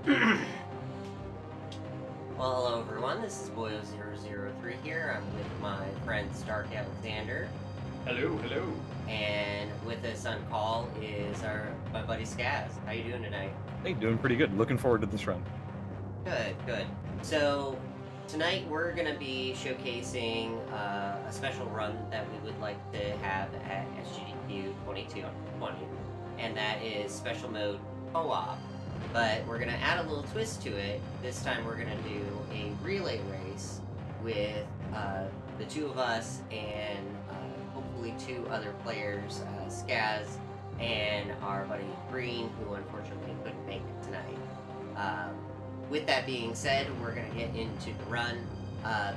Well, hello everyone, this is Boyo003 here. I'm with my friend Stark Alexander. Hello, hello. And with us on call is my buddy Skaz. How you doing tonight? Hey, doing pretty good. Looking forward to this run. Good, good. So, tonight we're going to be showcasing a special run that we would like to have at SGDQ 2020, and that is Special Mode Co-op. But we're going to add a little twist to it. This time we're going to do a relay race with the two of us and hopefully two other players, Skaz and our buddy Green, who unfortunately couldn't make it tonight. With that being said, we're going to get into the run.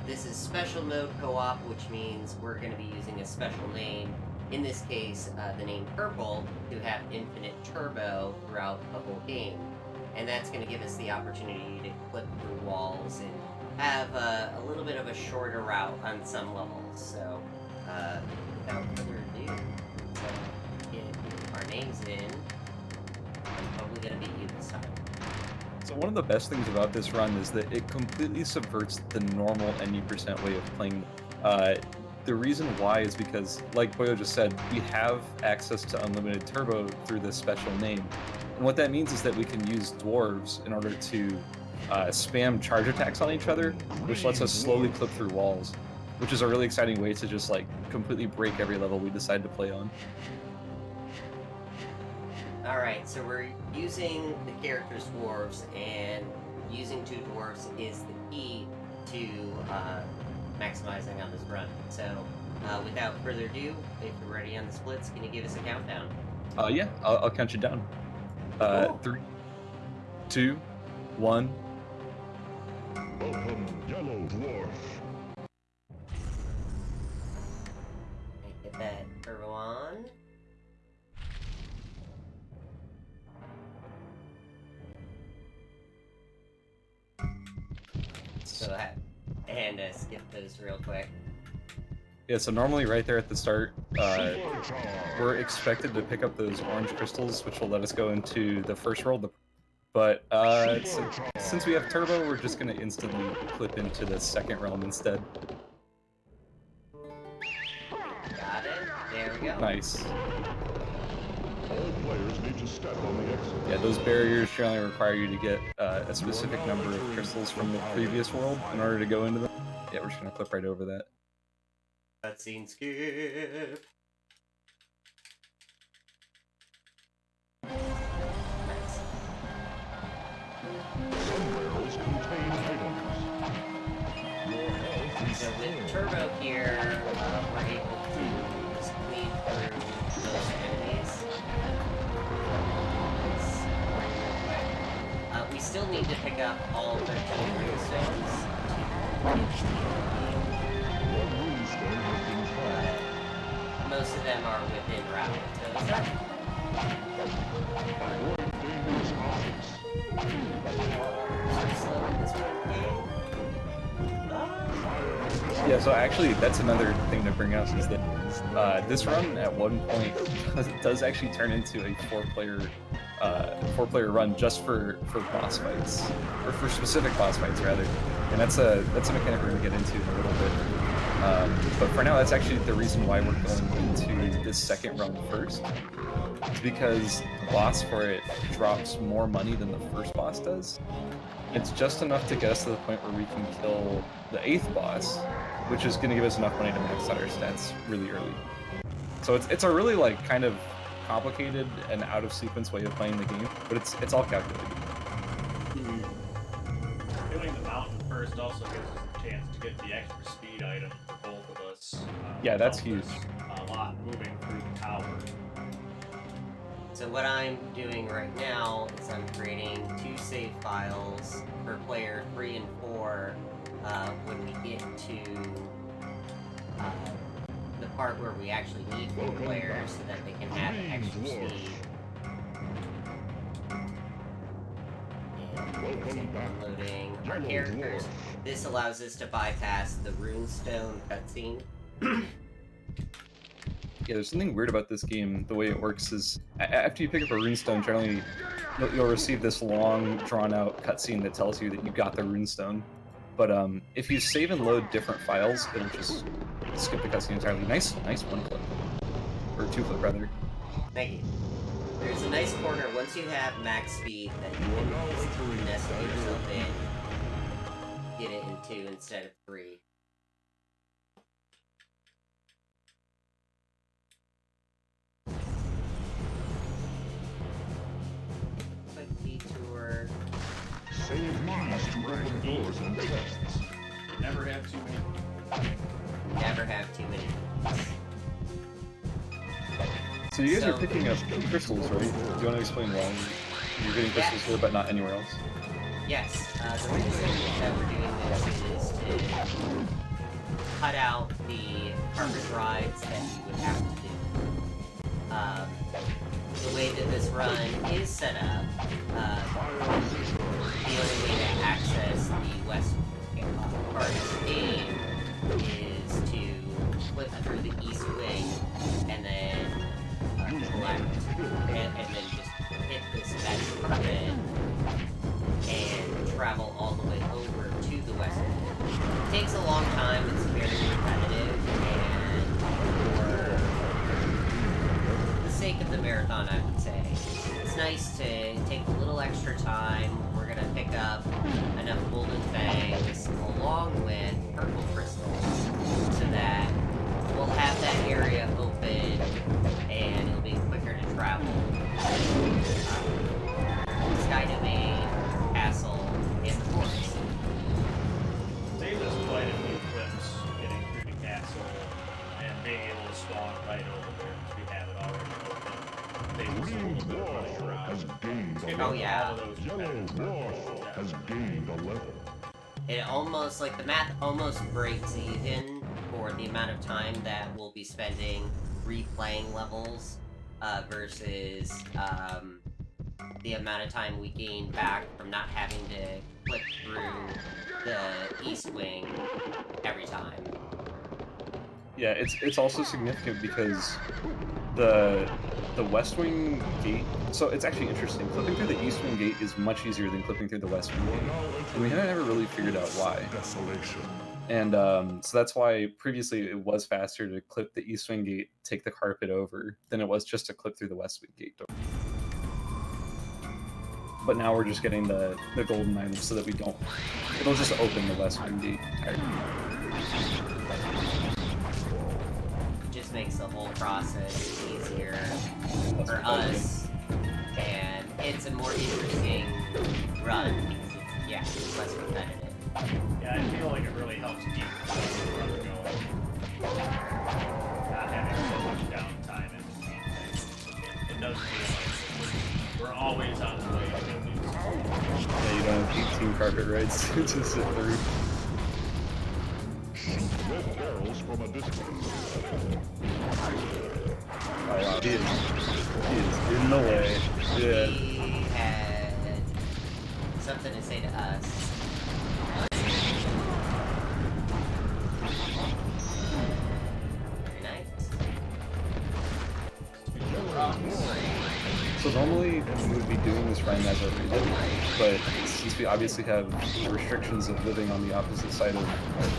This is Special Mode Co-op, which means we're going to be using a special name. In this case, the name Purple, to have infinite turbo throughout the whole game. And that's going to give us the opportunity to clip through walls and have a little bit of a shorter route on some levels. So, without further ado, let's get our names in. I'm probably going to beat you this time. So one of the best things about this run is that it completely subverts the normal NE% way of playing. The reason why is because, like Boyo just said, we have access to unlimited turbo through this special name. And what that means is that we can use dwarves in order to spam charge attacks on each other, which lets us slowly clip through walls, which is a really exciting way to just like completely break every level we decide to play on. Alright, so we're using the characters dwarves, and using two dwarves is the key to maximizing on this run. So, without further ado, if you're ready on the splits, can you give us a countdown? Yeah, I'll count you down. Cool. 3, 2, 1. Welcome, Yellow Dwarf. Get that turbo on. So and skip those real quick. Yeah, so normally right there at the start, we're expected to pick up those orange crystals, which will let us go into the first world. But since we have turbo, we're just going to instantly clip into the second realm instead. Got it. There we go. Nice. All players need to step on the exit. Yeah, those barriers generally require you to get a specific number of crystals from the previous world in order to go into them. Yeah, we're just going to clip right over that. Cutscene skip. Nice. Some barrels contain items. Your health is So with full. turbo here, we're able to just clean through those enemies. We still need to pick up all 13 runestones to get One runestone has been found. most of them are within route. So it's not Avoid dangerous objects. too slow in this game. Yeah, so actually that's another thing to bring up is that this run at one point does actually turn into a four-player run just for boss fights, or for specific boss fights rather, and that's a mechanic we're gonna get into in a little bit. But for now, that's actually the reason why we're going into this second run first. It's because the boss for it drops more money than the first boss does. It's just enough to get us to the point where we can kill the 8th boss, which is going to give us enough money to max out our stats really early. So it's a really like kind of complicated and out of sequence way of playing the game, but it's all calculated. Doing the mountain first also gives us a chance to get the extra speed item for both of us. Yeah, that's Helps huge. us a lot moving through the tower. So what I'm doing right now is I'm creating 2 save files for player 3 and 4 when we get to the part where we actually need 4 players so that they can have extra speed. And loading our characters. This allows us to bypass the runestone cutscene. Yeah, there's something weird about this game. The way it works is, after you pick up a runestone, generally you'll receive this long, drawn-out cutscene that tells you that you got the runestone. But if you save and load different files, it'll just skip the cutscene entirely. Nice one clip. Or two clip, rather. Thank you. There's a nice corner once you have max speed that you can just nestle yourself in. Get it in 2 instead of 3. Quick detour. Save mines to open doors and chests. Never have too many. Never have too many. So you guys are picking up crystals, right? Do you want to explain why you're getting crystals here but not anywhere else? Yes, the reason that we're doing this is to cut out the carpet rides that you would have to do. The way that this run is set up, the only way to access the west part of the game is to flip through the east wing and then collect, and then just hit this magic carpet and travel all the way over to the west wing. It takes a long time, it's very repetitive, and for the sake of the marathon, I would say, it's nice to take a little extra time. We're gonna pick up enough golden fangs along with purple crystals so that we'll have that area open and it'll be quicker to travel. Sky Domain, Castle, and the forest. Saved us quite a few clips getting through the castle and being able to spawn right over there because we have it already open. Saved us a Green little bit of running wall around. has gained a Get Oh, level. yeah. all of those Yellow competitive wall purposes. has gained a level. It almost, like, the math almost breaks even for the amount of time that we'll be spending replaying levels versus the amount of time we gain back from not having to click through the east wing every time. Yeah, it's also significant because the West Wing gate. So it's actually interesting. Clipping through the East Wing gate is much easier than clipping through the West Wing gate, and we haven't ever really figured out why. Desolation. And so that's why previously it was faster to clip the East Wing gate, take the carpet over, than it was just to clip through the West Wing gate. But now we're just getting the golden items so that we don't. It'll just open the West Wing gate entirely. Just makes the whole process easier Less for repetitive. us, and it's a more interesting run because it's less repetitive. Yeah, I feel like it really helps keep the run going. Not having so much downtime in between things. It does feel like we're always on the way to do Yeah, you don't have 18 carpet rides to sit through. Shoot red barrels from a distance. Oh wow, he is in the way. Yeah. He had something to say to us. Very nice. So normally we would be doing this run as a rated, but since we obviously have the restrictions of living on the opposite side of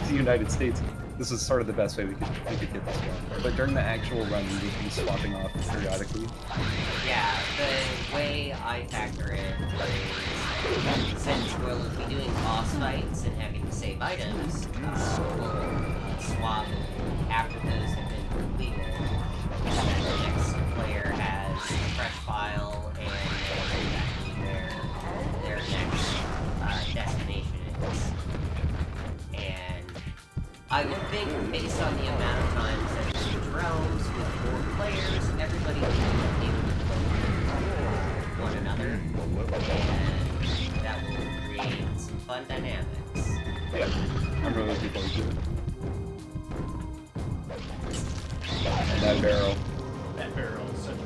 the United States, this is sort of the best way we could get this going. But during the actual run, we would be swapping off periodically. Yeah, the way I factor it is, since we'll be doing boss fights and having to save items, we'll swap after those have been completed. And then the next player has a fresh file and they know exactly where their next destination is. And I would think, based on the amount of times that we switch realms with 4 players, everybody will be able to play with one another, and that will create some fun dynamics. Yeah, I'm really looking forward to it. And that barrel. That barrel is such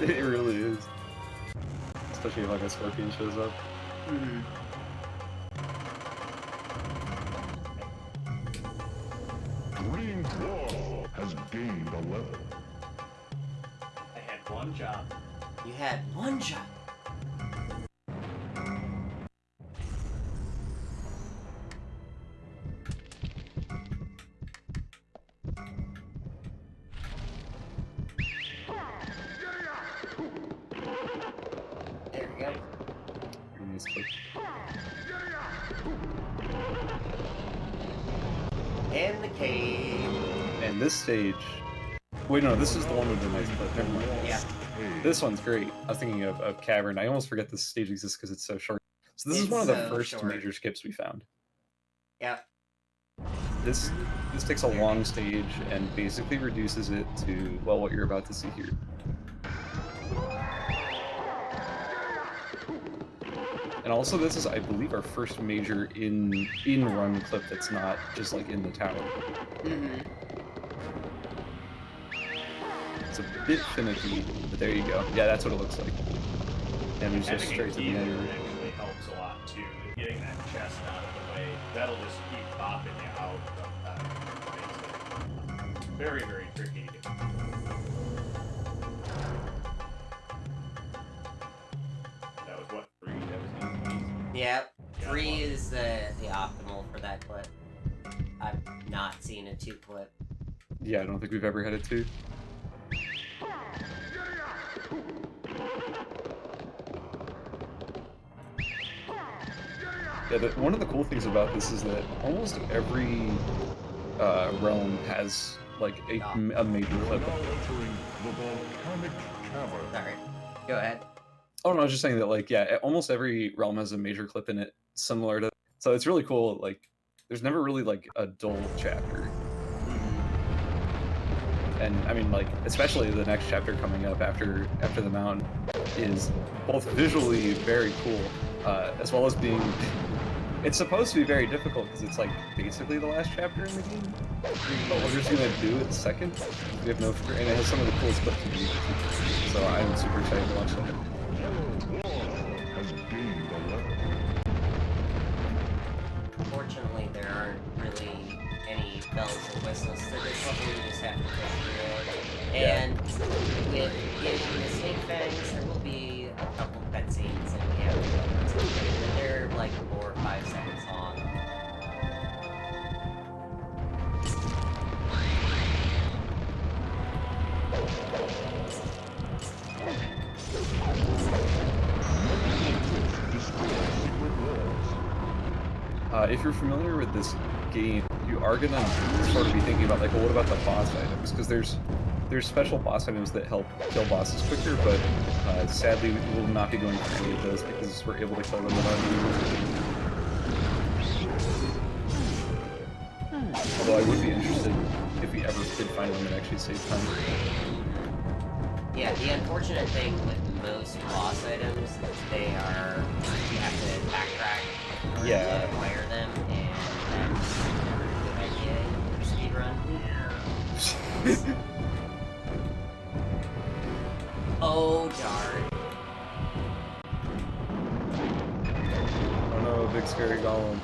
a It really is. Especially if like a scorpion shows up. Green wall has gained a level. One job. You had one job. There we go. Nice clip. And the cave. And this stage. Wait, no, this is the one with the nice clip. Never mind. Yeah. This one's great. I was thinking of Cavern. I almost forget this stage exists because it's so short. So this is It's one of the so first short. major skips we found. Yep. This takes a long stage and basically reduces it to, well, what you're about to see here. And also this is, I believe, our first major in-run clip that's not just like in the tower. Mm-hmm. It's a bit finicky, but there you go. Yeah, that's what it looks like. And we just Having a straight to the keyboard end. actually helps a lot too. Getting that chest out of the way, that'll just keep popping you out from makes it very, very tricky to get. That was what, 3? That was easy. Yep. Yeah, 3 well. is the optimal for that clip. I've not seen a 2 clip. Yeah, I don't think we've ever had it too. Yeah, one of the cool things about this is that almost every realm has like a major clip. Now entering the volcanic cavern. Sorry. Go ahead. Oh no, I was just saying that like yeah, almost every realm has a major clip in it, similar to. So it's really cool. Like, there's never really like a dull chapter. And I mean, like, especially the next chapter coming up after the mountain is both visually very cool, as well as being. It's supposed to be very difficult because it's like basically the last chapter in the game. But we're just gonna do it second. We have no, and it has some of the coolest clips in the game. So I'm super excited to watch that. Yellow Dwarf has gained a level. Fortunately, there aren't really any bells and whistles to this level. You just have to push through it. And with getting the snake fangs, there will be a couple cutscenes that we have to go into. They're like 4 or 5 seconds long. If you're familiar with this game, you are gonna sort of be thinking about like, well, what about the boss items? Because there's special boss items that help kill bosses quicker, but sadly we will not be going for any of those because we're able to kill them without even. Although I would be interested if we ever did find one that actually saved time. Yeah, the unfortunate thing with most boss items is they are, you have to backtrack in order Yeah. to acquire them, and that's never a good idea in speedrun. Oh, darn. Oh no, big scary golem.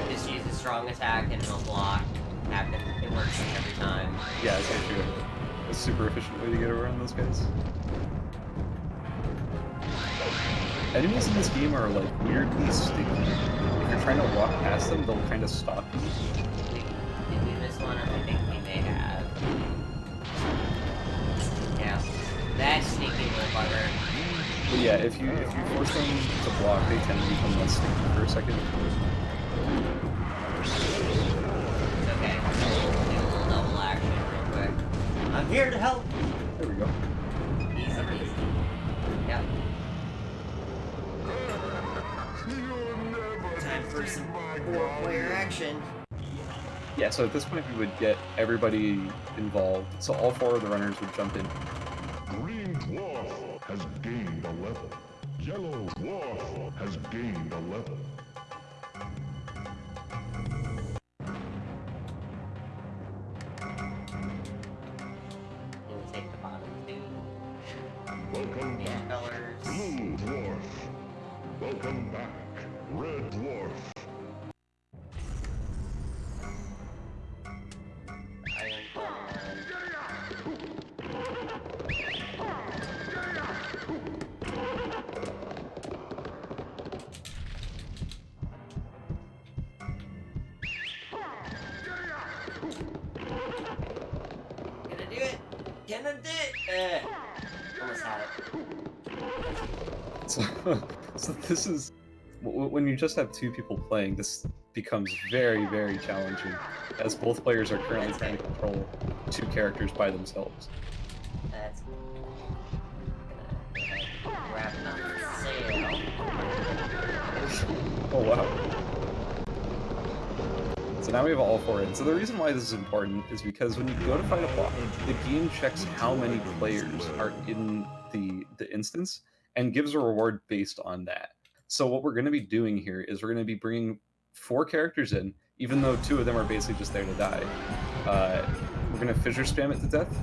Just use a strong attack and it'll block. It works every time. Yeah, it's actually a super efficient way to get around those guys. Enemies in this game are like weirdly sticky. If you're trying to walk past them, they'll kind of stop you. Did we miss one? I think we may have. Yeah. That sneaky little bugger. But yeah, if you force them to block, they tend to become less sticky for a second. It's okay. Do a little double action real quick. I'm here to help! There we go. Easy peasy. Yep. Time for some 4-player action. Yeah, so at this point we would get everybody involved. So all 4 of the runners would jump in. Green Dwarf has gained a level. Yellow Dwarf has gained a level. We'll take the bottom 2. Welcome Yeah, back, colors. Blue Dwarf. Welcome back, Red Dwarf. Iron Dawn. And I did! Almost had it. So this is... When you just have two people playing, this becomes very, very challenging, as both players are currently trying to control two characters by themselves. That's gonna grab enough sail. Oh wow. So now we have all four in. So the reason why this is important is because when you go to fight a boss, the game checks how many players are in the instance and gives a reward based on that. So what we're going to be doing here is we're going to be bringing 4 characters in, even though 2 of them are basically just there to die. We're going to fissure spam it to death,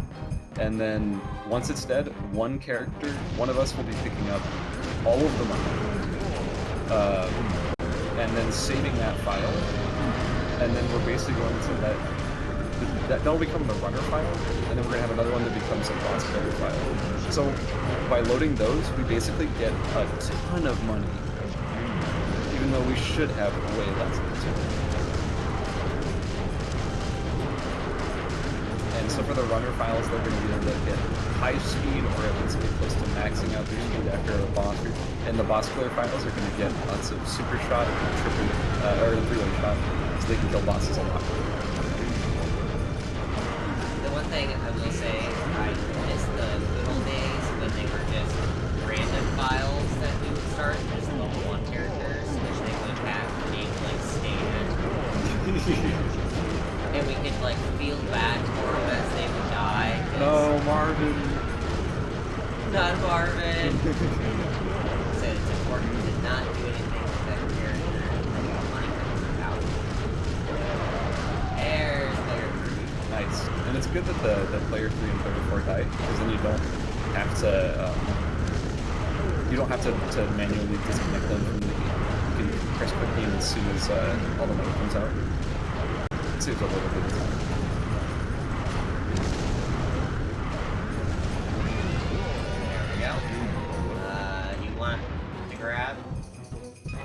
and then once it's dead, one of us will be picking up all of the money, and then saving that file, and then we're basically going to that'll become the runner file, and then we're going to have another one that becomes a boss player file. So by loading those, we basically get a ton of money, even though we should have way less than this one. And so for the runner files, they're going to be able to get high speed, or at least get close to maxing out their speed after a boss. And the boss player files are going to get lots of super shot and triple, or three-way shot, so they can kill bosses a lot. The one thing I will say, I miss the good old days when they were just random files that we would start, just level 1 characters, which they would have named like Stan. And we could like feel bad for them as they would die. No, Marvin! Not Marvin! So it's important to not do anything with that character until the money comes out. There's player 3. Nice. And it's good that the player 3 and player 4 die, because then you don't have to manually disconnect them from the game. You can press quick game as soon as all the money comes out. It saves a little bit of time. There we go. You want to grab?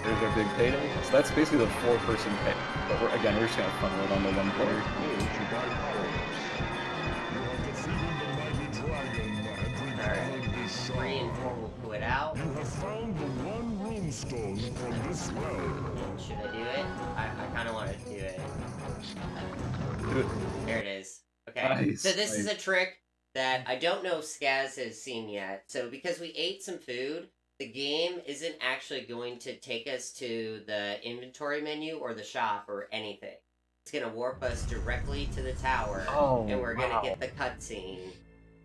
There's our big payday. So that's basically the 4-person pay. But we're just gonna funnel it on the 1 player. Alright. 3 and 4 will put it out. You have found the 1 runestone from this well. Should I do it? I kind of want to do it. Do it. There it is. Okay. Nice, So this is nice. a trick that I don't know if Skaz has seen yet. So because we ate some food, the game isn't actually going to take us to the inventory menu or the shop or anything. It's going to warp us directly to the tower, and we're going to get the cutscene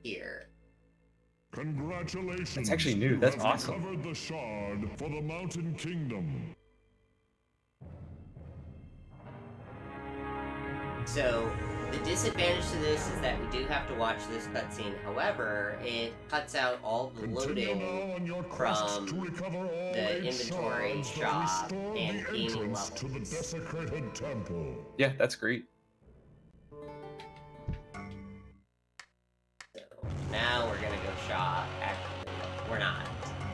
here. Congratulations. That's actually new. That's You have awesome. recovered the shard for the Mountain Kingdom. So, the disadvantage to this is that we do have to watch this cutscene. However, it cuts out all the Continue now loading on your quest from to recover all the 8 inventory shards that shop restore and the gaming entrance to the levels. desecrated temple. Yeah, that's great. So, now we're gonna go shop. Actually, we're not.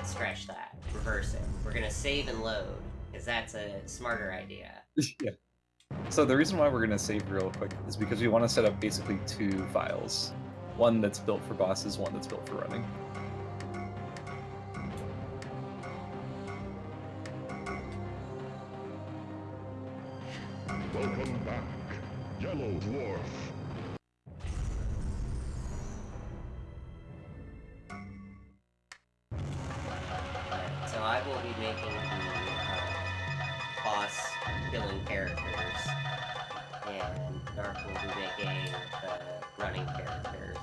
Scratch that. Reverse it. We're gonna save and load, because that's a smarter idea. Yeah. So the reason why we're going to save real quick is because we want to set up basically 2 files. One that's built for bosses, one that's built for running. Welcome back, Yellow Dwarf. So I will be making the boss killing characters, and Dark will be making the running characters.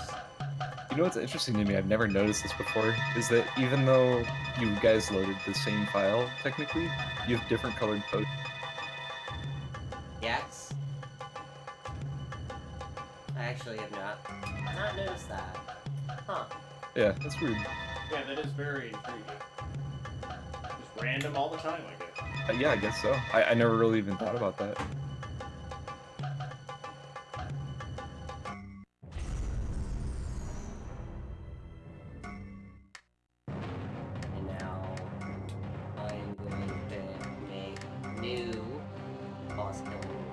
You know what's interesting to me, I've never noticed this before, is that even though you guys loaded the same file, technically, you have different colored posts. Yes? I actually have not noticed that. Huh. Yeah, that's weird. Yeah, that is very intriguing. Just random all the time, I guess. Yeah, I guess so. I never really even thought about that. And now I'm going to make new boss killing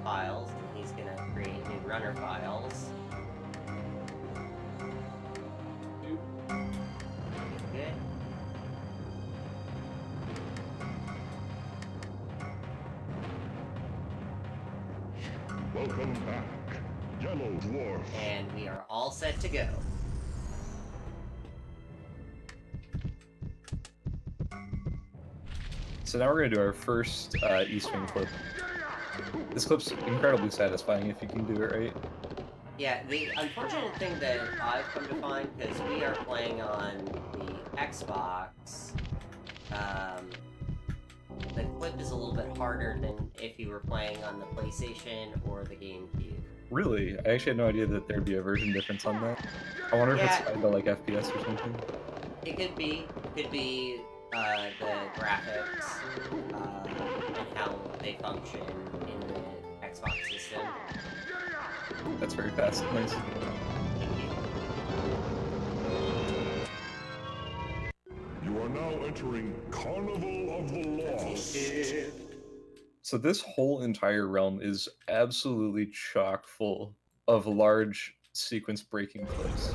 files, and he's gonna create new runner files. Welcome back, Yellow Dwarf. And we are all set to go. So now we're gonna do our first East-Wing clip. This clip's incredibly satisfying if you can do it right. Yeah, the unfortunate thing that I've come to find, because we are playing on the Xbox, the clip is a little bit harder than if you were playing on the PlayStation or the GameCube. Really? I actually had no idea that there'd be a version difference on that. I wonder if it's tied to like FPS or something. It could be. The graphics, and how they function in the Xbox system. That's very fast. Nice. You are now entering Carnival of the Lost. So this whole entire realm is absolutely chock full of large sequence breaking clips.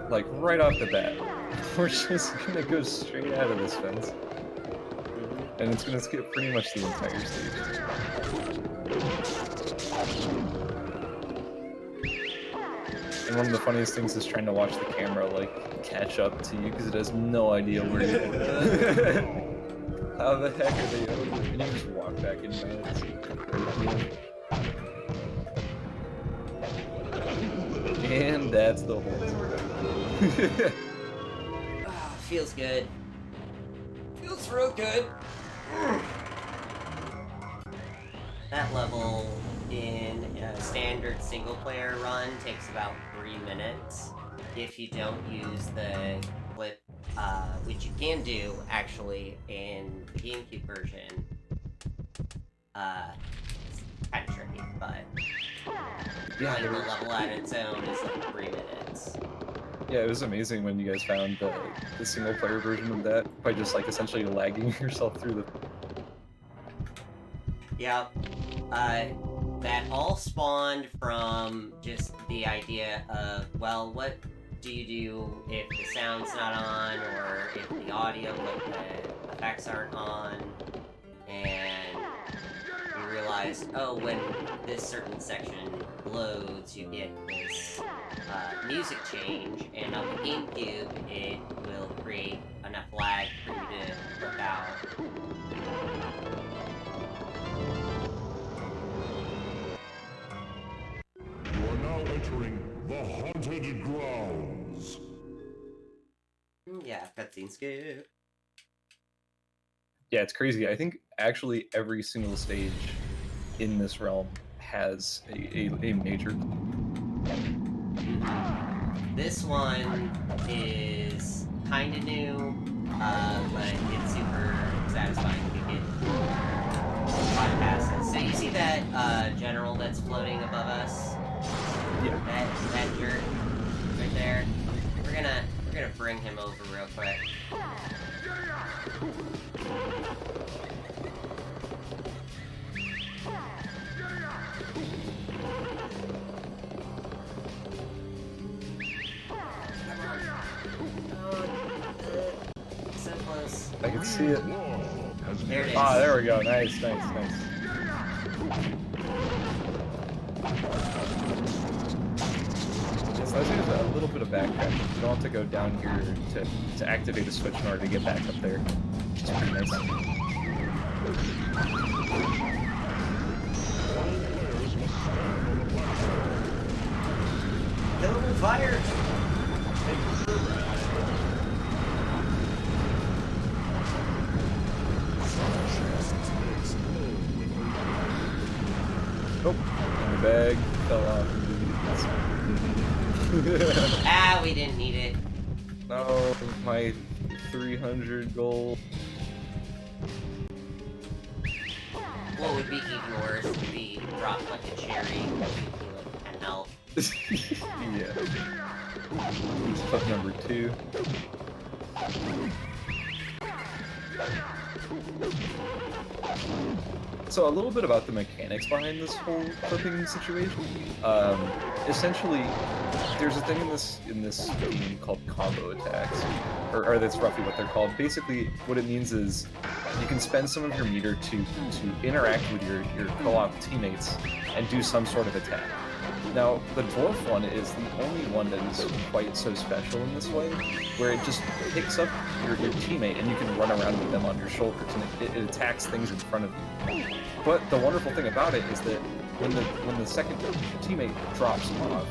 Like right off the bat. We're just gonna go straight out of this fence. And it's gonna skip pretty much the entire stage. And one of the funniest things is trying to watch the camera like catch up to you because it has no idea where you are. How the heck are they over? Can you just walk back in bounds? And that's the whole thing. Feels good. Feels real good. That level in a standard single player run takes about 3 minutes. If you don't use the clip, which you can do actually in the GameCube version, it's kind of tricky, but playing the level on its own is like 3 minutes. Yeah, it was amazing when you guys found the single player version of that by just like essentially lagging yourself through the... Yeah, that all spawned from just the idea of, well, what do you do if the sound's not on, or if the audio, but the effects aren't on, and we realized, oh, when this certain section loads, you get this music change, and on the GameCube, it will create enough lag for you to flip out. You are now entering the Haunted Grounds. Yeah, cutscene's good. Yeah, it's crazy. I think actually every single stage in this realm has a major... This one is kind of new, but it's super satisfying to get bypasses. So you see that general that's floating above us? Yeah. That jerk right there. We're gonna bring him over real quick. So close. I can see it. There it is. Ah, there we go. Nice, nice, nice. Yes, I was using a little bit of backtracking. You don't have to go down here to activate a switch in order to get back up there. Which is pretty nice. Kill him with fire! Oh, and the bag fell off. Ah, we didn't need it. No, my 300 gold. What would be even worse would be drop like a cherry and help. Yeah. Clip number 2. So a little bit about the mechanics behind this whole clipping situation. Essentially, there's a thing in this game called combo attacks, or that's roughly what they're called. Basically, what it means is you can spend some of your meter to interact with your co-op teammates and do some sort of attack. Now, the dwarf one is the only one that is quite so special in this way, where it just picks up your teammate and you can run around with them on your shoulders, and it attacks things in front of you. But the wonderful thing about it is that when the second teammate drops off,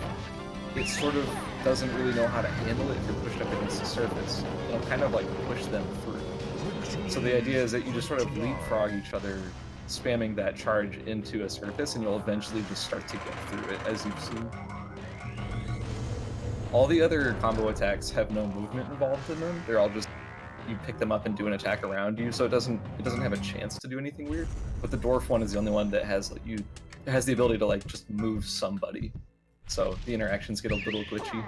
it sort of doesn't really know how to handle it if you're pushed up against the surface. It'll kind of like push them through. So the idea is that you just sort of leapfrog each other, spamming that charge into a surface, and you'll eventually just start to get through it, as you've seen. All the other combo attacks have no movement involved in them. They're all just, you pick them up and do an attack around you, so it doesn't have a chance to do anything weird. But the dwarf one is the only one that has the ability to like just move somebody. So the interactions get a little glitchy.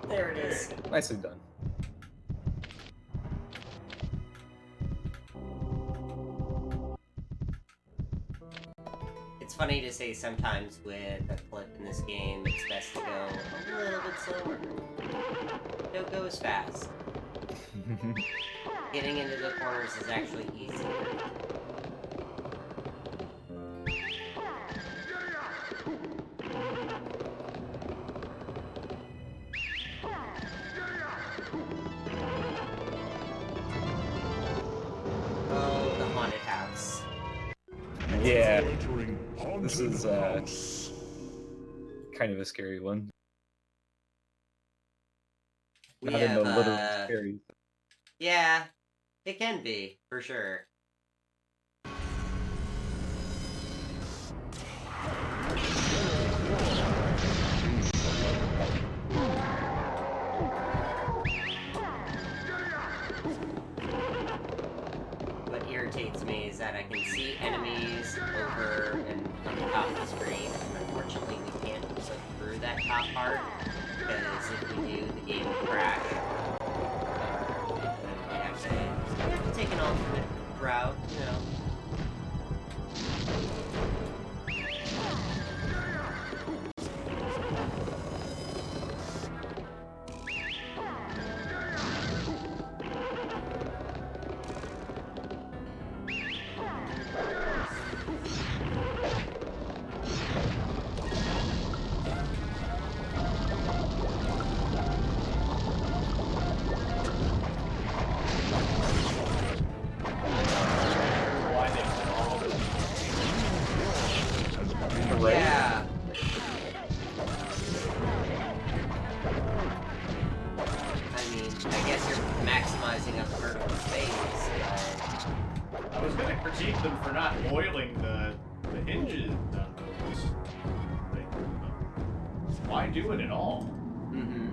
There it is. Nicely done. It's funny to say sometimes with a clip in this game, it's best to go a little bit slower. Don't go as fast. Getting into the corners is actually easier. Oh, the haunted house. Yeah, Entering this haunted is house. kind of a scary one. We Not in have, the literal scary. yeah, it can be, for sure. What irritates me is that I can see enemies over and on the top of the screen, and unfortunately we can't click through that top part, because if we do, the game will crash. We have to take an alternate route, you know. Right? Yeah. I mean, I guess you're maximizing up vertical space, but... I was gonna critique them for not oiling the hinges on those things. Why do it at all? Mm-hmm.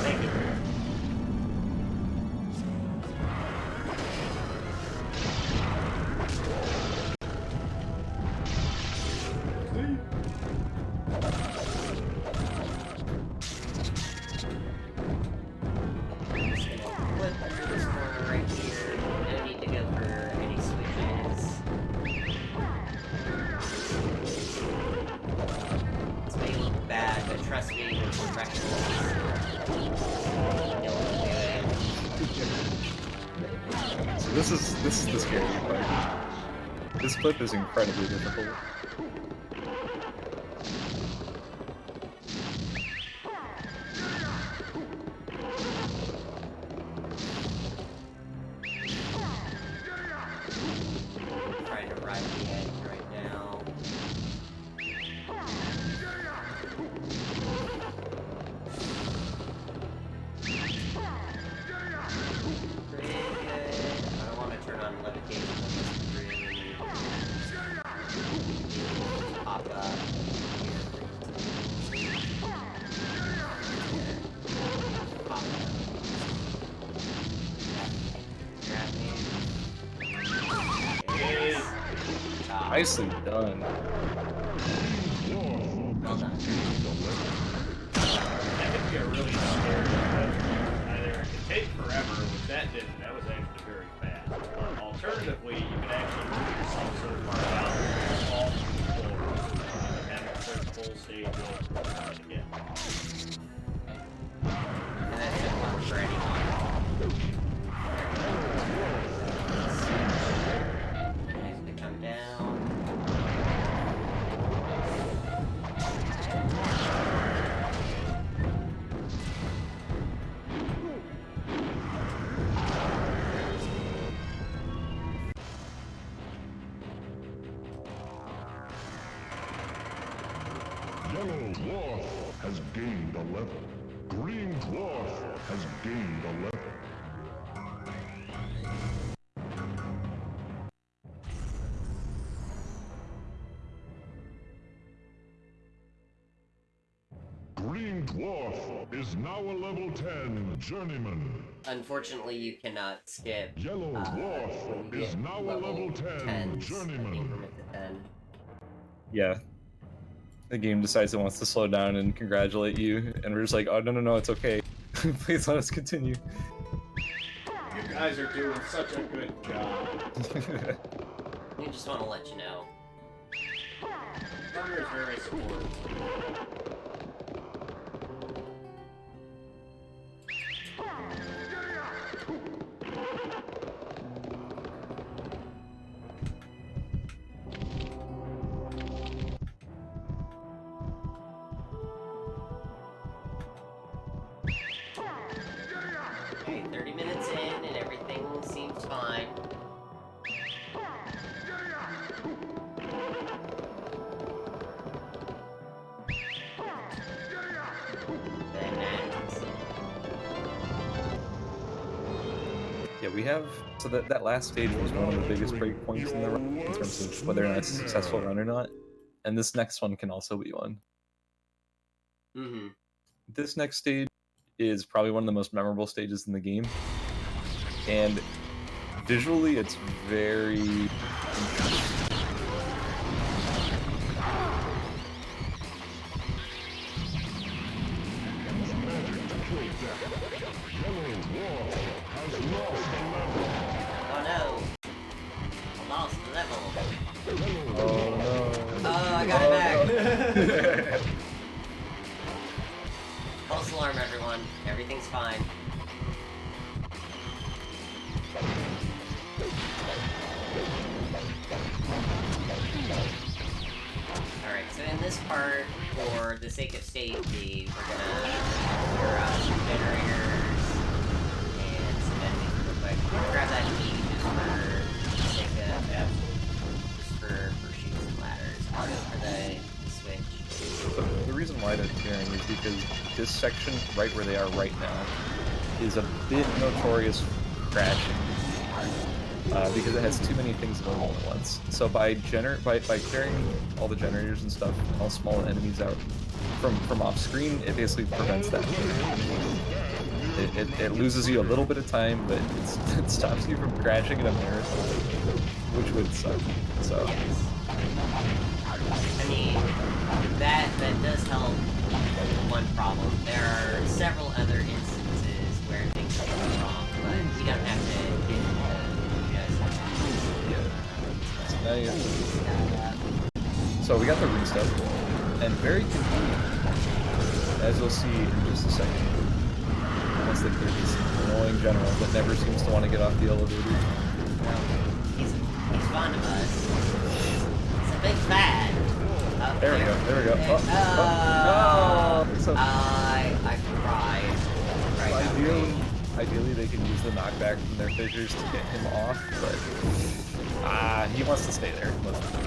Thank you. Flip through this corner right here. No need to go for any switches. This may look bad, but trust me, we're professionals. You know what we're doing. So this is the scary part. This clip is incredibly difficult. Trying to ride the edge right now. Pretty good. I don't want to turn on levitation. That's really... Nicely done. Well done. That could be a really scary weapon. Either it could take forever, which that didn't. That was actually very fast. But alternatively, you could actually move yourself so far down that you fall from the floor. And have to start the whole stage over again. And that's just fun for anyone. Nice to come down. Yellow Dwarf has gained a level. Green Dwarf has gained a level. Green Dwarf is now a level 10 journeyman. Unfortunately, you cannot skip. Yellow when Dwarf you is get now a level 10 10s, journeyman. increment to 10. Yeah. The game decides it wants to slow down and congratulate you, and we're just like, oh, no, it's okay. Please let us continue. You guys are doing such a good job. We just want to let you know. Summer's very supportive. Okay, 30 minutes in and everything seems fine. Yeah, we have, so that last stage was one of the biggest break points in the run in terms of whether or not it's a successful run or not. And this next one can also be one. Mm-hmm. This next stage is probably one of the most memorable stages in the game. And visually, it's very interesting. Oh no! I lost the level. Oh no. Oh, I got it back! False alarm, everyone. Everything's fine. Alright, so in this part, for the sake of safety, we're gonna clear out some generators and some enemies real quick. Grab that key just for the sake of, just for shoots and ladders. I'll go for the switch. So the reason why they're clearing is because this section, right where they are right now, is a bit notorious for crashing. Because it has too many things going on at once. So by clearing all the generators and stuff, all small enemies out from off screen, it basically prevents that. It loses you a little bit of time, but it stops you from crashing in a marathon, which would suck. So. Yes. I mean, that does help one problem. There are several other instances where things go wrong, but we don't have to get into So we got the reset, and very convenient, as you'll see in just a second, once they clear this annoying general that never seems to want to get off the elevator. well, he's fond of us. He's a big fan. Oh, There we go. So I cried. ideally they can use the knockback from their fissures to get him off, but he wants to stay there.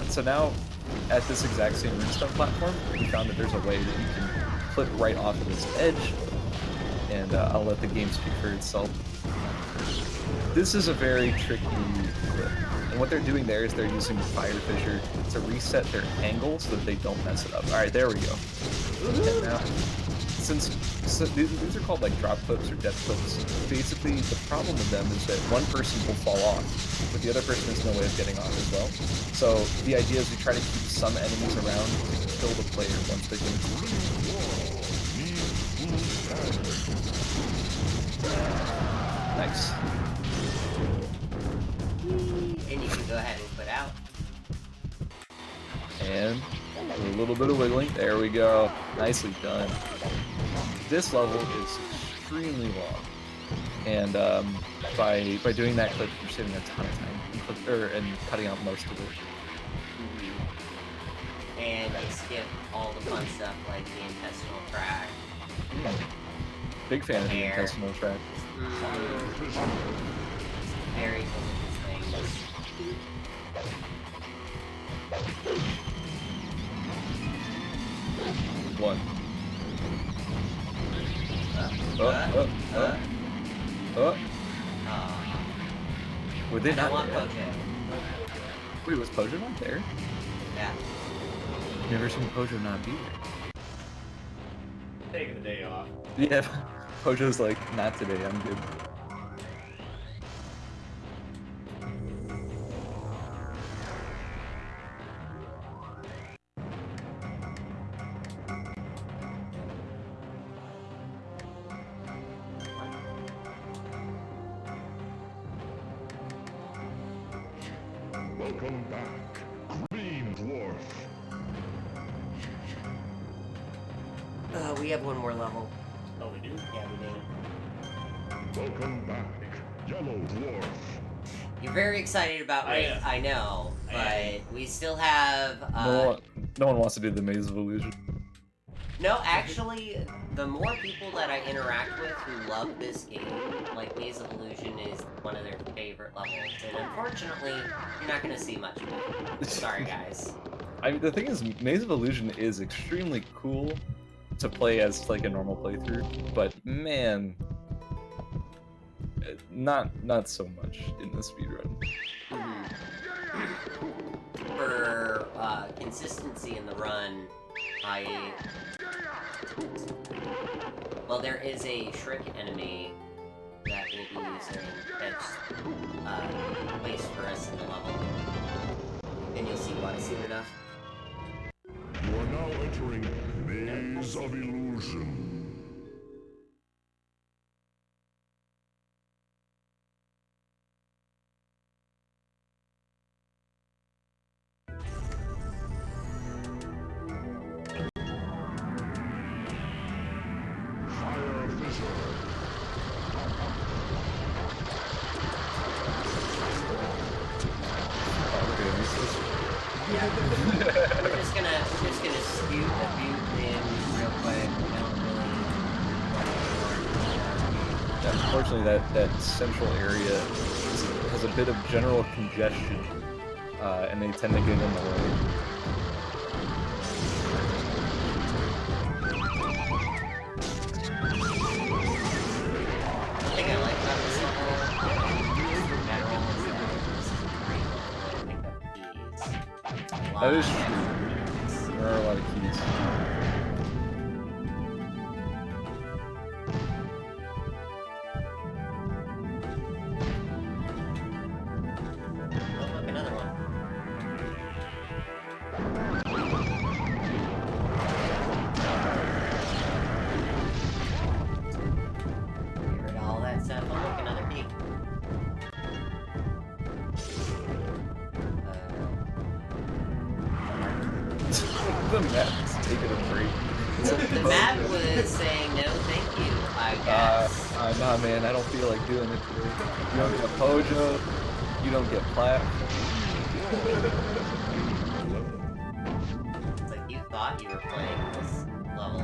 So now, at this exact same ringstone platform, we found that there's a way that you can clip right off of this edge, and I'll let the game speak for itself. This is a very tricky clip, and what they're doing there is they're using the fire fissure to reset their angle so that they don't mess it up. Alright, there we go. And now, these are called like drop clips or death clips. Basically, the problem with them is that one person will fall off, but the other person has no way of getting off as well. So the idea is we try to keep some enemies around to kill the player once they get into the game. Nice. And you can go ahead and put out. And a little bit of wiggling. There we go. Nicely done. This level is extremely long, and by doing that clip, you're saving a ton of time and cutting out most of it. And you skip all the fun stuff like the intestinal tract. Big fan of the Air. intestinal tract. Very delicious things. One. Were they I not want there? Pojo. Wait, was Pojo not there? Yeah. Never seen Pojo not be there. Taking the day off. Yeah, Pojo's like, not today, I'm good. Welcome back, Green Dwarf. We have one more level. Oh, we do? Yeah, we do. Welcome back, Yellow Dwarf. You're very excited about I raid. am. I know, I but we still have. No one wants to do the Maze of Illusion. No, actually, the more people that I interact with who love this game, like Maze of Illusion is one of their favorite levels, and unfortunately, you're not gonna see much of it. Sorry, guys. I mean, the thing is, Maze of Illusion is extremely cool to play as like a normal playthrough, but man, not so much in the speedrun. For consistency in the run, well, there is a Shriek enemy that we'll be using that's placed for us in the level, and you'll see why soon enough. You are now entering Maze of Illusion. Fire Fissure. Yeah, we're just gonna scoot a few in real quick. We don't really want to Unfortunately, that central area has a bit of general congestion, and they tend to get in the way. The thing I like about this level is the metal is that this is a great way to pick up keys. That is Lot of true. keys. There are a lot of keys. Oh, look, another one. Get rid of all that stuff. Oh, look, another key. The map is taking a break. The map was saying no thank you, I guess. Nah, man, I don't feel like doing it today. You don't get Pojo, you don't get Plat. It's like you thought you were playing this level.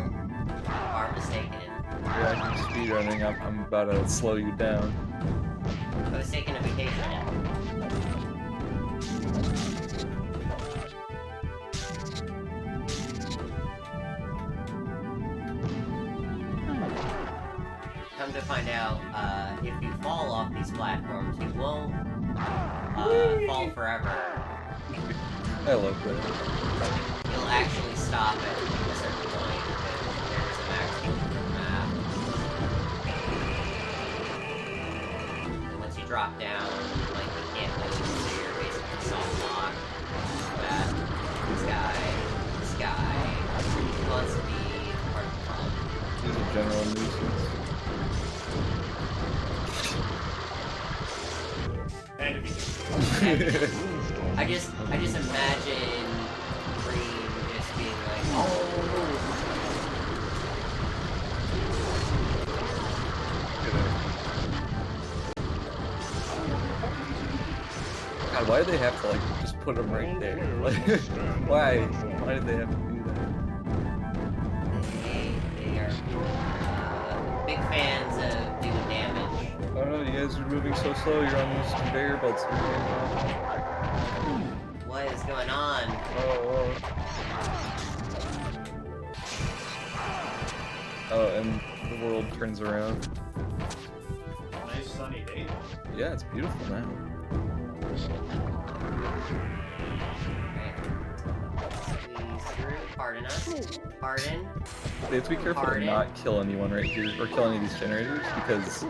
Far mistaken. Yeah, I'm speedrunning, I'm about to slow you down. I was taking a vacation. Come to find out, if you fall off these platforms, you won't fall forever. I love that. You'll actually stop at a certain point because there's a maximum drop down, like you can't move, so you're basically soft locked. That this guy wants to be part of the problem. He's a general nuisance. And to be I just imagine Green just being like, oh. God, why did they have to like just put him right there? Like, why? Why did they have to do that? They are big fans of doing damage. I don't know, you guys are moving so slow, you're on these conveyor belts. What is going on? Oh, and the world turns around. nice sunny day. Yeah, it's beautiful now. Squeeze through. Pardon us. Pardon. They have to be careful to not kill anyone right here, or kill any of these generators, because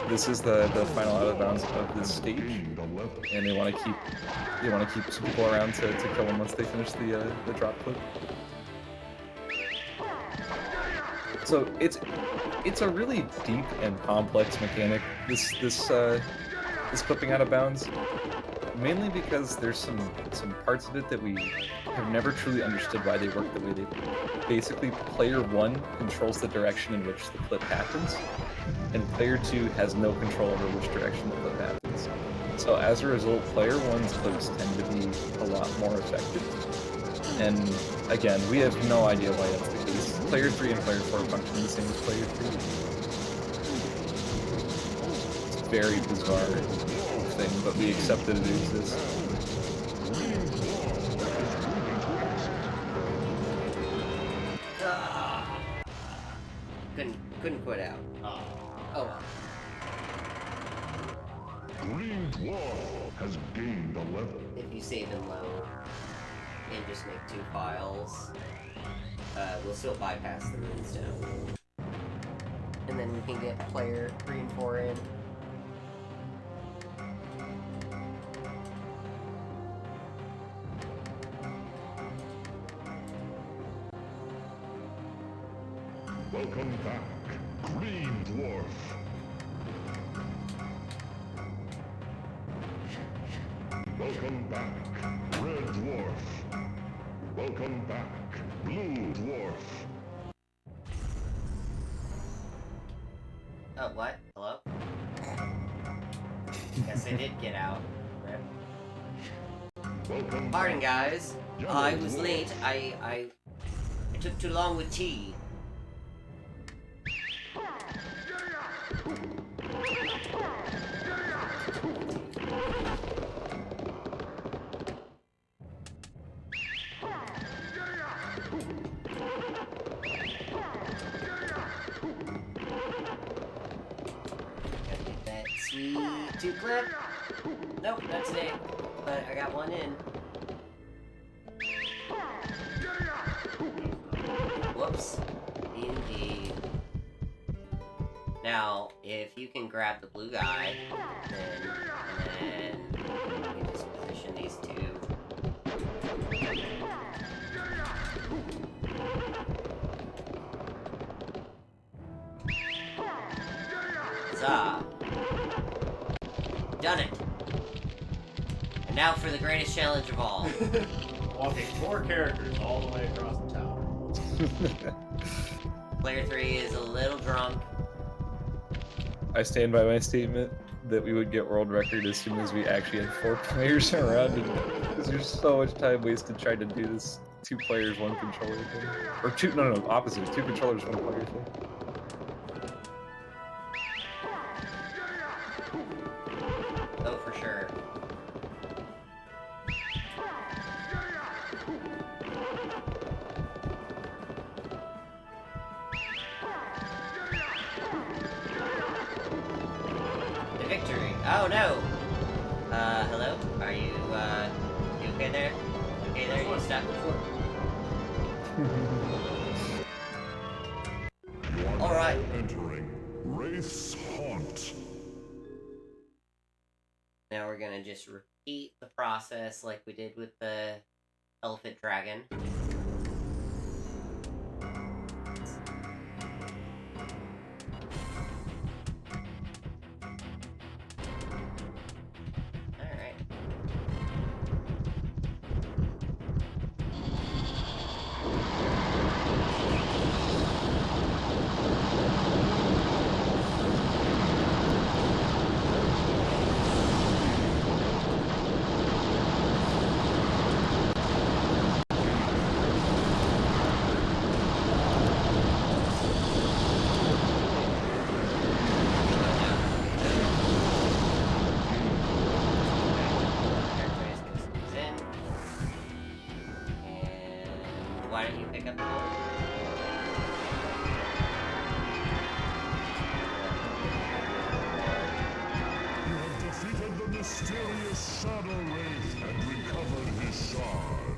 this is the final out of bounds of this stage, and they want to keep some people around to kill them once they finish the drop clip. So it's a really deep and complex mechanic. This clipping out of bounds, mainly because there's some parts of it that we have never truly understood why they work the way they do. Basically, player 1 controls the direction in which the clip happens, and player 2 has no control over which direction the clip happens. So as a result, player 1's clips tend to be a lot more effective. And again, we have no idea why that's the case. Player 3 and player 4 function the same as player 3. It's a very bizarre thing, but we accept that it exists. Couldn't quit out. Oh well. Green Dwarf has gained a level. If you save and load and just make 2 files, we'll still bypass the moonstone. And then we can get player 3 and 4 in. Welcome back, Green Dwarf. Welcome back, Red Dwarf. Welcome back, Blue Dwarf. Oh, what? Hello? Guess I did get out. Rip. Welcome Pardon, back, guys. Yellow I was Dwarf. late. I took too long with tea. Gotta get that sweet 2 clip. Nope, not today. But I got one in. Whoops. Indeed. Now, if you can grab the blue guy, then you can just position these 2. Huzzah! Done it! And now for the greatest challenge of all. Walking 4 characters all the way across the tower. Player 3 is a little drunk. I stand by my statement that we would get world record as soon as we actually had 4 players around it, because there's so much time wasted trying to do this 2 players, 1 controller thing. Or no, opposite, 2 controllers, 1 player thing. Oh, for sure. The victory. Oh no! Hello? Are you, you okay there? Okay there? You stuck? You are All right. now entering Wraith's Haunt. Now we're gonna just repeat the process like we did with the elephant dragon. Alright. Why don't you pick up the ball? You have defeated the mysterious Shadow Wraith and recovered his shard.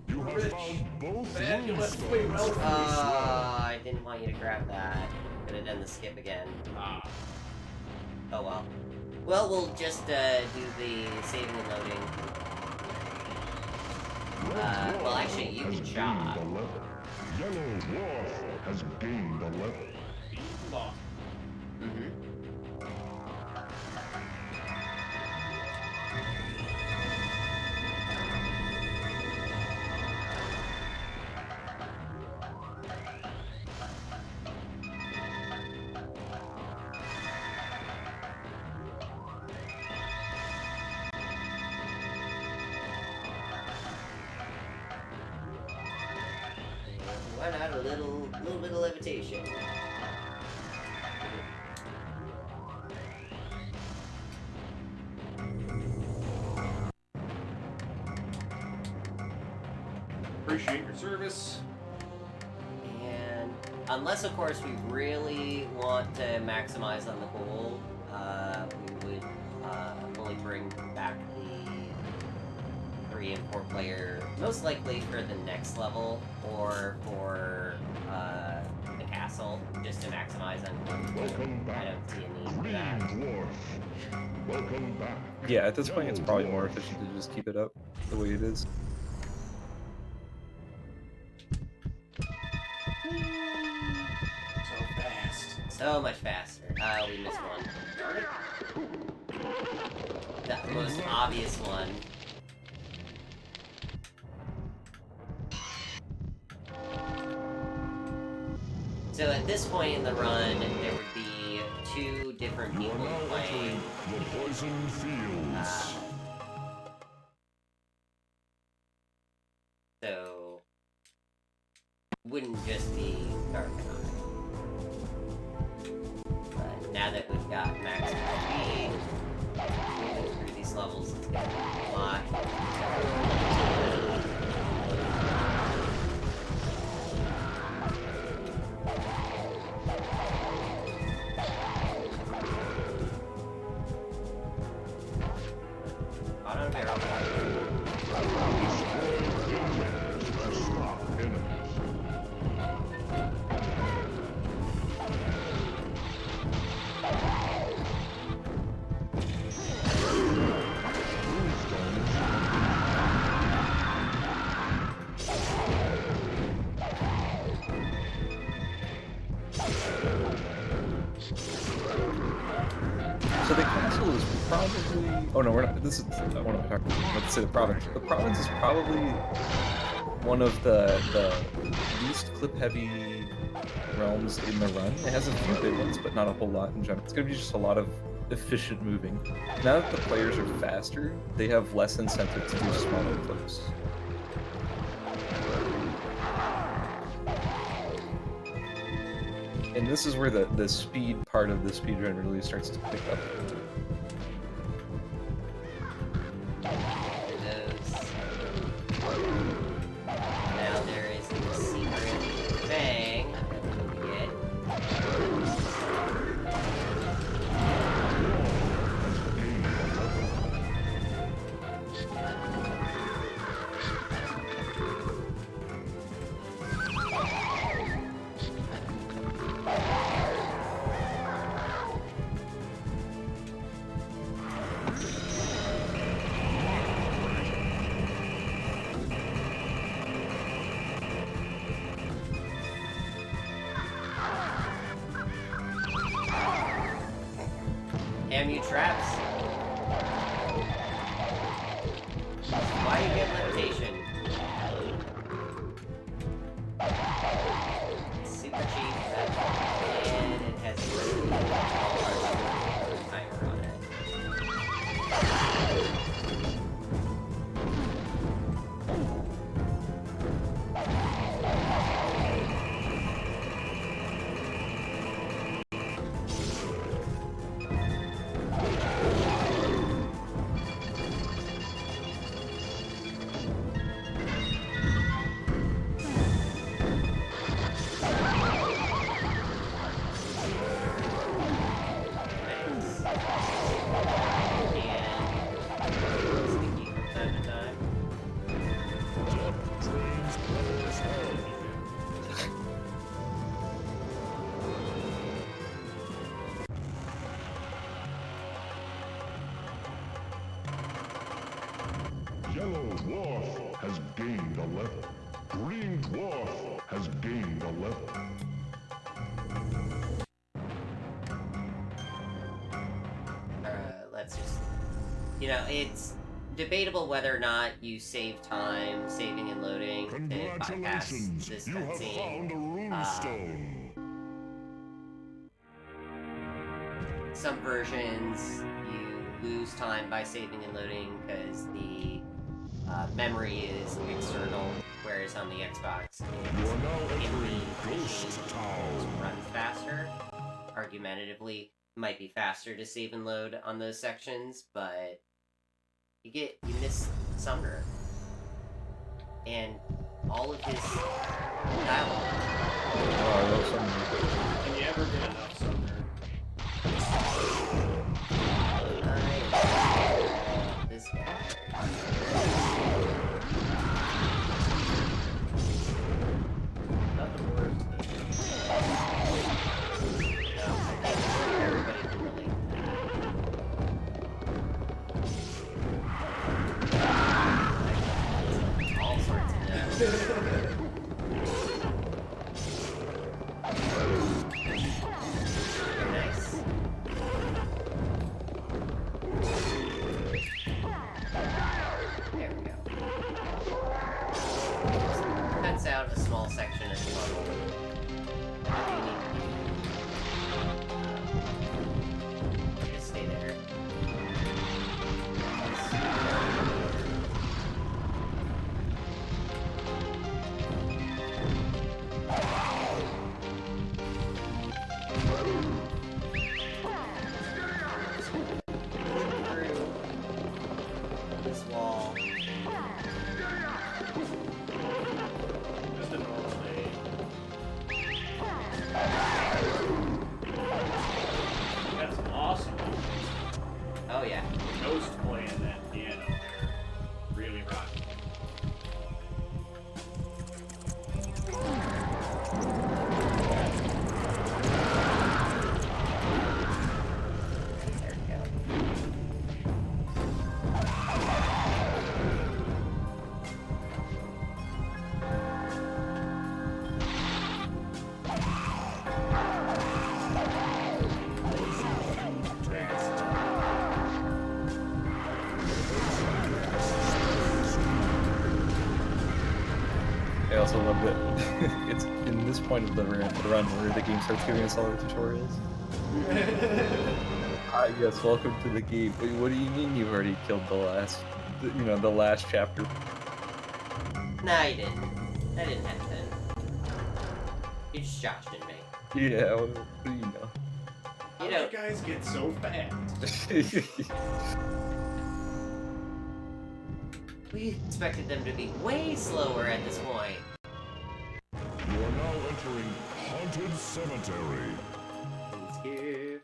You have Rich, found both man, you must runestones play well from for the this swamp. I didn't want you to grab that. Could have done the skip again. Ah. Oh well. Well, we'll just do the saving and loading. Well, actually, you can shop. Yellow Dwarf has gained a level. Beaten boss. Why not a little bit of levitation? Appreciate your service. And unless, of course, we really want to maximize on the gold, we would only bring back the 3 and 4 player, most likely for the next level or for the castle, just to maximize on gold. Welcome back. I don't see a need for Green that. Dwarf. Welcome back. Yeah, at this point, it's probably more efficient to just keep it up the way it is. So fast. So much faster. We missed one. The most obvious one. So at this point in the run, there would be 2 different You are people now playing. entering the poison fields. So wouldn't just be Dark Knight. But now that we've got max speed, moving through these levels is gonna be a lot. Auto barrel. Stop enemies. So the castle is probably... Oh no, we're not... This is... I want to talk... Let's say the province. The province is probably one of the least clip-heavy realms in the run. It has a few big ones, but not a whole lot in general. It's going to be just a lot of efficient moving. Now that the players are faster, they have less incentive to do smaller clips. And this is where the speed part of the speedrun really starts to pick up. Now there is the secret thing that we get. you traps. Why you get levitation? It's super cheap, and it has a really small timer on it. Yellow dwarf has gained a level. Green dwarf has gained a level. Let's just... You know, it's debatable whether or not you save time saving and loading to bypass Congratulations, this you have cutscene. found a runestone. Some versions you lose time by saving and loading because the memory is external, whereas on the Xbox You are now it's in entering the Ghost machine, Town. it runs faster. Argumentatively, might be faster to save and load on those sections, but you miss Sumner and all of his dialogue. Oh, I love some. Can you ever get enough Sumner? This guy. Nothing worse than No, I think everybody can relate to that. All sorts of nice. There we go. Cuts out a small section of the tunnel. What do you need to do? Just stay there. Through this wall. just a normal day. That's awesome. Oh yeah. Ghost playing that piano there. Really rocking. There we go. I also love that it's in this point of the run where the game starts giving us all the tutorials. Yes, welcome to the game. Wait, what do you mean you've already killed the last chapter? Nah, you didn't. That didn't happen. You just joshed at me. Yeah, what do you know? How You do know, you guys get so fast? we expected them to be way slower at this point. You are now entering Haunted Cemetery. Who's here?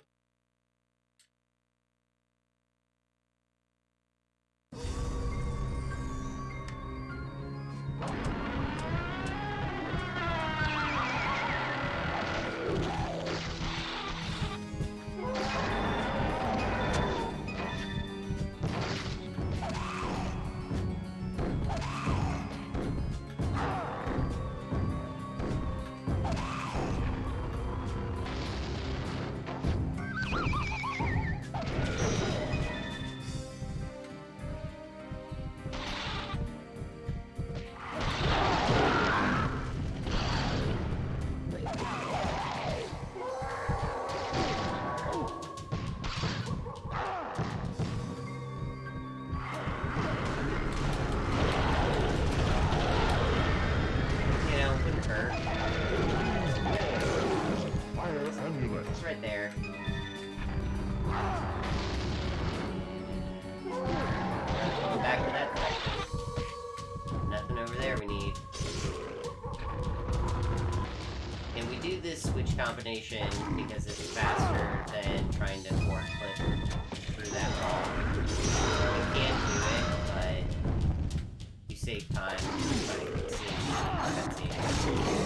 combination because it's faster than trying to fork clip through that wall. You can do it, but you save time by seeing cutscenes.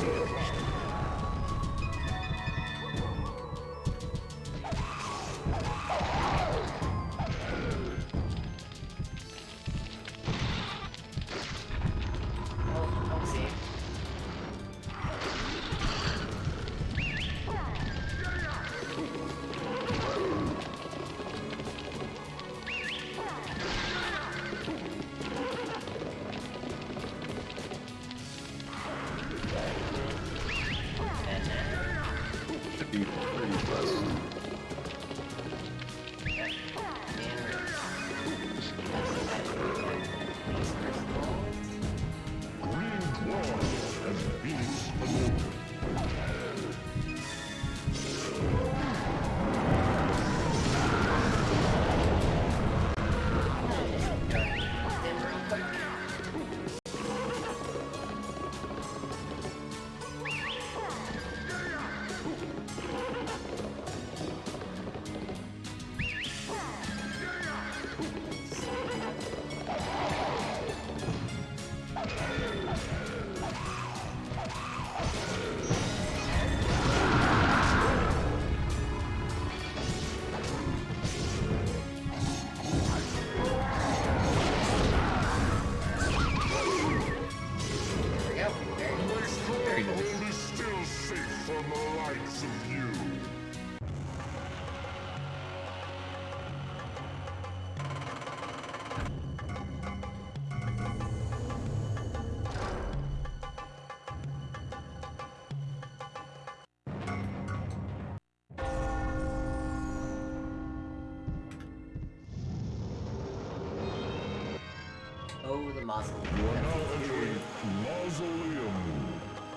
Oh, the mausoleum.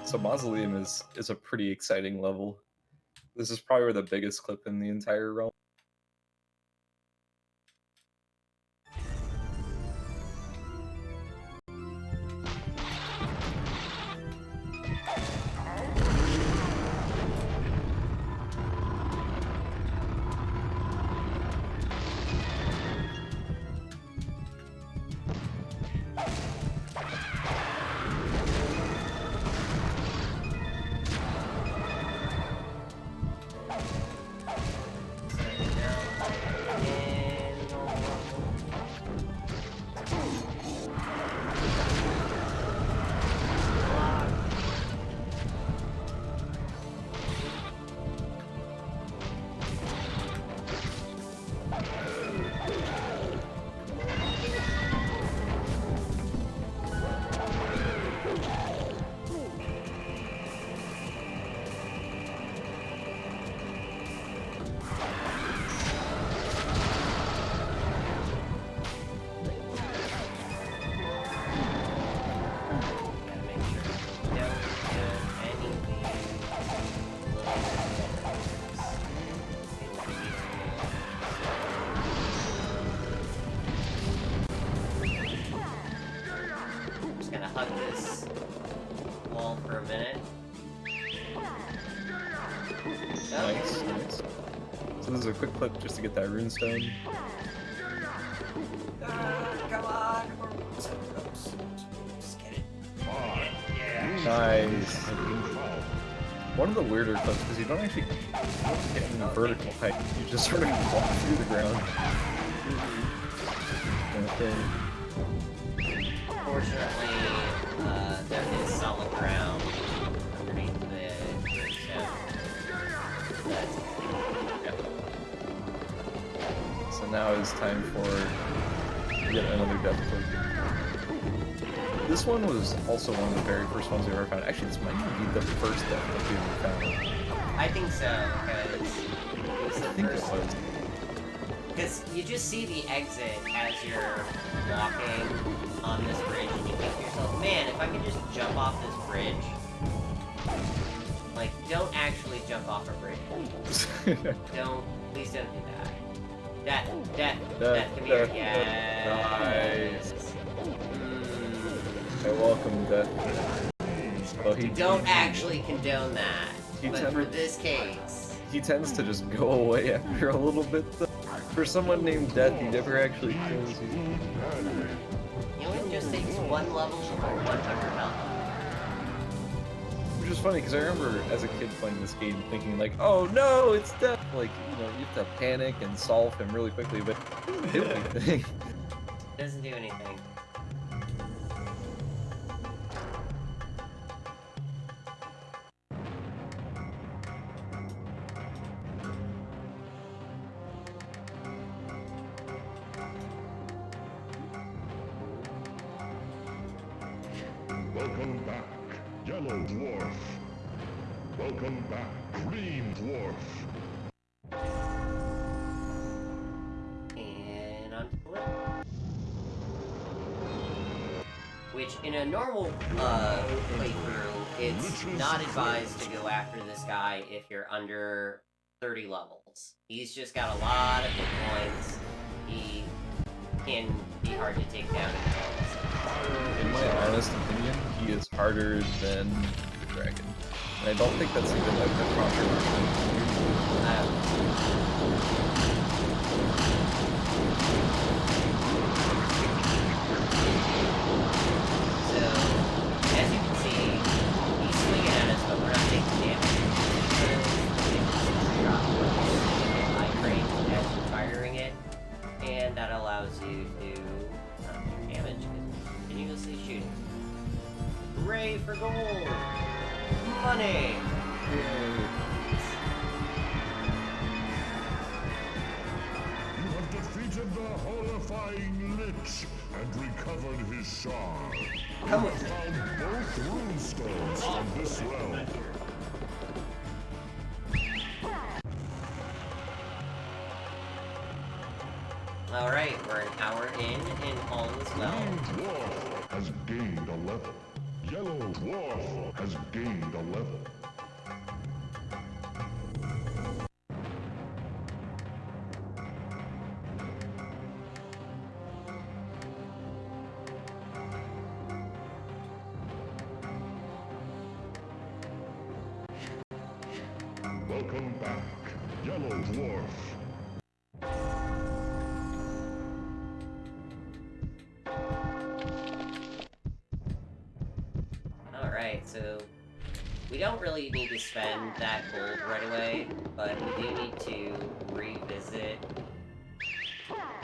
So Mausoleum is a pretty exciting level. This is probably the biggest clip in the entire realm. Hug this wall for a minute. Nice, nice. So this is a quick clip just to get that runestone. Come on! Just get it. Yeah. Nice. One of the weirder clips because you don't actually get in vertical height. You just sort of walk through the ground. Okay. Fortunately, there is solid ground underneath the bridge, so that's Yeah. So now it's time for yet another death clip. This one was also one of the very first ones we ever found. Actually, this might even be the first death clip we ever found. I think so, because it's the I think it first. was. Because you just see the exit as you're walking on this bridge, and you think to yourself, man, if I could just jump off this bridge. Like, don't actually jump off a bridge. Please don't do that. Death, come here. Yes. Nice. Hey, welcome, Death. Oh, Don't actually condone that. But for this case, he tends to just go away after a little bit. Though. For someone named Death, he never actually kills you. it just takes one level or 100 health. Which is funny, because I remember as a kid playing this game thinking like, oh no, it's Death! Like, you know, you have to panic and solve him really quickly, but he doesn't do anything. Doesn't do anything. Welcome back, Yellow Dwarf. Welcome back, Green Dwarf. And on to the left. Which, in a normal playthrough, it's not advised to go after this guy if you're under 30 levels. He's just got a lot of hit points. He can be hard to take down. In my honest opinion, he is harder than the dragon. And I don't think that's even like a controversial. So, as you can see, he's swinging at us, but we're not taking damage. High frame as you're firing it, and that allows you to not do damage because you're continuously shooting. Hooray for gold! Money! You have defeated the horrifying Lich and recovered his shard. Come You with me. found both rune stones from this realm. Alright, we're an hour in, and all is well. Green Dwarf has gained a level. Yellow Dwarf has gained a level. Welcome back, Yellow Dwarf. Alright, so we don't really need to spend that gold right away, but we do need to revisit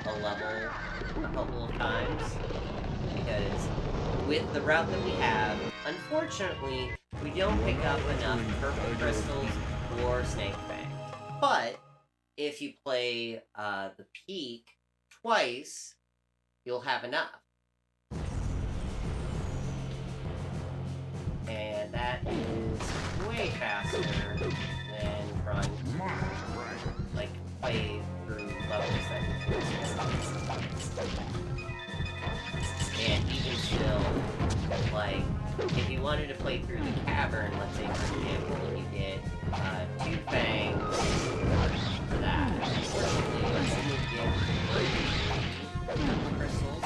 a level a couple of times, because with the route that we have, unfortunately, we don't pick up enough purple crystals or snake fang. But if you play the peak twice, you'll have enough. And that is way faster than trying to, like, play through levels that and even still, like, if you wanted to play through the cavern, let's say, for example, you get 2 fangs for that. Unfortunately, you only get 3 crystals.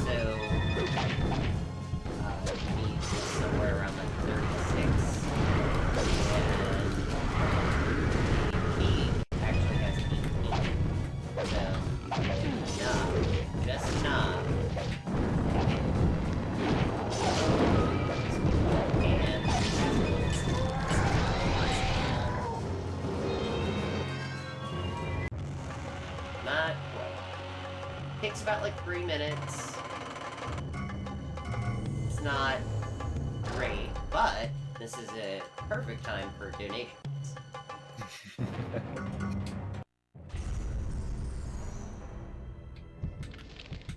So, need somewhere around like 36. And the peak actually has 18. So, enough. Just enough. And not quite. Takes about like 3 minutes. It's not great, but this is a perfect time for donations.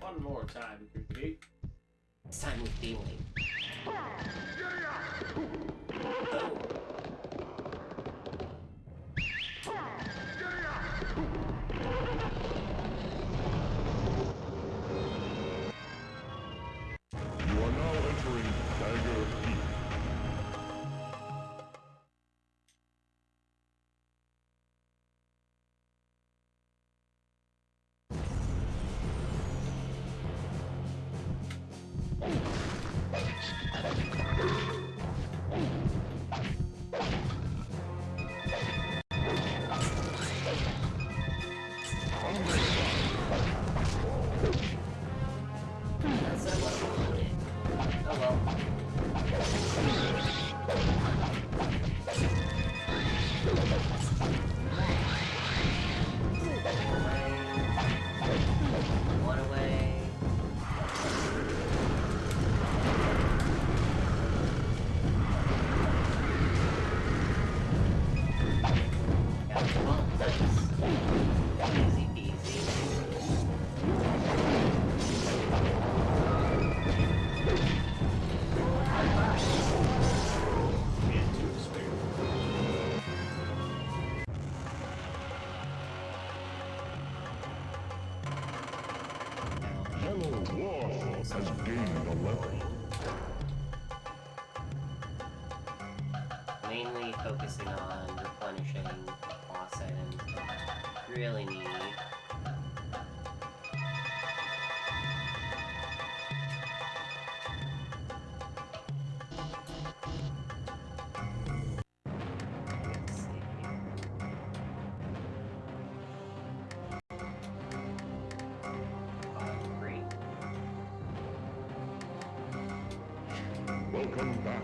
One more time, repeat. This time with feeling. Oh. You are now entering Dagger Peak. Yellow Dwarf has gained a level. Mainly focusing on replenishing boss items. Really neat. Let's see. Great. Welcome back,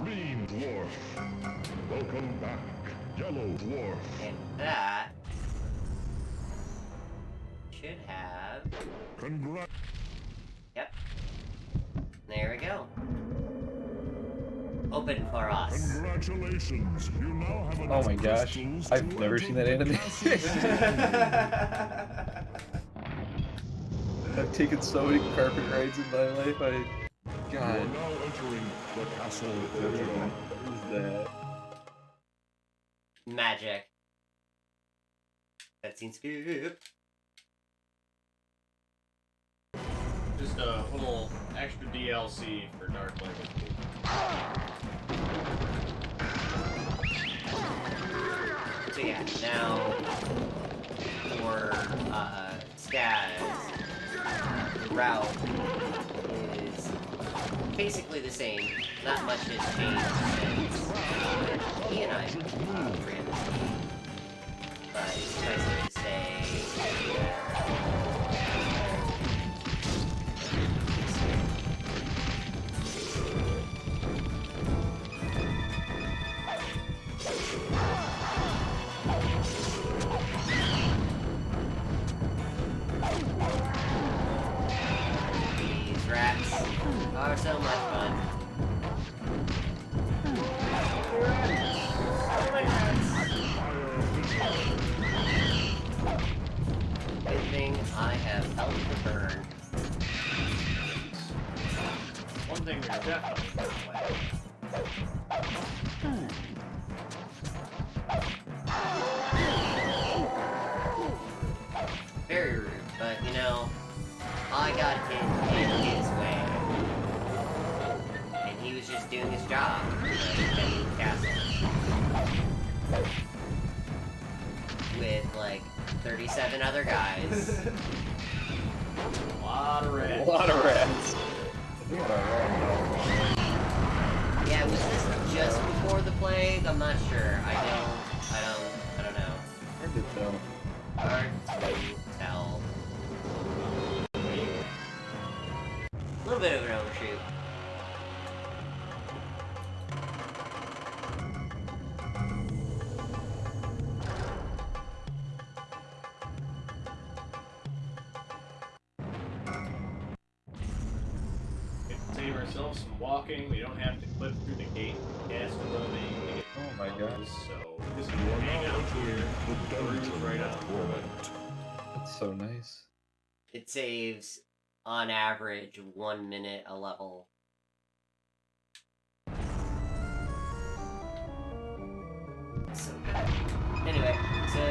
Green Dwarf. Welcome back, Yellow Dwarf. And that should have. Congrats. Yep. There we go. Open for us. Congratulations. You now have enough Oh my gosh, crystals I've to never enter seen that the anime. castle. I've taken so many carpet rides in my life. You are God, now entering the castle what area. is that? Magic. Cutscene scoop. Just a little extra DLC for Dark Legacy. So yeah, now for Skaz, the route is basically the same. Not much has changed since he and I ran this game. But suffice it to say, these rats are so much fun. Good thing I have health to burn. One thing you're definitely gonna like. Very rude, but you know, I got in his way. And he was just doing his job, defending the castle. With like 37 other guys. A lot of A red. lot of rats. I think I'm wrong Yeah, was this just before the plague? I'm not sure. I don't know. though. Hard to tell. Hard to tell. A little bit of an overshoot. We can save ourselves some walking. We don't have to clip through the gate gas loading to get Oh my levels, gosh. so just You are hang now out entering here. the Cruise dungeon right of on. torment. That's so nice. It saves, on average, 1 minute a level. So good. Anyway, so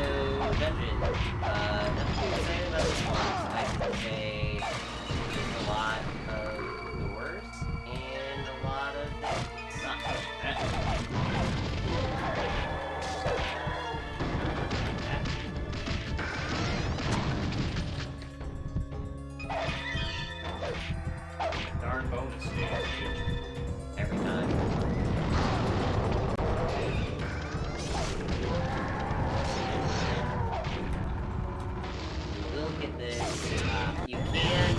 dungeon. Nothing exciting about this one. I can say there's a lot of doors and a lot of things. Not touching that. Darn bonus stage. Every time. We will get this. You can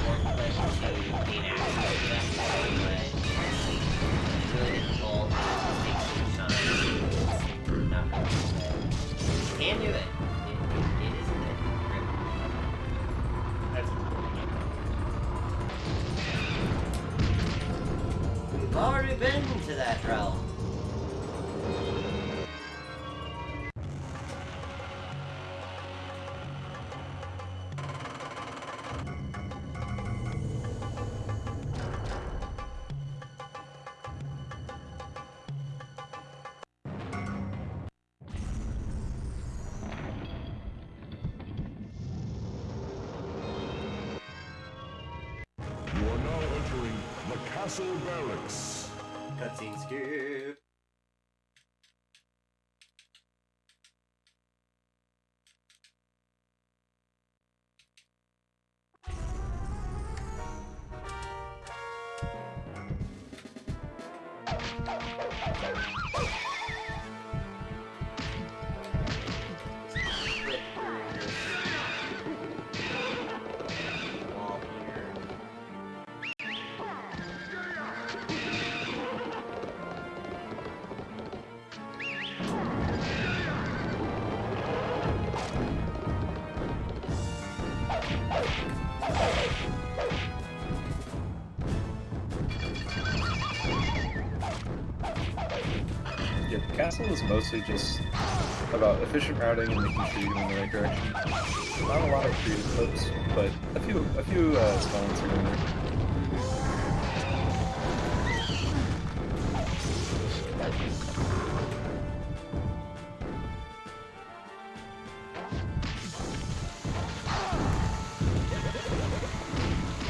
one click to gain access to that way, but it's really difficult. It takes some time. It's not really good. You can do it. It is a bit tricky. That's We've already been to that realm. You are now entering the castle barracks. Cutscene skip. Yeah, the castle is mostly just about efficient routing and making sure you're going in the right direction. Not a lot of creative clips, but a few small ones here and there.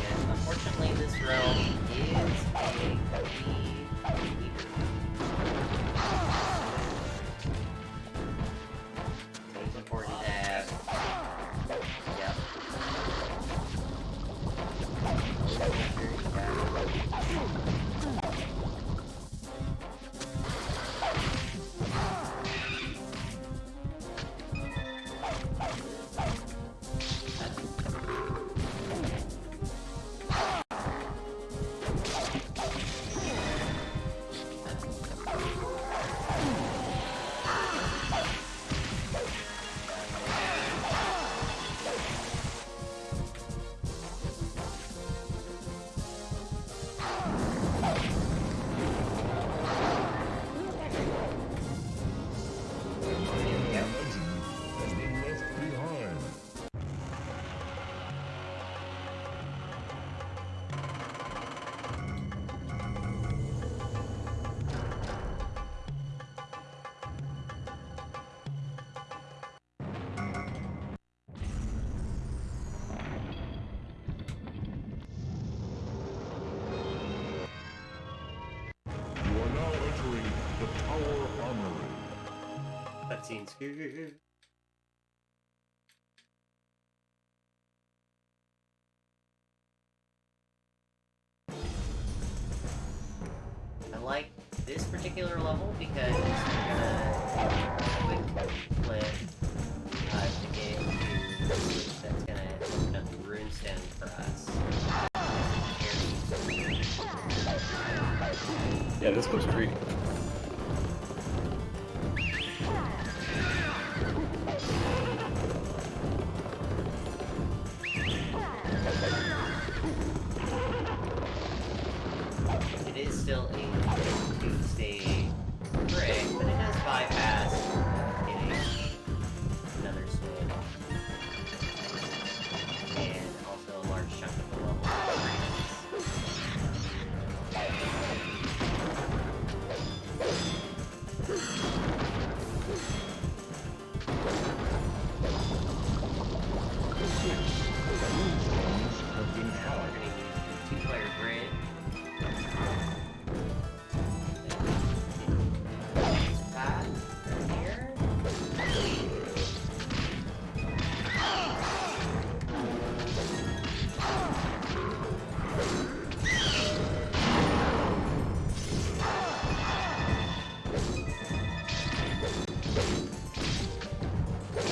And unfortunately, this realm is a it's important to have. Yep. Has been left behind. You are now entering the Tower Armory. Cutscene skip. I like this particular level because it's gonna quick flip to get to that's gonna open up the runestone for us. Yeah, this looks great. It is still a two-stage brick, but it does bypass getting another switch. And also a large chunk of the level. Runestones have been We're found. going to use the two-player grid. Path right here.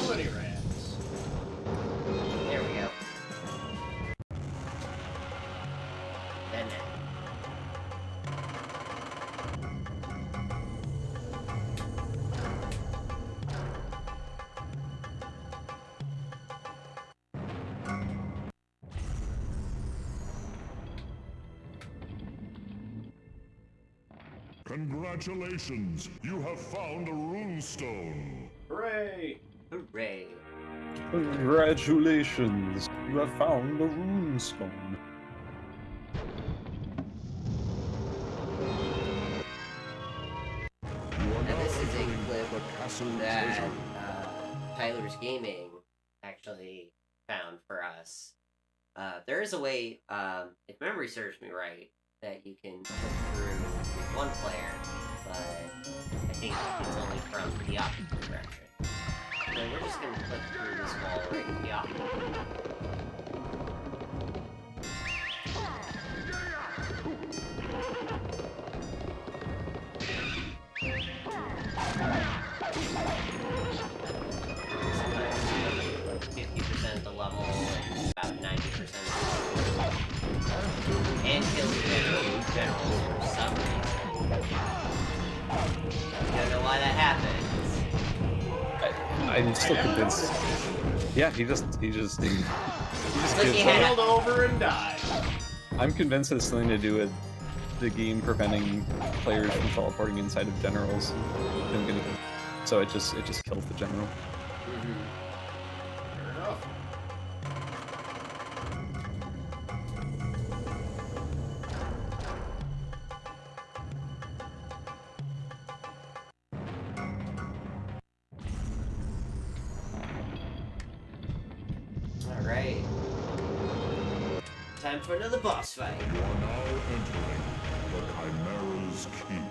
Bloody rats. There we go. Then that. Congratulations! You have found a runestone. Hooray! Hooray. Congratulations! You have found a runestone. You are Now now this is a entering clip the castle that treasury. Tyler's Gaming actually found for us. There is a way, if memory serves me right, that you can click through with one player, but I think it's only from the opposite direction. So we're just gonna click through this wall right here. Sometimes 50% of the level and about 90% of the level. And kill the generals for some reason. Don't know why that happens. I'm still convinced. Yeah, he just Like gives he up. had Rolled over and died. I'm convinced it's something to do with the game preventing players from teleporting inside of generals. So it just kills the general. Fair enough. Alright. Time for another boss fight. You are now entering the Chimera's Keep.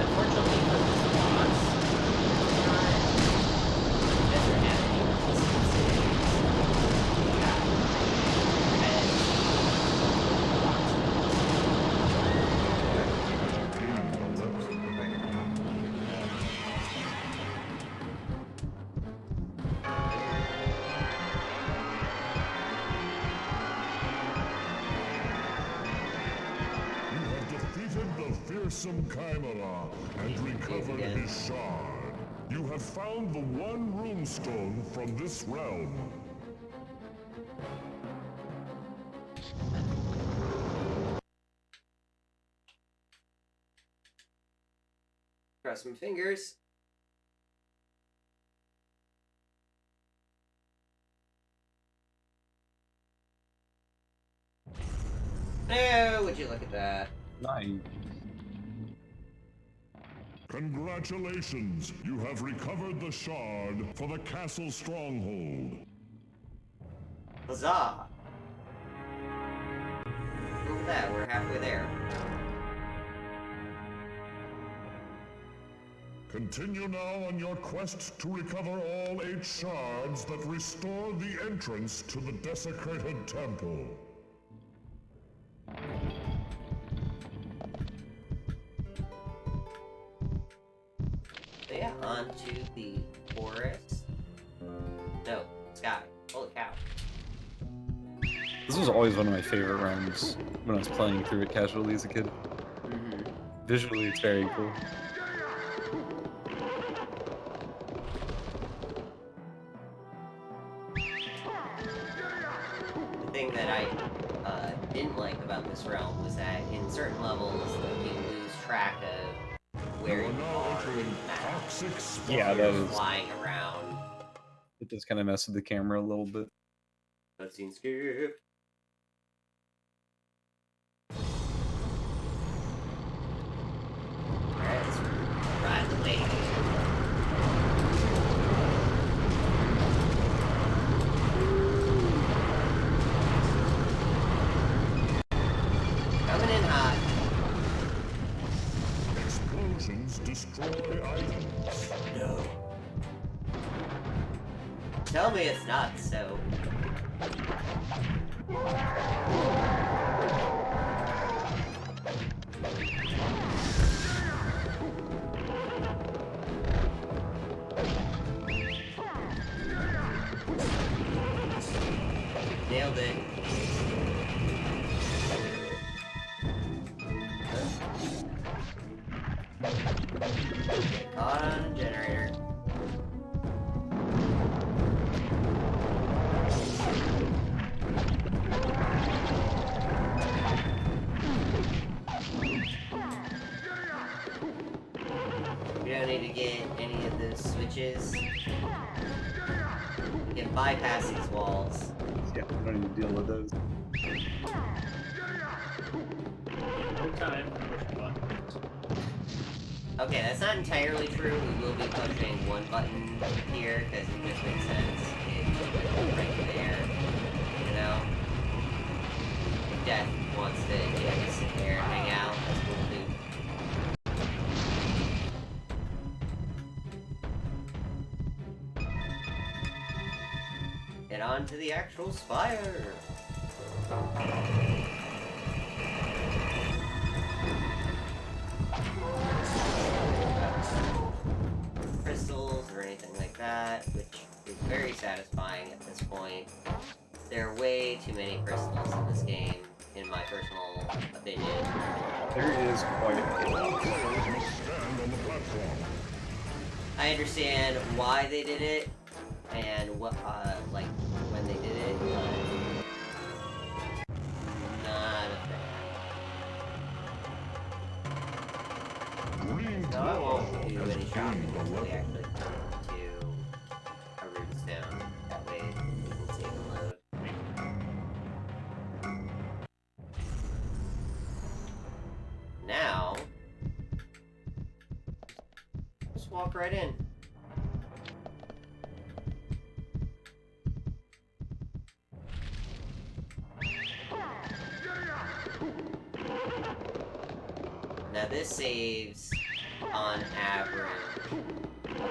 Unfortunately for this boss, it doesn't have any specific You have defeated the fearsome Chimera and recovered again. his shard. You have found the one runestone from this realm. Cross my fingers. Oh, would you look at that? Nice. Congratulations! You have recovered the shard for the castle stronghold. Huzzah! Look at that, we're halfway there. Continue now on your quest to recover all 8 shards that restore the entrance to the desecrated temple. So yeah, on to the forest. No, sky. Holy cow. This was always one of my favorite rounds when I was playing through it casually as a kid. Visually, it's very cool. The thing that I didn't like about this realm was that in certain levels, like, you lose track of where you are in the map. Toxic Yeah, that You're is. flying around. It does kind of mess with the camera a little bit. Cutscene skip. Alright, let's ride the wave. Coming in hot. Explosions destroy items. No. Tell me it's not so. Nailed it. Caught on a generator. don't need to get any of those switches. We can bypass these walls. Yeah, we don't need to deal with those. No time for pushing buttons. Okay, that's not entirely true. We will be pushing one button here because it just makes sense. It's right there. You know? If Death wants to, sit there and hang out. That's what we'll do. Get on to the actual spire. Crystals or anything like that, which is very satisfying at this point. There are way too many crystals in this game, in my personal opinion. There is quite a bit. Players must stand on the platform. I understand why they did it, and what, like, when they did it, but not a fan. Green So I won't claw do has any shopping gained a until we weapon. actually come to a root stone. That way we can save and load. Now, just walk right in. Now this saves, on average,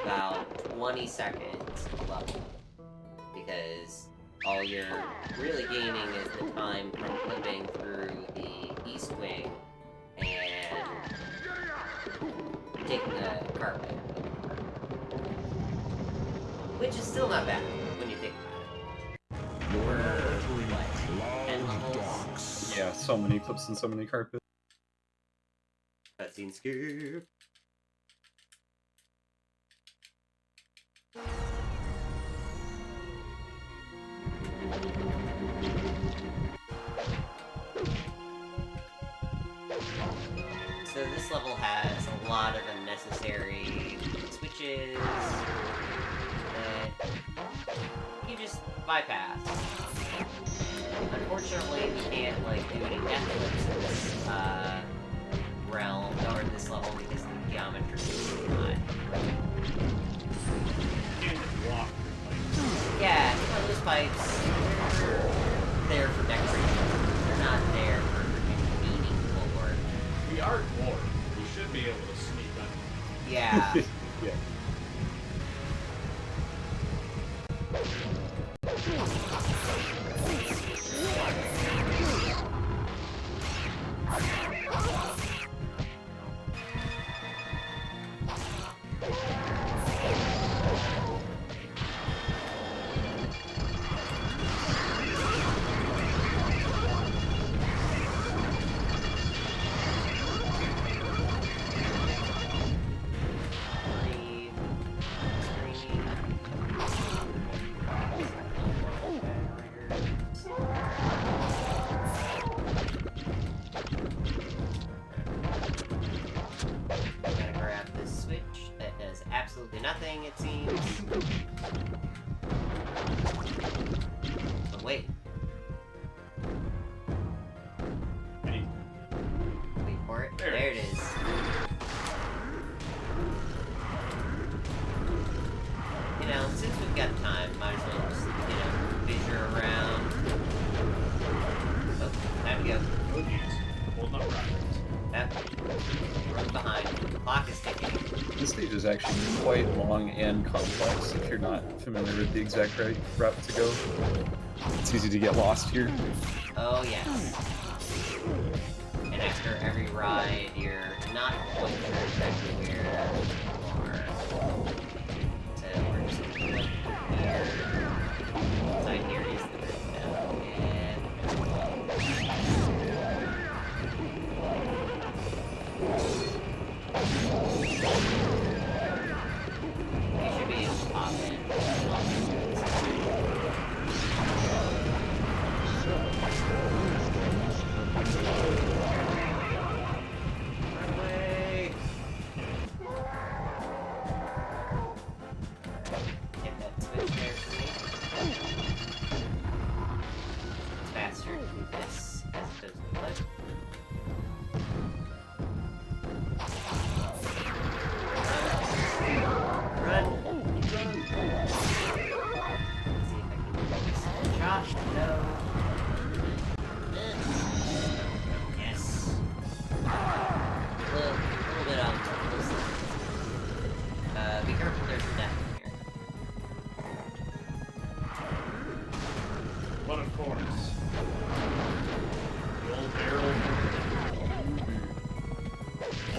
about 20 seconds a level. Because all you're really gaining is the time from flipping through the east wing and taking the carpet. Which is still not bad when you think about it. You're We're, entering what, 10 cloud levels? docks. Yeah, so many clips and so many carpets. Cutscene skip. So this level has a lot of unnecessary switches that you just bypass. Unfortunately, we can't like do any death flips in this realm or this level because the geometry is not. You can just walk through, like, Yeah, those pipes, they're there for decoration. They're not there for any meaningful work. we are dwarves. We should be able to sneak under. Yeah. Yeah. Breathe. Scream. Gotta grab this switch that does absolutely nothing, it seems. But wait. Any Wait for it. There There it it is. You know, since we've got time, might as well just, fissure around. Oh, time to go. good use. Holding up rockets. Yep. Run behind. The clock is ticking. This stage is actually quite long and complex if you're not familiar with the exact right route to go. It's easy to get lost here. Oh, yes. And after every ride, you're not quite sure exactly where you are. So we're just gonna look here. Inside here is the room now. And you should be able to pop in.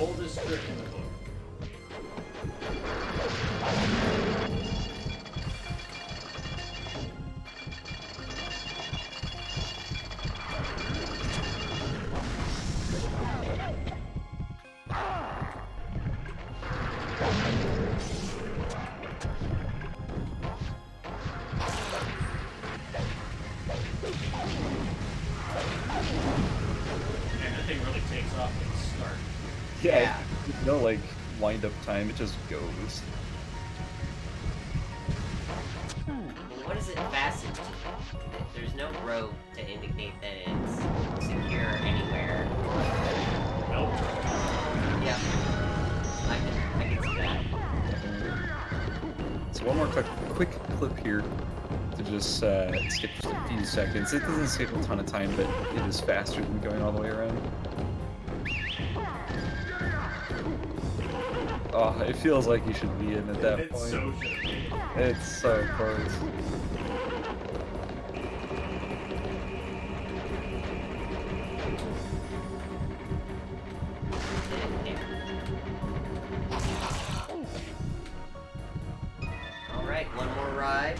Oldest trick in the book. And that thing really takes off at the start. Yeah. There's no like wind up time, it just goes. What is it fastened to? There's no rope to indicate that it's secure anywhere. Nope. Yep. I can see that. So one more quick clip here to just skip just a few seconds. It doesn't save a ton of time, but it is faster than going all the way around. Oh, it feels like you should be in at that It's point. so shitty. It's so close. Alright, one more ride.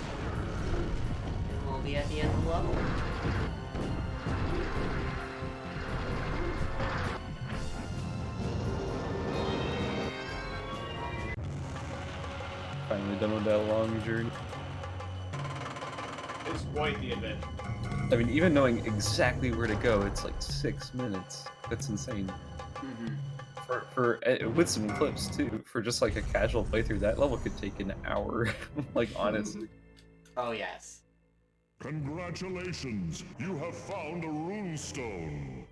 And we'll be at the end of the level. Finally done with that long journey. It's quite the adventure. I mean, even knowing exactly where to go, it's like 6 minutes. That's insane. With some clips too, for just like a casual playthrough, that level could take an hour. Like honestly. Oh, yes. Congratulations! You have found a runestone!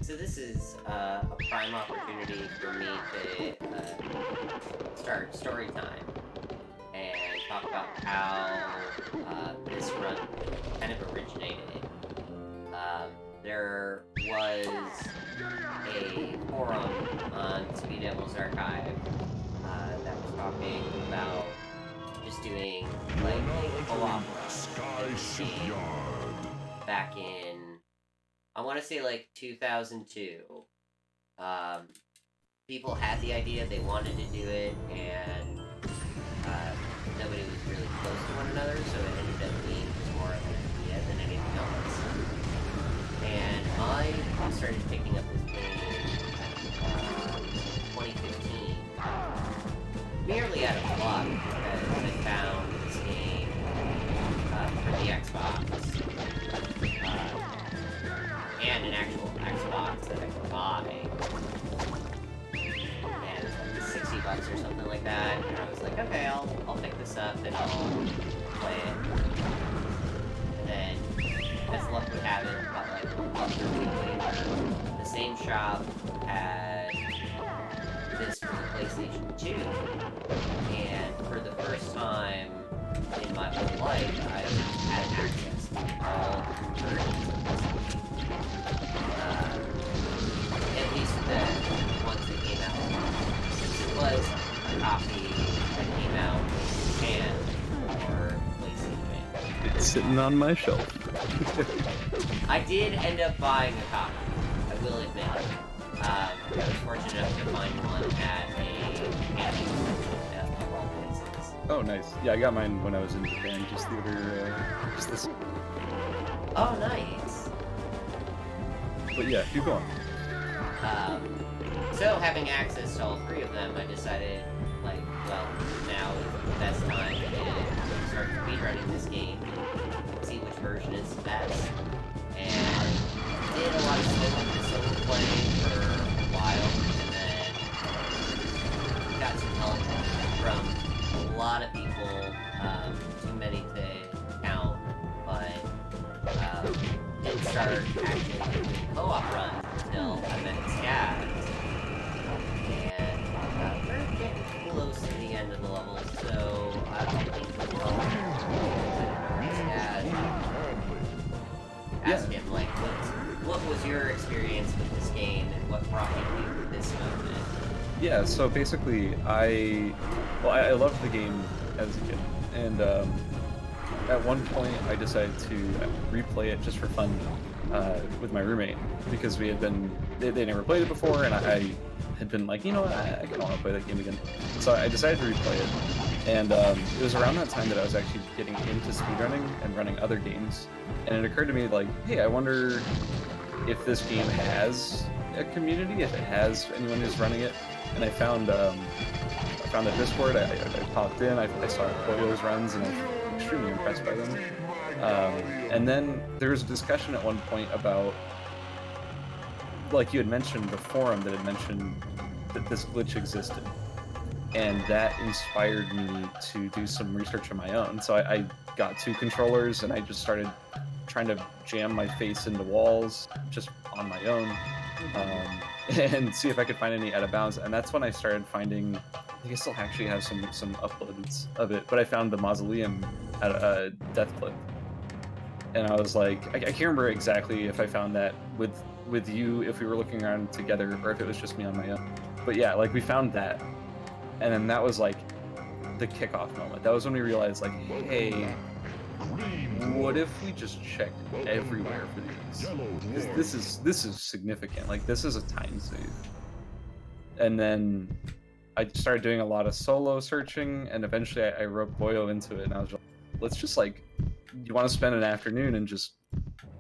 So this is a prime opportunity for me to start story time and talk about how this run kind of originated. There was a forum on Speed Devil's Archive that was talking about just doing like a co-op run Sky Shipyard. back in, I want to say like 2002. People had the idea, they wanted to do it, and nobody was really close to one another, so it ended up being just more of an idea than anything else. And I started picking up this game in 2015, merely out of luck, because I found this game for the Xbox. And an actual Xbox that I could buy. And it was like $60 or something like that. And I was like, okay, I'll pick this up and I'll play it. And then, as luck would have it, about like a month or two later, the same shop had this for the PlayStation 2. And for the first time in my whole life, I had access to all versions of this game. At least then, once it came out. It was a copy that came out in Japan for PlayStation. It's sitting on my shelf. I did end up buying a copy, I will admit. I was fortunate enough to find one at a anime convention of all places. Oh, nice. Yeah, I got mine when I was in Japan just this. Oh, nice. But yeah, keep going. So having access to all three of them, I decided, like, well, now is the best time to start speedrunning this game, see which version is the best. And did a lot of solo playing for a while, and then got some help from a lot of people, too many to count, but didn't start actually doing co-op runs until I met Scaz. And we're getting close to the end of the level, so I think we'll Scaz. Ask him, like, what was your experience Yeah, so basically, I loved the game as a kid, and at one point I decided to replay it just for fun with my roommate because they never played it before, and I had been like, you know what, I kind of want to play that game again. So I decided to replay it, and it was around that time that I was actually getting into speedrunning and running other games, and it occurred to me like, hey, I wonder if this game has a community, if it has anyone who's running it. And I found the Discord. I popped in. I saw Koyo's runs, and I was extremely impressed by them. And then there was a discussion at one point about, like you had mentioned, the forum that had mentioned that this glitch existed, and that inspired me to do some research on my own. So I got 2 controllers, and I just started trying to jam my face into walls just on my own. And see if I could find any out of bounds, and that's when I started finding. I think I still actually have some uploads of it, but I found the mausoleum at a death clip, and I was like, I can't remember exactly if I found that with you, if we were looking around together, or if it was just me on my own. But yeah, like we found that, and then that was like the kickoff moment. That was when we realized, like, hey, what if we just checked everywhere for these? Because this is significant. Like, this is a time save. And then I started doing a lot of solo searching, and eventually I roped Boyo into it, and I was like, let's just, like, you want to spend an afternoon and just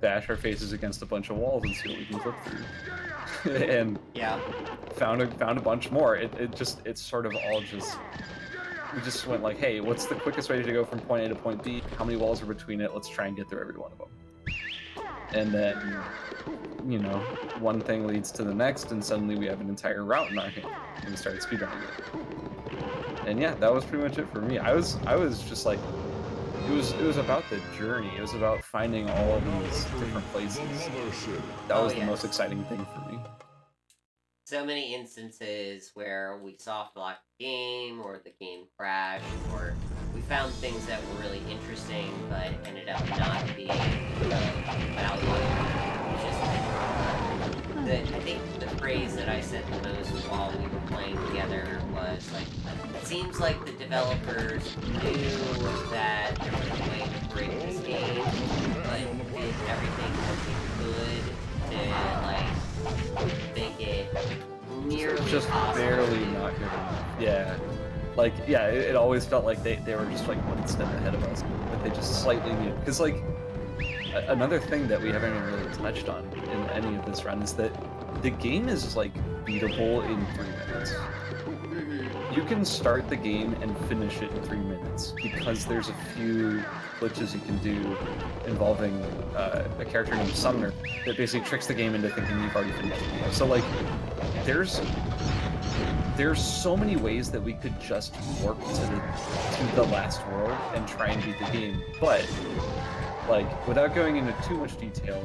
bash our faces against a bunch of walls and see what we can flip through. And Yeah. found a bunch more. It's sort of all just. We just went like, hey, what's the quickest way to go from point A to point B? How many walls are between it? Let's try and get through every one of them. And then, you know, one thing leads to the next, and suddenly we have an entire route in our hand, and we started speedrunning it. And yeah, that was pretty much it for me. I was just like, it was about the journey. It was about finding all of these different places. That was the most exciting thing for me. So many instances where we soft locked the game, or the game crashed, or we found things that were really interesting but ended up not being valuable. I think the phrase that I said the most while we were playing together was like, it seems like the developers knew that there was a way to break this game, but did everything that they could to like make it nearly just possible. barely not good enough. Yeah. Like, yeah, it always felt like they were just like one step ahead of us, but they just slightly knew. Because like, another thing that we haven't even really touched on in any of this run is that the game is like beatable in 3 minutes. You can start the game and finish it in 3 minutes because there's a few glitches you can do involving a character named Sumner that basically tricks the game into thinking you've already finished the game. So like, there's so many ways that we could just warp to the last world and try and beat the game, but like, without going into too much detail,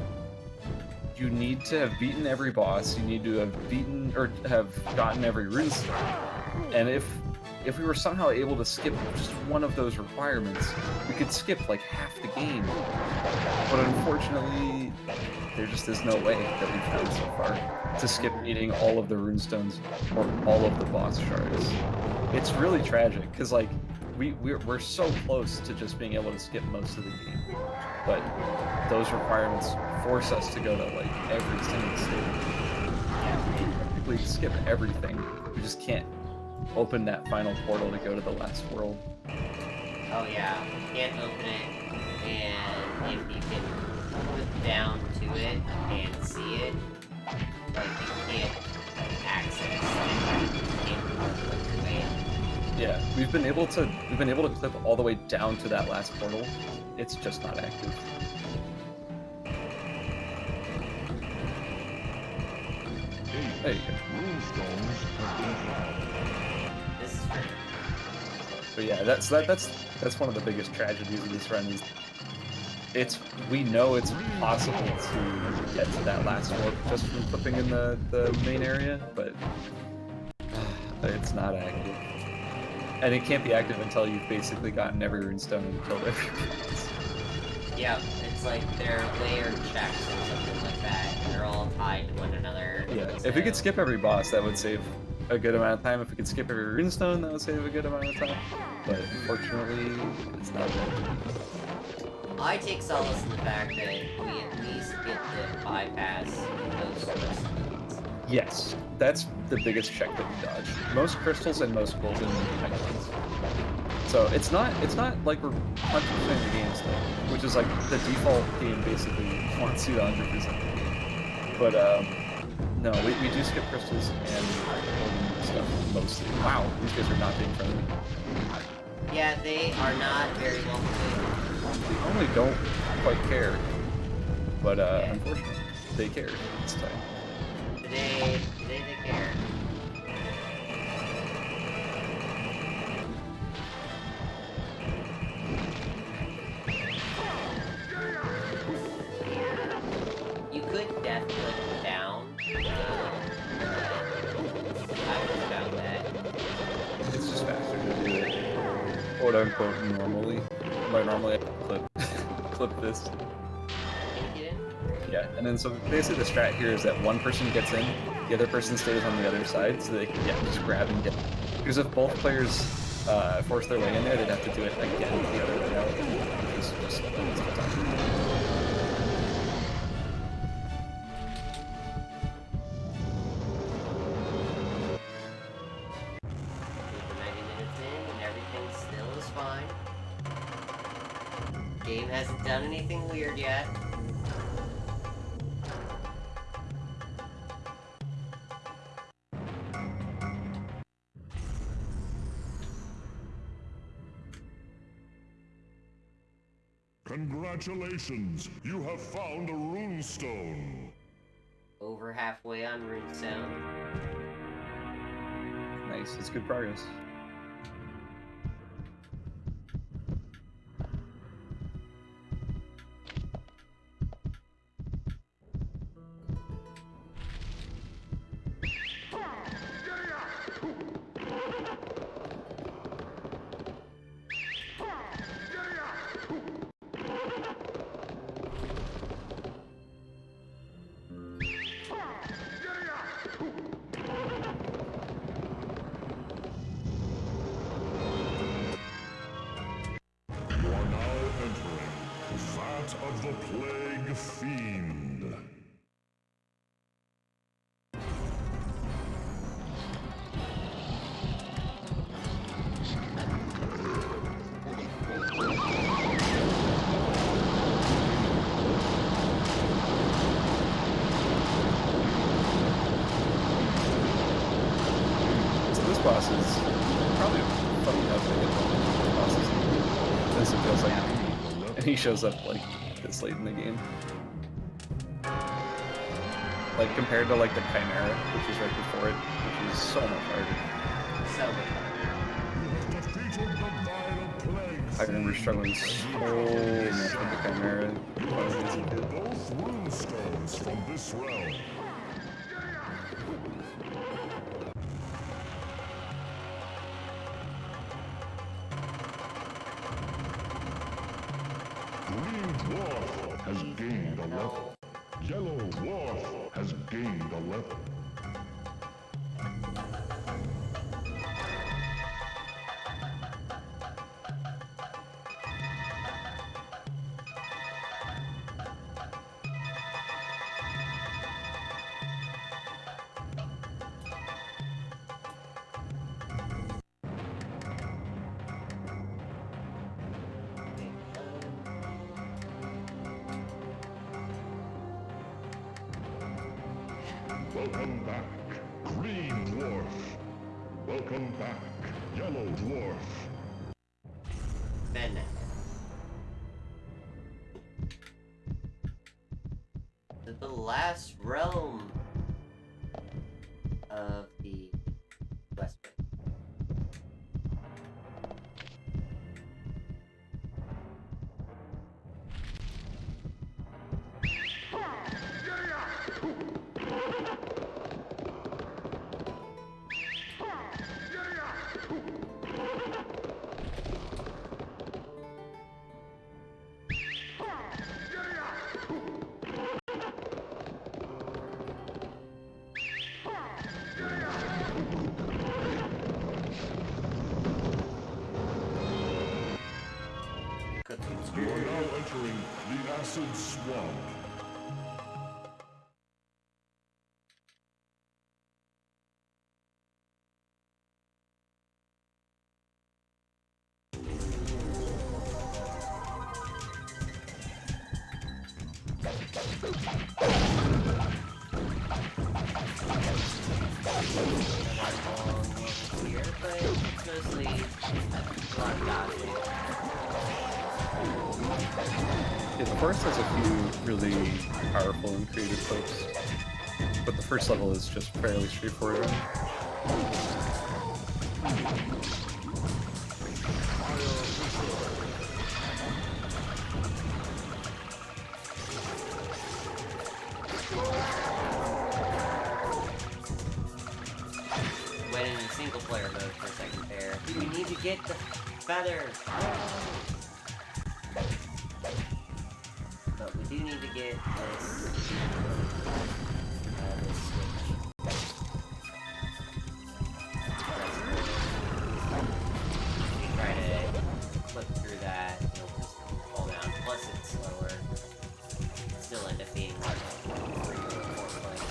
you need to have beaten every boss, you need to have beaten or have gotten every runestone. And if we were somehow able to skip just one of those requirements, we could skip like half the game. But unfortunately, there just is no way that we've found so far to skip beating all of the runestones or all of the boss shards. It's really tragic, because like, we're so close to just being able to skip most of the game, but those requirements force us to go to like every single stage. We skip everything. We just can't open that final portal to go to the last world. Oh yeah, you can't open it, and if you can put down to it and see it, like you can't access it. You can't put your way in. Yeah, we've been able to clip all the way down to that last portal. It's just not active. There you go. This is true. But yeah, that's one of the biggest tragedies of this run is we know it's possible to get to that last warp just from clipping in the main area, but it's not active. And it can't be active until you've basically gotten every runestone and killed everyone else. Yeah, it's like they're layered checks or something like that. They're all tied to one another. Yeah, so... if we could skip every boss, that would save a good amount of time. If we could skip every runestone, that would save a good amount of time. But unfortunately, it's not there. I take solace in the fact that we at least get to bypass most crystals. Yes, that's the biggest check that we dodge. Most crystals and most golden icons. So it's not like we're 100% the game still, which is like the default game basically wants you to 100%. But no, we do skip crystals and golden stuff mostly. Wow, these guys are not being friendly. Yeah, they are not very well behaved. They only don't quite care, but Yeah. unfortunately, they care this time. Today they care. You could death clip down. I just found that. It's just faster to do it, quote unquote, normally. By normally, I clip this. Can you get in? Yeah, and then so basically the strat here is that one person gets in, the other person stays on the other side, so they can just grab and get. Because if both players force their way in there, they'd have to do it again the other way out, which is just waste of time. We're 90 minutes in and everything still is fine. Game hasn't done anything weird yet. Congratulations, you have found a runestone. Over halfway on Runestone. Nice, it's good progress. You are now entering the Vat of the Plague Fiend. So this boss is probably funny enough to get one of the bosses. This it feels like, and he shows up like this late in the game. Like compared to like the Chimera, which is right before it, which is so much harder. So You have defeated the Vile Plague I remember struggling so much with the Chimera when I was a kid. both runestones from this realm. Green Dwarf has gained a level. Yellow Dwarf has gained a level. Welcome back, Green Dwarf. Welcome back, Yellow Dwarf. Ben. The last realm of the West. entering the Acid Swamp. Here, but it's mostly a lot of dodging. Yeah, the forest has a few really powerful and creative hooks, but the first level is just fairly straightforward. Went in a single player mode for a second there. We need to get the feather! But we do need to get this. This switch. Try to clip through that, it'll just fall down. Plus it's slower. Still end up being like 3 or 4 points.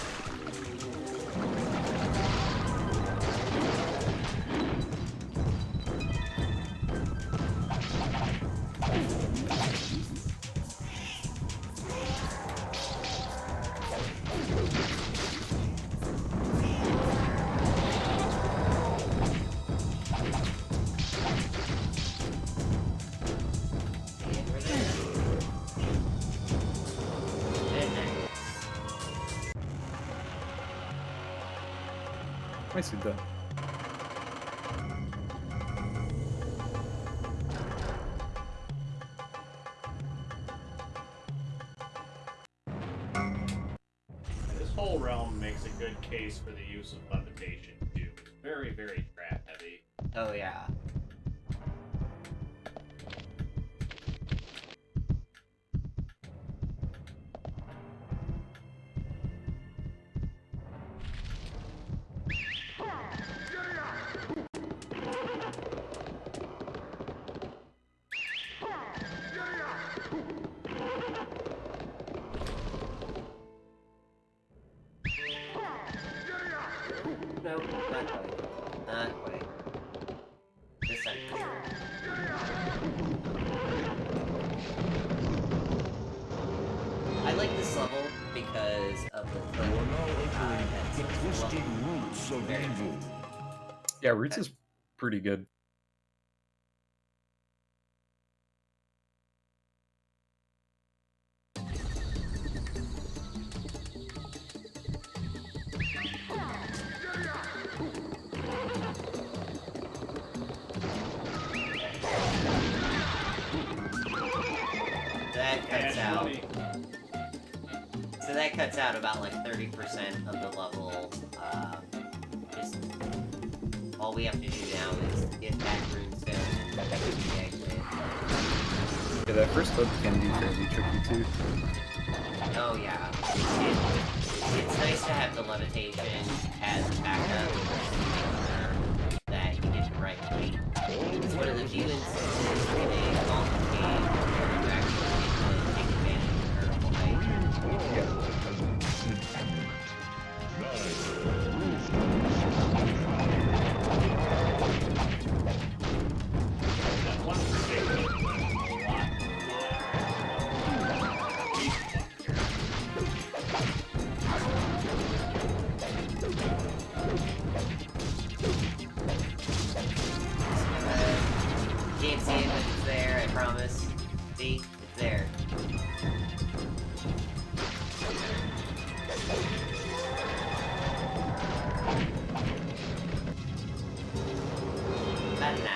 I see that. This whole realm makes a good case for the use of levitation, too. It's very, very trap heavy. Oh yeah. Nope, not quite. Not quite. This side for sure. I like this level because of the You are now entering the that's twisted roots of very evil. Yeah, Roots is pretty good. That cuts Cash out. money. So that cuts out about like 30% of the level. Just all we have to do now is get that runestone and the exit. Yeah, that first hook can be fairly tricky too. Oh yeah. It's nice to have the levitation as backup to make sure that you get the right height. It's one of the few instances in a Gauntlet game where you actually get to take advantage of vertical height. That one particular one a lot. Can't see it, but it's there, I promise. See? It's there. Bananas.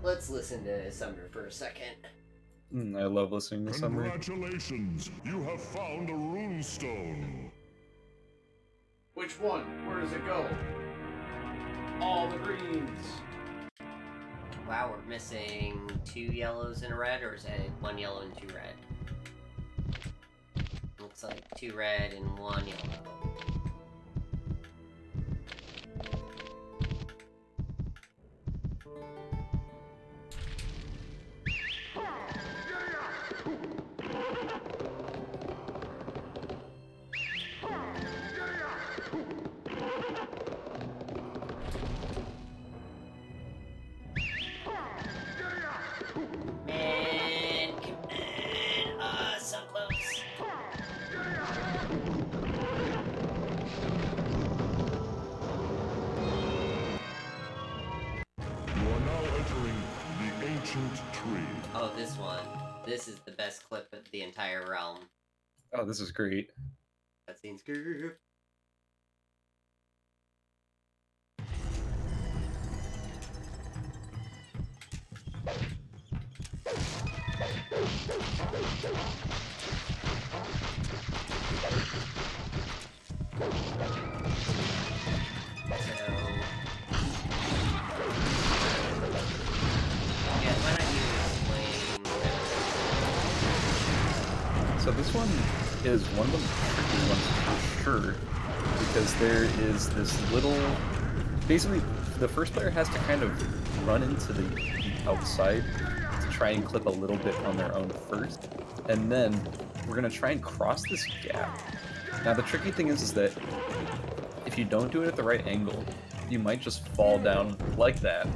Let's listen to Sumner for a second. I love listening to Summer. Congratulations! You have found a runestone. Which one? Where does it go? All the greens. Wow, we're missing 2 yellows and a red, or is it 1 yellow and 2 red? Looks like 2 red and 1 yellow. Man, come on! So close. You are now entering the ancient tree. Oh, this one. This is the best clip of the entire realm. Oh, this is great. That seems good. So this one is one of the tricky ones for sure, because there is this little... Basically, the first player has to kind of run into the outside to try and clip a little bit on their own first, and then we're going to try and cross this gap. Now the tricky thing is that if you don't do it at the right angle, you might just fall down like that,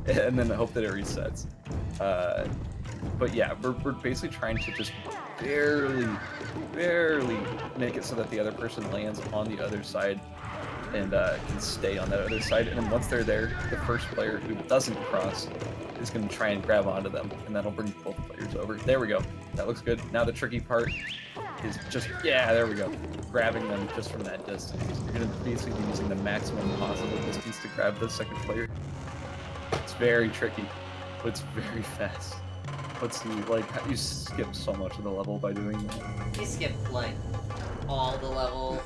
and then hope that it resets. But yeah, we're basically trying to just barely make it so that the other person lands on the other side and can stay on that other side. And then once they're there, the first player who doesn't cross is going to try and grab onto them, and that'll bring both players over. There we go. That looks good. Now the tricky part is just, yeah, there we go. Grabbing them just from that distance. You're going to basically be using the maximum possible distance to grab the second player. It's very tricky, but it's very fast. Let's see, like, you skip so much of the level by doing that. You skip, like, all the level.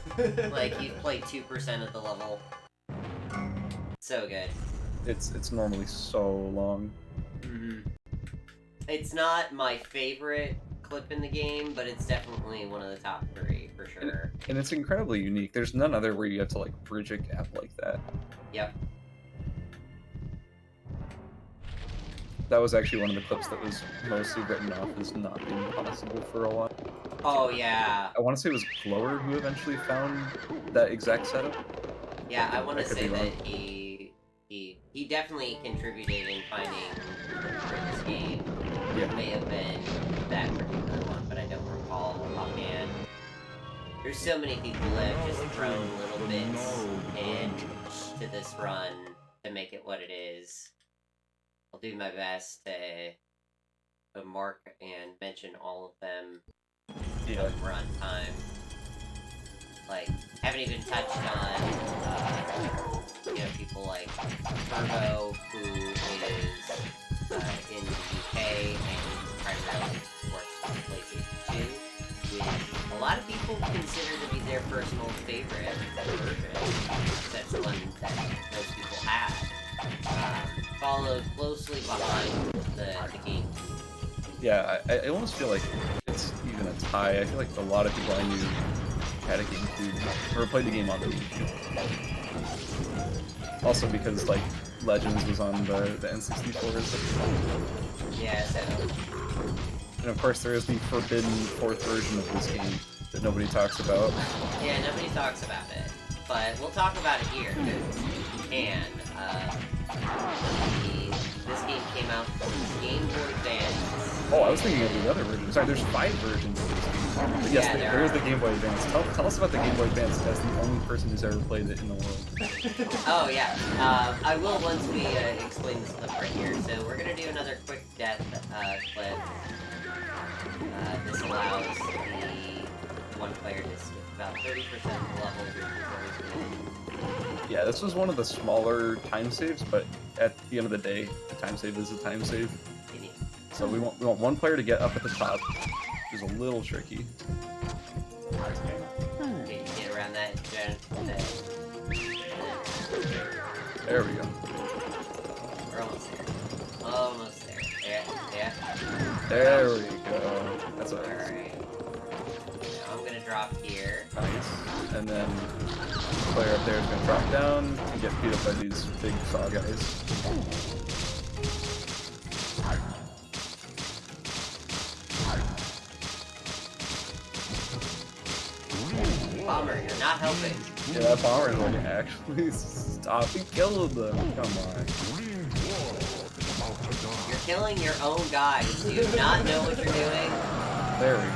Like, you've played 2% of the level. So good. It's normally so long. Mm-hmm. It's not my favorite clip in the game, but it's definitely one of the top 3, for sure. And it's incredibly unique. There's none other where you have to, like, bridge a gap like that. Yep. That was actually one of the clips that was mostly written off as not being possible for a while. Oh, yeah. I want to say it was Glower who eventually found that exact setup. Yeah, I want to could say be wrong. that he definitely contributed in finding for this game. Yeah. It may have been that particular one, but I don't recall offhand. There's so many people that have just thrown little bits into this run to make it what it is. I'll do my best to mark and mention all of them Yeah. from run time. Like, haven't even touched on, people like Turbo, who is in the UK and primarily works on PlayStation 2, which a lot of people consider to be their personal favorite version. That's the one that most people have. Followed closely behind the game. Yeah, I almost feel like it's even a tie. I feel like a lot of people I knew had a GameCube or played the game on the GameCube. Also because like Legends was on the N64. Yeah, so And of course there is the forbidden 4th version of this game that nobody talks about. yeah, nobody talks about it, but we'll talk about it here because we can. This game came out for Game Boy Advance. Oh, I was thinking of the other version. Sorry, there's 5 versions of this game. But yes, Yeah, there is the Game Boy Advance. Tell us about the Game Boy Advance as the only person who's ever played it in the world. Oh yeah, I will once we explain this clip right here. So we're gonna do another quick death clip. This allows the one player to skip about 30% of the level before he's Yeah, this was one of the smaller time saves, but at the end of the day, the time save is a time save. in. So we want one player to get up at the top, which is a little tricky. Okay, get around that. There we go. We're almost there. and then the player up there is going to drop down and get beat up by these big saw guys. Bomber, you're not helping. Yeah, that bomber is like actually stopping killing them. Come on. You're killing your own guys. Do you not know what you're doing? There we go.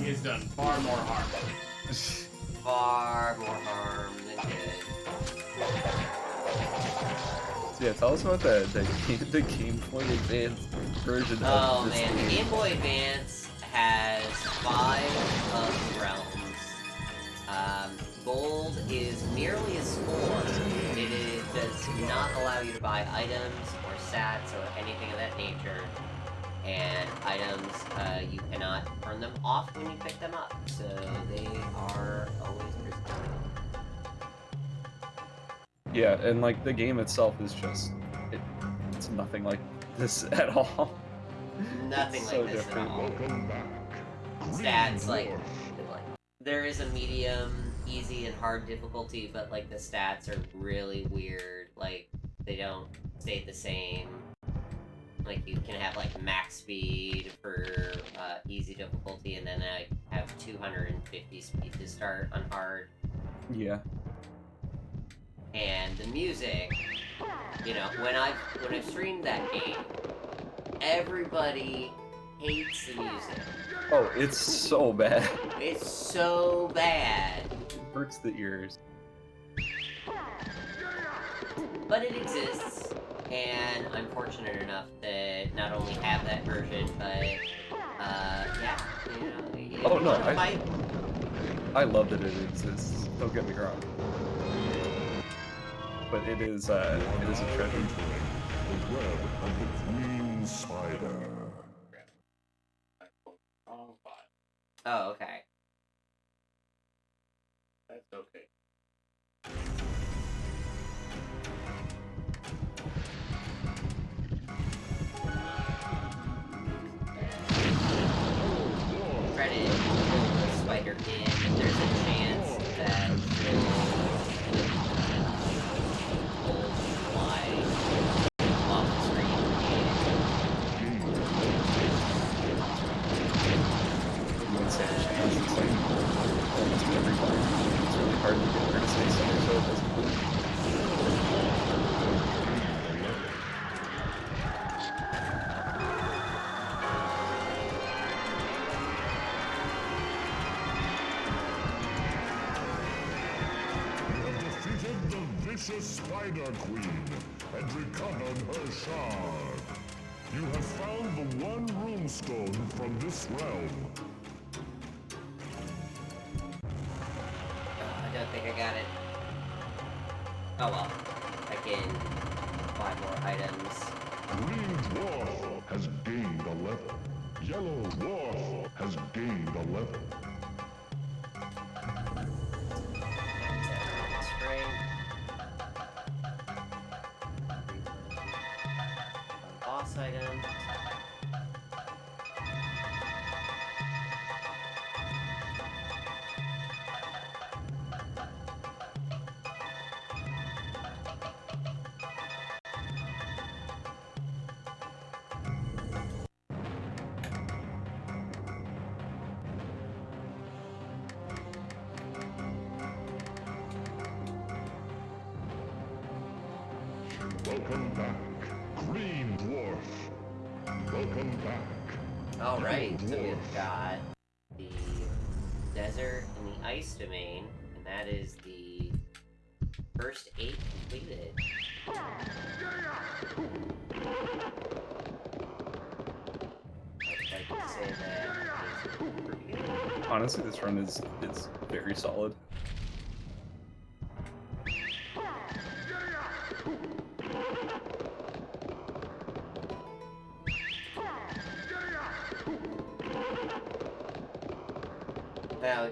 He has done far more harm. Far more harm than good. So yeah, tell us about the Game Boy Advance version Oh of this man, the game. Game Boy Advance has 5 of the realms. Gold is nearly as full. Does not allow you to buy items or sats or anything of that nature. And items, you cannot turn them off when you pick them up. So they are always preserved. Yeah, and like the game itself is just it's nothing like this at all. Nothing It's like so this different. at all. Welcome back. Stats, like, there is a medium, easy, and hard difficulty, but like the stats are really weird. Like, they don't stay the same. Like, you can have like max speed for easy difficulty, and then have 250 speed to start on hard. Yeah. And the music, you know, when I've streamed that game, everybody hates the music. Oh, it's so bad. It's so bad. It hurts the ears. But it exists, and I'm fortunate enough to not only have that version, but, yeah, you know, Oh, no, wanna fight? I love that it exists. Don't get me wrong. But it is a treasure. The web of the Queen Spider. Wrong file. Oh, okay. That's okay. Try to pull the spider in. There's a chance that will fly off the screen. Insane chance. It's like almost every time. It's really hard to get her to say something so it doesn't move. You have defeated the vicious Spider Queen and recovered her shard. You have found the one runestone from this realm. I don't think I got it. Oh well. I can buy more items. Green Dwarf has gained a level. Yellow Dwarf has gained a level. Spring. Boss item. Welcome back, Green Dwarf. Welcome back. Alright, so Yellow we've Dwarf. got the desert and the ice domain, and that is the first 8 completed. I'd like to say that is pretty good. Honestly, this run is very solid. Now,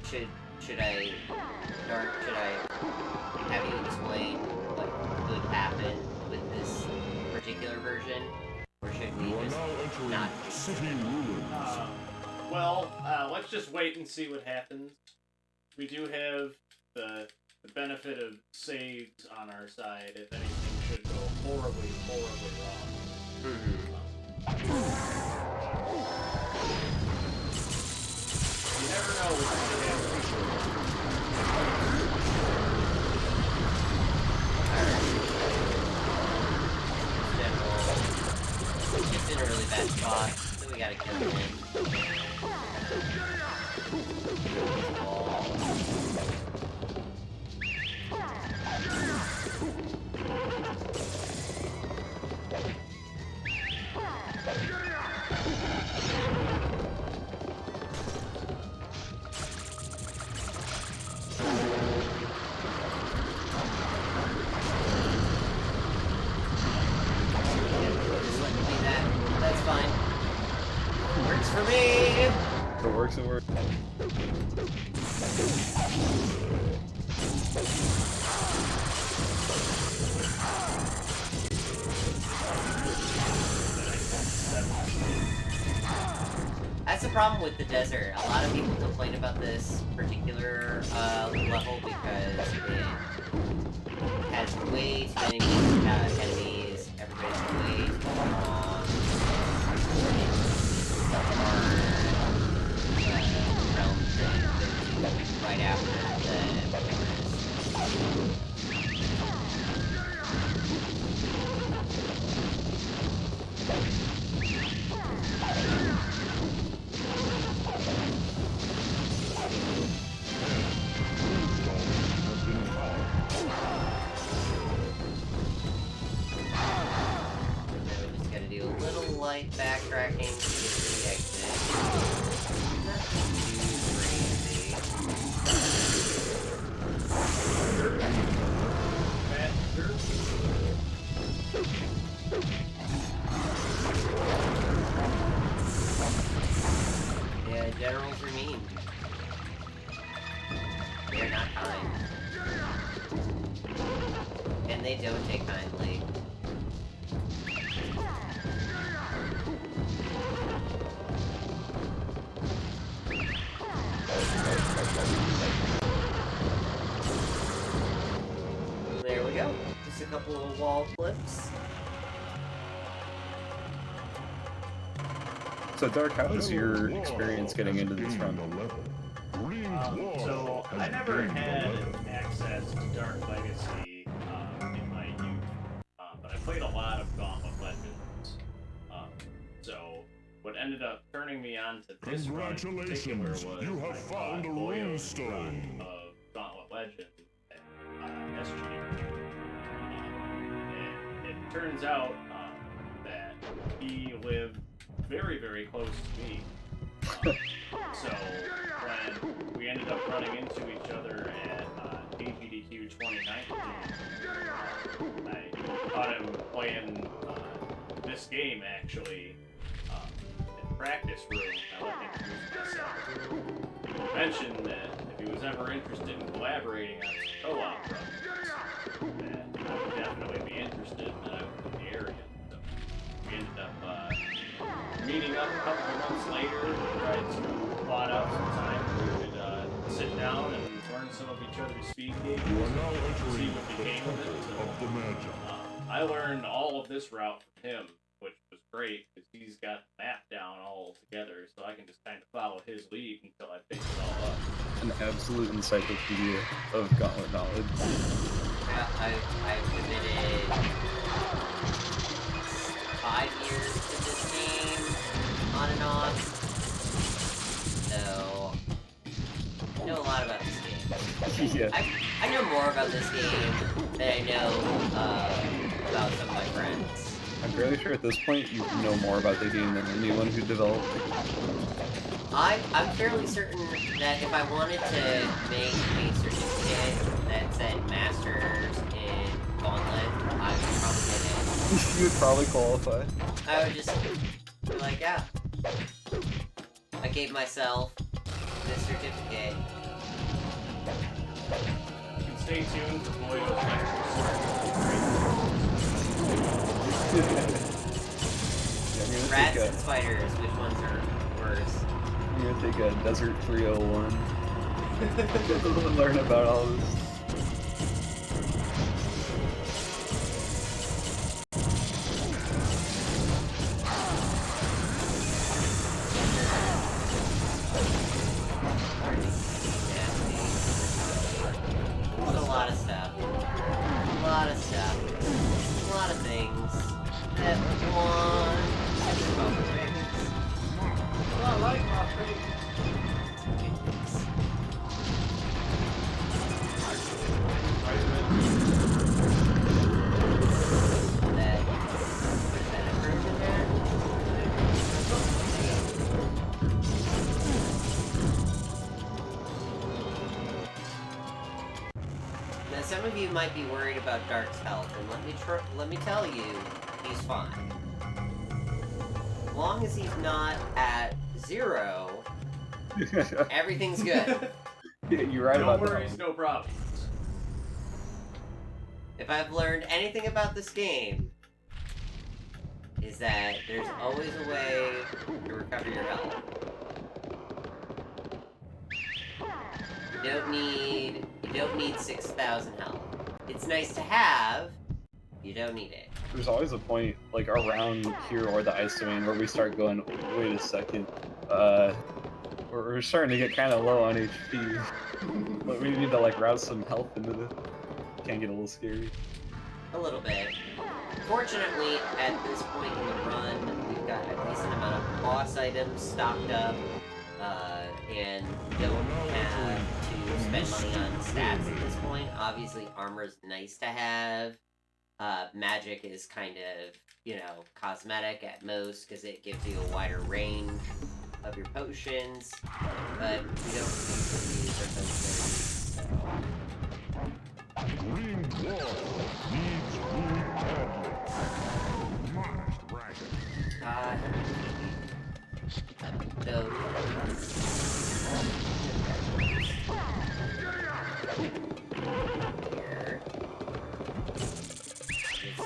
should I have you explain what could happen with this particular version, or should we You are just now entering not? City Ruins. Well, let's just wait and see what happens. we do have the benefit of saves on our side if anything should go horribly, horribly wrong. You never know what's going to happen. General, just in a really bad spot, so we gotta kill him. For me! It works, it works. That's the problem with the desert. A lot of people complain about this particular level because it has way too many enemies, everybody's way too long. Right after the just gotta do a little light backtracking to get to the exit. Nothing too crazy. Yeah, generals are mean. They're not kind. And they don't take kindly. There we go. Just a couple of wall flips. So, Dark, how was your experience getting into this run? So, I never had access to Dark Legacy in my youth, but I played a lot of Gauntlet Legends. So, what ended up turning me on to this run in particular was you have found a rune stone of Gauntlet Legends and SGDQ. And it turns out that he lived very, very close to me. So when we ended up running into each other at SGDQ 2019, I caught him playing this game actually in practice room. I let him introduce myself. He mentioned that if he was ever interested in collaborating on some co-op runs, that I would definitely be interested, and I was in the area. So we ended up meeting up a couple of months later and tried to plot out some time where we could sit down and learn some of each other's speed games and see what became of it. So, I learned all of this route from him, which was great because he's got the map down all together, so I can just kind of follow his lead until I pick it all up. An absolute encyclopedia of Gauntlet knowledge. Yeah, I've committed 5 years to this game, on and off, so I know a lot about this game. Yeah. I know more about this game than I know about some of my friends. I'm fairly sure at this point you know more about the game than anyone who developed it. I'm fairly certain that if I wanted to make a certificate that said Masters in Gauntlet, I would probably get it. You would probably qualify. I would just be like, yeah. I gave myself this certificate. You can stay tuned for Boyo's lectures. Rats and spiders, which ones are worse? I'm gonna take a Desert 301. Learn about all this. There's a lot of stuff. A lot of stuff. A lot of things. Everyone. I like my face. Now, some of you might be worried about Dark's health, and let me tell you, he's fine. As long as he's not at 0, everything's good. Yeah, you're right No about worries, that. no problems. If I've learned anything about this game, is that there's always a way to recover your health. You don't need 6,000 health. It's nice to have, you don't need it. There's always a point, like around here or the ice domain, where we start going, wait a second, we're starting to get kind of low on HP. But we need to like route some health into the... Can get a little scary. A little bit. Fortunately, at this point in the run, we've got a decent amount of boss items stocked up, and don't have to spend money on stats at this point. Obviously, armor's nice to have. Magic is kind of, you know, cosmetic at most, because it gives you a wider range of your potions, but we don't usually use our potions, so... Green dwarf needs food badly. Must ration. So... Here. Just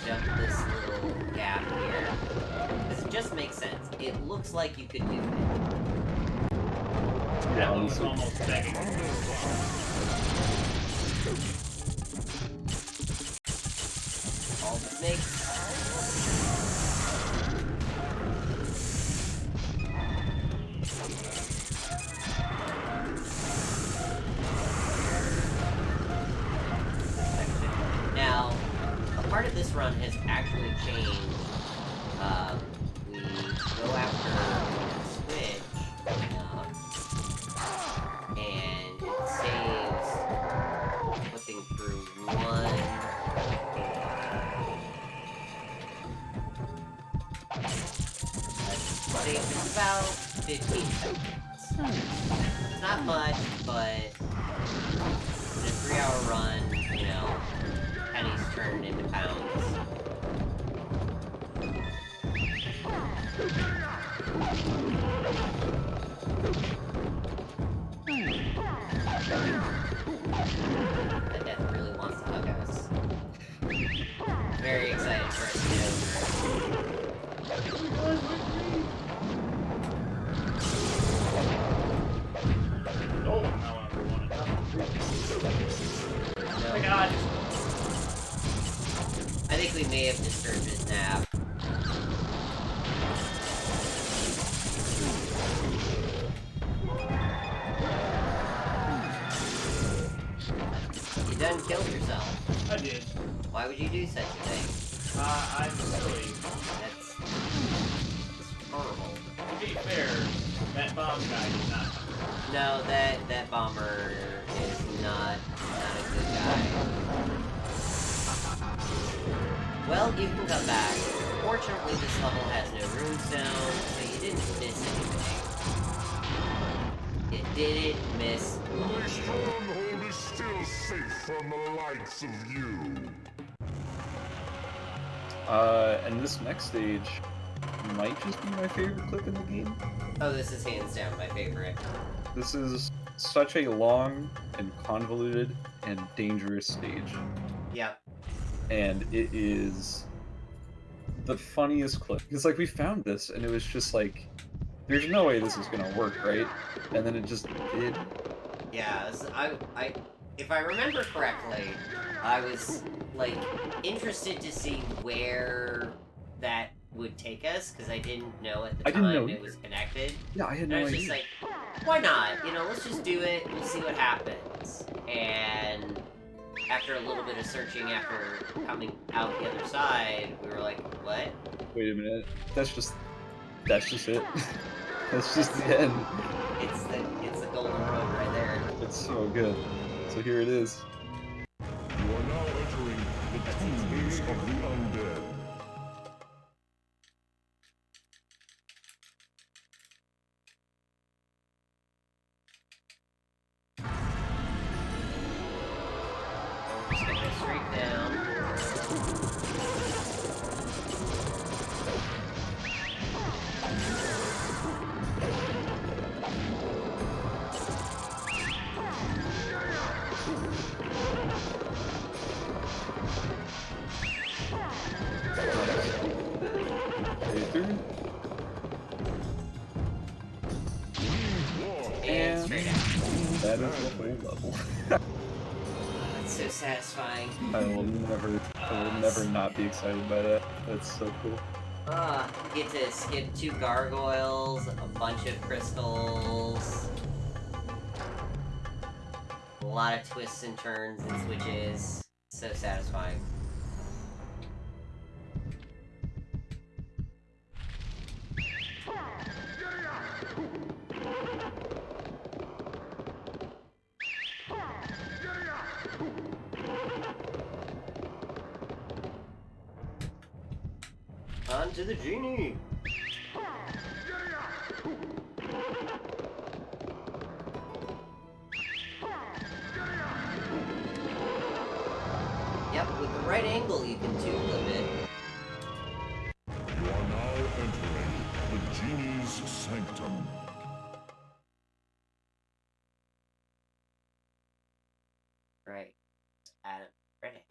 jump this little gap here. This just makes sense. It looks like you could do it. That one was almost begging. All the snakes. Now, a part of this run has actually changed. We go after Switch, and it saves flipping through one. Saves about 15 seconds. It's not much, but in a 3-hour run, you know, pennies turned into pounds. That death really wants to hug us. Very excited for us to get over it. Oh, however, one No. Oh my god. I think we may have disturbed his nap. You done killed yourself. I did. Why would you do such a thing? I'm silly. That's horrible. To be fair, that bomb guy did not. No, that bomber is not a good guy. Well, you can come back. Fortunately, this level has no runestone, so you didn't miss anything. It didn't miss. The stronghold is still safe from the likes of you. And this next stage might just be my favorite clip in the game. Oh, this is hands down my favorite. This is such a long and convoluted and dangerous stage. Yep. And it is the funniest clip. Because, like, we found this, and it was just like, there's no way this is gonna work, right? And then it just did. Yeah, if I remember correctly, I was like interested to see where that would take us because I didn't know at the I didn't know time it was either. connected. Yeah, I had And no I was idea. just like, why not? You know, let's just do it. We'll see what happens. And after a little bit of searching, after coming out the other side, we were like, what? Wait a minute. That's just it. That's just the end. It's the golden road right there. It's so good. So here it is. You are now entering the tombs of the undead. We're just gonna go straight down. Through. And straight out. That is the whole level. It's so satisfying. I will never not be excited by that. That's so cool. You get to skip 2 gargoyles, a bunch of crystals, a lot of twists and turns and switches. So satisfying. On to the genie! Yep, with the right angle you can tune limit it. You are now entering the genie's sanctum. Right. Add it. Ready.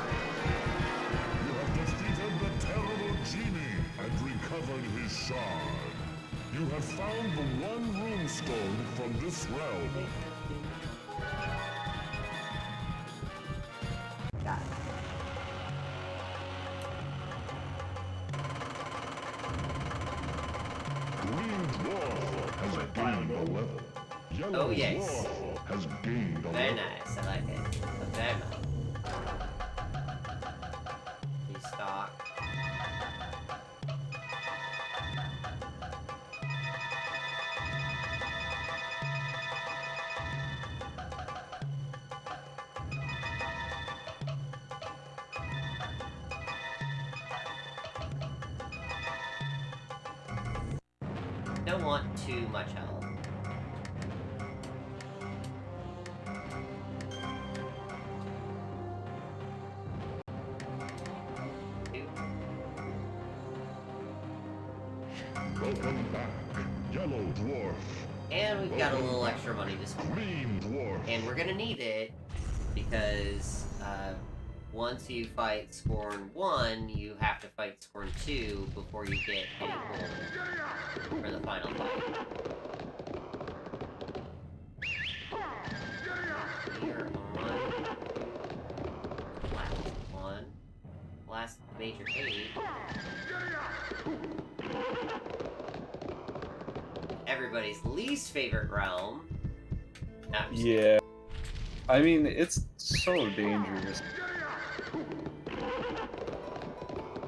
You have defeated the terrible genie and recovered his shard. You have found the one runestone from this realm. Got it. Green dwarf has gained a level. Yellow Oh, yes. dwarf has gained a Very level. nice, I like it. Very nice. Restock. Don't want too much health. Two. Welcome back, yellow dwarf. And we've got a little extra money to spend. Green dwarf. And we're gonna need it because once you fight Scorn 1, you have to fight Scorn 2 before you get any gold for the final fight. We are on last major 8. Everybody's least favorite realm. No, I'm just kidding. Yeah. I mean, it's so dangerous.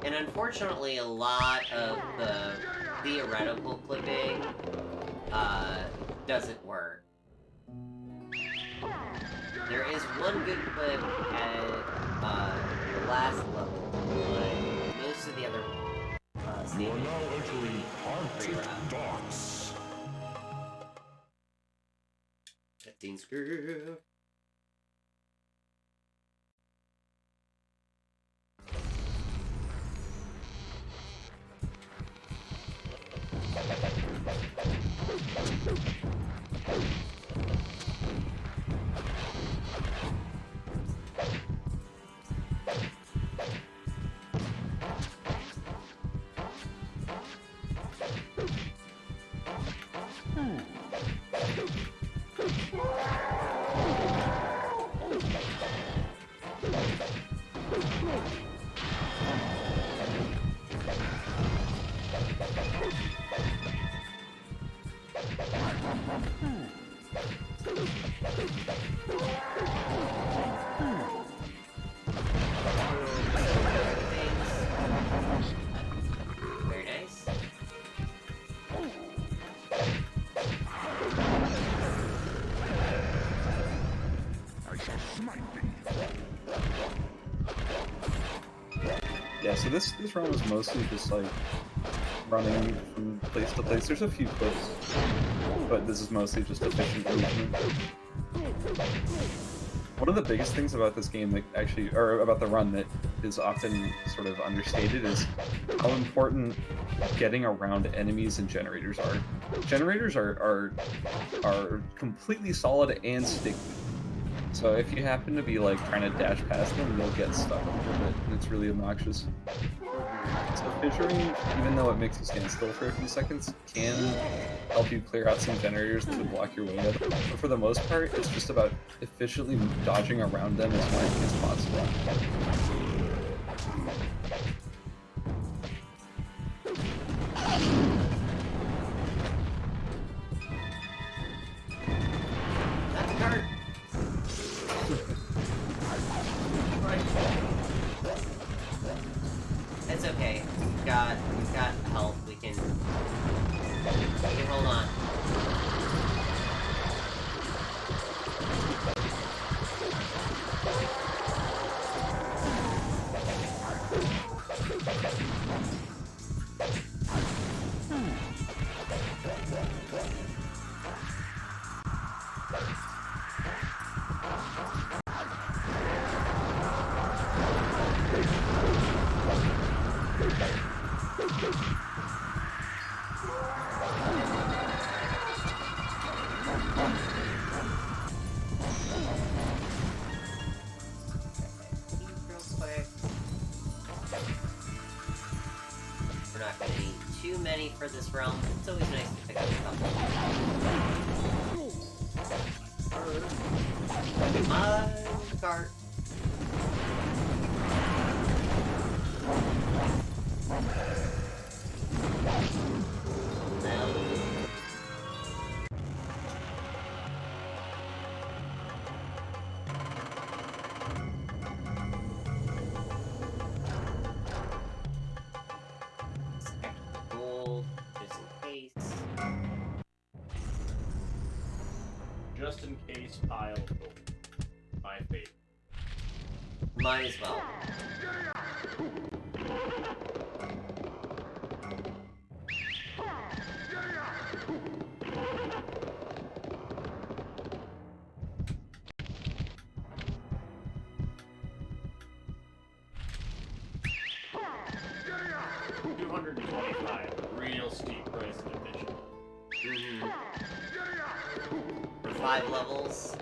And unfortunately, a lot of the theoretical clipping doesn't work. There is one good clip at the last level, but most of the other You are stages now entering pretty Arctic rough. docks. Let's do cutscene screw. Very nice. Yeah, so this run was mostly just like running from place to place. There's a few clips, but this is mostly just efficient movement. One of the biggest things about this game that actually, or about the run that is often sort of understated is how important getting around enemies and generators are. Generators are completely solid and sticky. So if you happen to be like trying to dash past them, you'll get stuck a little bit, and it's really obnoxious. So fissuring, even though it makes you stand still for a few seconds, can help you clear out some generators that would block your way out. But for the most part, it's just about efficiently dodging around them as much as possible. That's a card. It's okay. We've got help. We can hold on. Real quick. We're not going to need too many for this realm. It's always nice to pick up a couple. Cart. Gold, just in case. Just in case pile of gold. My favorite. Might as well. $225. Real steep price of admission. For 5 levels.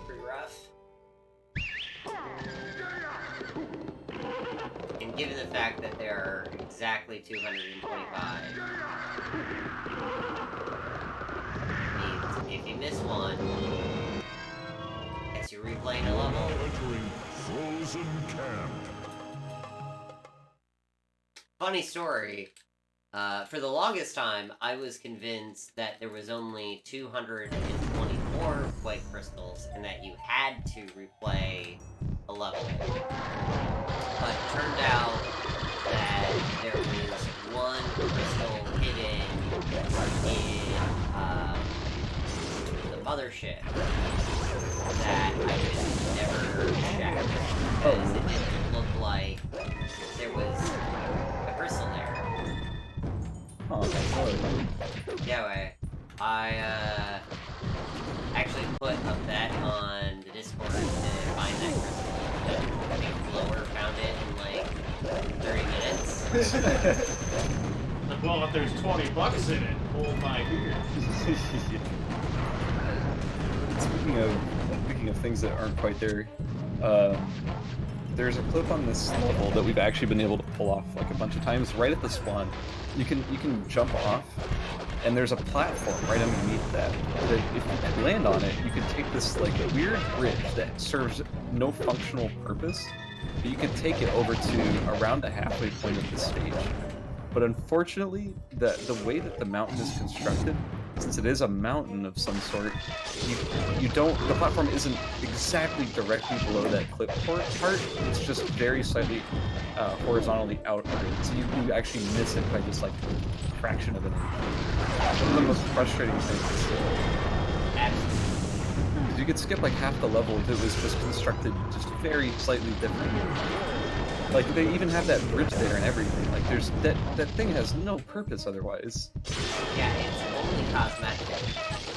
Pretty rough. And given the fact that there are exactly 225, means if you miss one, guess you're replaying a level. Entering Frozen Camp. Funny story. For the longest time, I was convinced that there was only 224 white crystals and that you had to replay a level. But it turned out that there was one crystal hidden in the mothership that I just never checked because it didn't look like there was a crystal there. Oh, sorry. Yeah, I Well, if there's $20 in it, hold my beer. Speaking of things that aren't quite there, there's a clip on this level that we've actually been able to pull off like a bunch of times right at the spawn. You can jump off, and there's a platform right underneath that if you could land on it, you could take this like weird bridge that serves no functional purpose, but you could take it over to around the halfway point of the stage. But unfortunately, the way that the mountain is constructed, since it is a mountain of some sort, the platform isn't exactly directly below that clip part. It's just very slightly horizontally outward. So you actually miss it by just like a fraction of an inch. One of the most frustrating things. Because you could skip like half the level if it was just constructed just very slightly different. Like, they even have that bridge there and everything. Like, there's that thing has no purpose otherwise. Yeah, it's only cosmetic.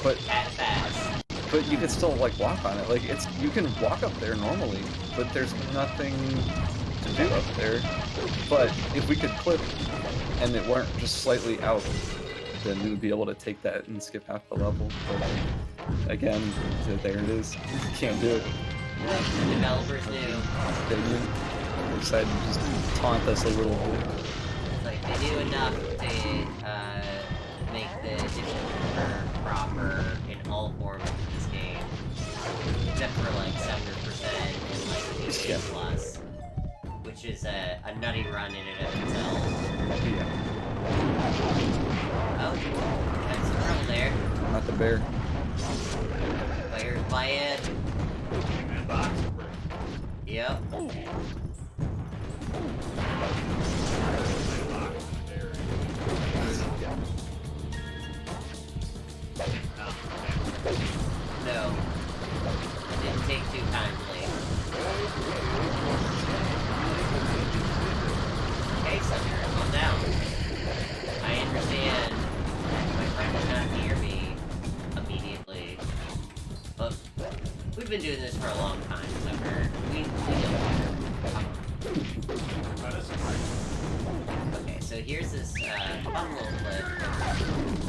But at best. But you could still like walk on it. Like, you can walk up there normally, but there's nothing to do up there. But if we could clip and it weren't just slightly out, then we would be able to take that and skip half the level. But again, there it is. You can't do it. The developers knew. They decided to just taunt us a little bit. Like, they knew enough to make the different proper in all forms of this game. Except for like 7% and like 8 plus. Which is a nutty run in and of itself. Yeah. Oh, that's some trouble there. Not the bear. Players playing. Yep. No. Didn't take too kindly. Okay, Sucker, calm down. I understand. My friend is not near me immediately. But we've been doing this for a long time, Sucker. We don't care. Okay, so here's this fun little clip.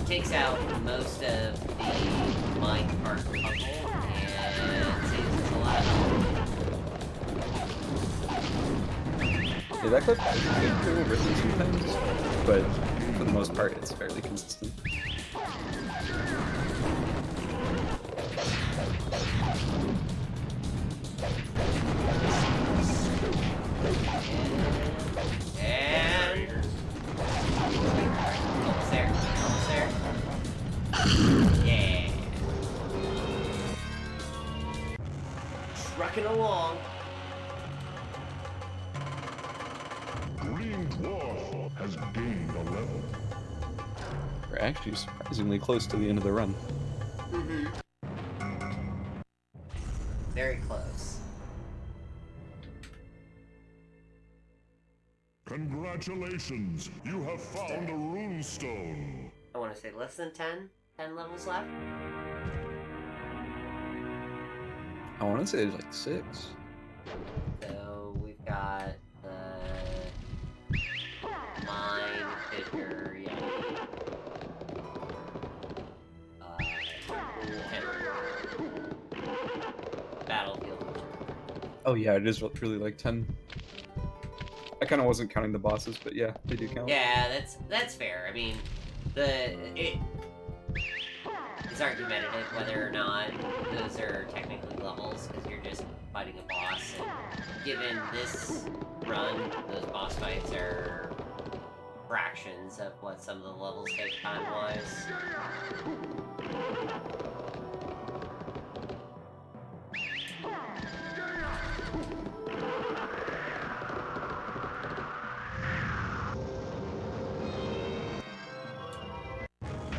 Takes out most of the minecart puzzle and saves us a lot of help. Yeah, that clip is a little risky sometimes, but for the most part, it's fairly consistent. And almost there. Almost there. Yeah. Trucking along. Green Dwarf has gained a level. We're actually surprisingly close to the end of the run. Very close. Congratulations, you have found a runestone. I want to say less than 10? 10 levels left? I want to say there's like 6. So we've got the mine figure, battlefield. Oh yeah, it is really like 10. I kind of wasn't counting the bosses, but yeah, they do count. Yeah, that's fair. I mean, it's argumentative whether or not those are technically levels, because you're just fighting a boss. And given this run, those boss fights are fractions of what some of the levels take time-wise.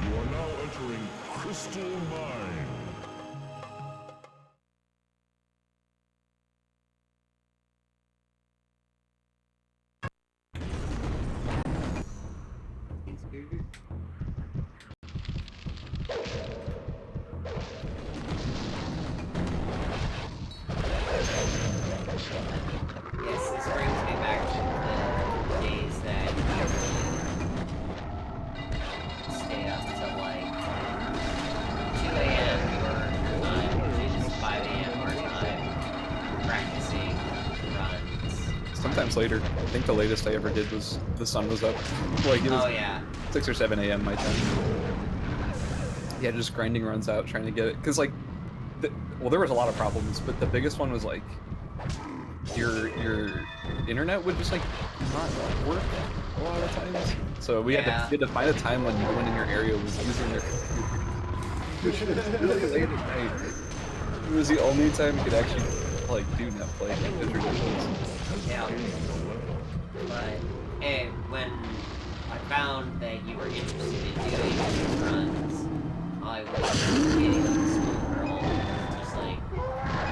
You are now entering Crystal Mine. Yes, this brings me back to the days that sometimes later. I think the latest I ever did was the sun was up. Like it was Oh yeah. 6 or 7 a.m. my time. Yeah, just grinding runs out, trying to get it. Cause like, well, there was a lot of problems, but the biggest one was like, your internet would just like not work a lot of times. So we had to find a time when no one in your area was using their computer. Which was really late at night. It was the only time you could actually like do net play. It was ridiculous. Yeah. But hey, when I found that you were interested in doing these runs, I was getting up to school early. Just like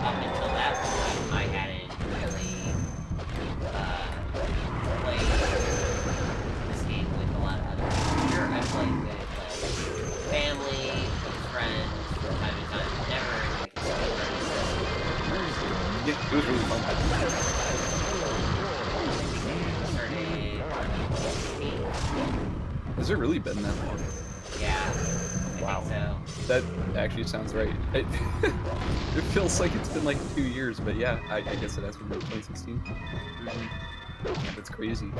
up until that point, I hadn't really played this game with a lot of other people. Sure, I played with like family, with friends from time to time, but never like a school run. Yeah, it was really fun. Has it really been that long? Yeah. Wow. So. That actually sounds right. It feels like it's been like 2 years, but yeah, I guess it has been 2016. Yeah, that's crazy.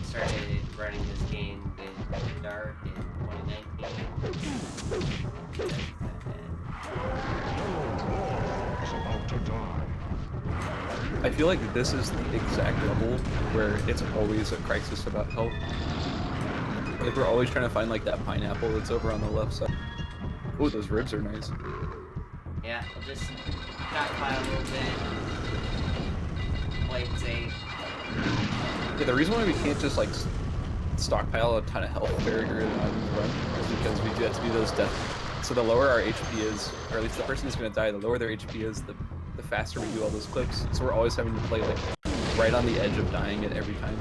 Started running this game with Dark in 2019. I feel like this is the exact level where it's always a crisis about health. Like we're always trying to find like that pineapple that's over on the left side. Oh, those ribs are nice. Yeah, I'll just stockpile a little bit. Play it safe. Yeah, the reason why we can't just like stockpile a ton of health very early on in the run is because we do have to do those death. So the lower our HP is, or at least the person who's going to die, the lower their HP is, the faster we do all those clips. So we're always having to play like right on the edge of dying at every time.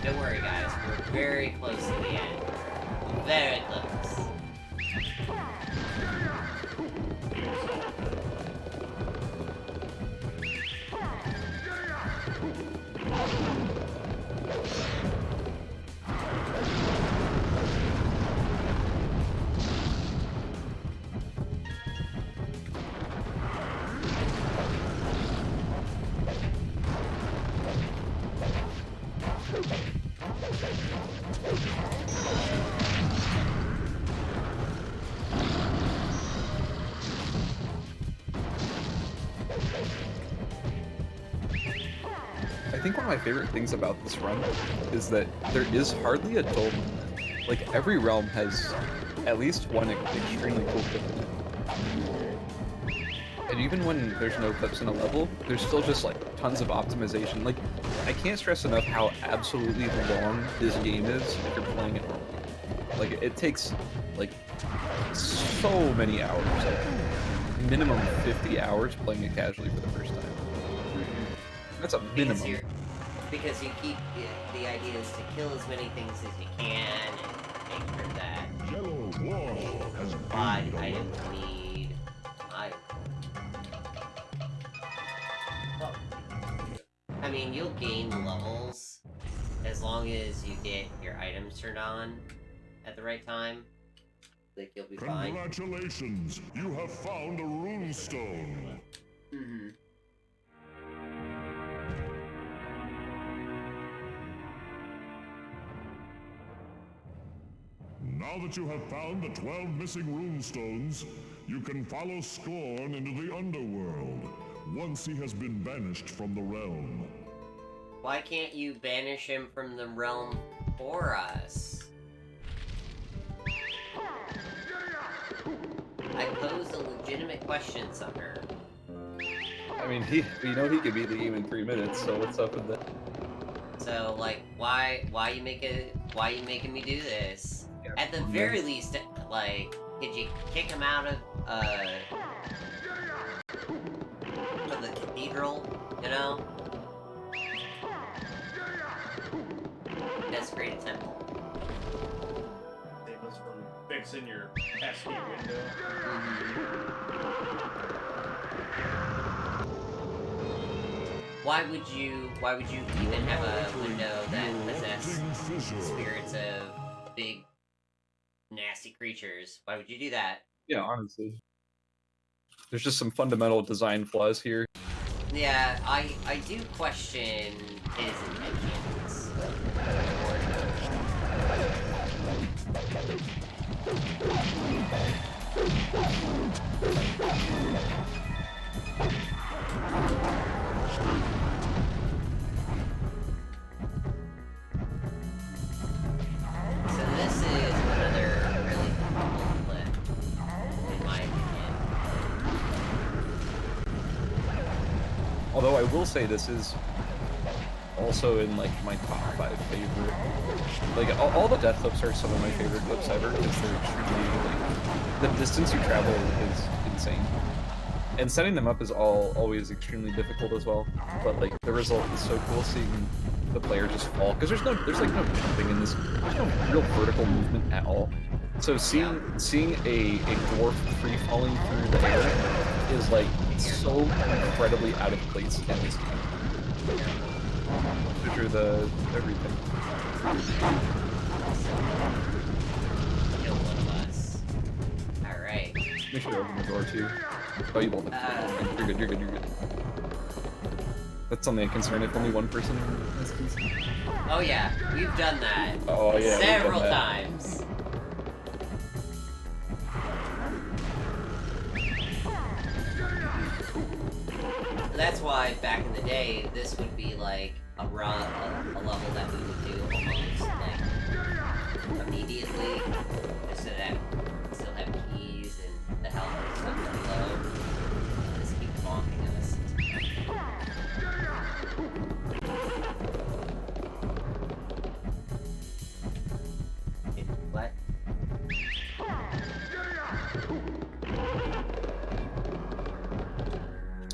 Don't worry, guys. We're very close to the end. Very close. I think one of my favorite things about this run is that there is hardly a dull moment. Like every realm has at least one extremely cool clip in it. And even when there's no clips in a level, there's still just like tons of optimization. Like I can't stress enough how absolutely long this game is if you're playing it normally. Like it takes like so many hours, like minimum 50 hours playing it casually for the first time. That's a minimum. Because you keep the idea is to kill as many things as you can and make sure that odd items need I mean, you'll gain levels as long as you get your items turned on at the right time. Like, you'll be fine. Congratulations! You have found a runestone. Mm-hmm. Now that you have found the 12 missing runestones, you can follow Scorn into the underworld, once he has been banished from the realm. Why can't you banish him from the realm for us? I posed a legitimate question, sucker. I mean, we know he could beat the game in 3 minutes, so what's up with that? So, like, why you making me do this? At the very least, like, could you kick him out of the cathedral, you know? Desecrate a temple. Save us from fixing your pesky window. Why would you even have a window that possesses spirits of big, nasty creatures? Why would you do that? Yeah, honestly. There's just some fundamental design flaws here. Yeah, I do question his intentions. So this is another really cool clip, in my opinion. Although I will say this is also in like my top 5 favorite. Like all the death clips are some of my favorite clips ever because they're extremely like the distance you travel is insane. And setting them up is always extremely difficult as well. But like the result is so cool seeing the player just fall because there's like no jumping in this. There's no real vertical movement at all. So seeing a dwarf free falling through the air is like so incredibly out of place in this game. Picture the everything. Kill one of us. Alright. Make sure to open the door too. Oh, you won't. You're good. That's only a concern if only one person instance. Oh yeah, we've done that. Oh yeah. Several times. That's why back in the day, this would be like a level that we would do almost like immediately, just so that we still have keys and the health and stuff below. Just keep bonking us. What?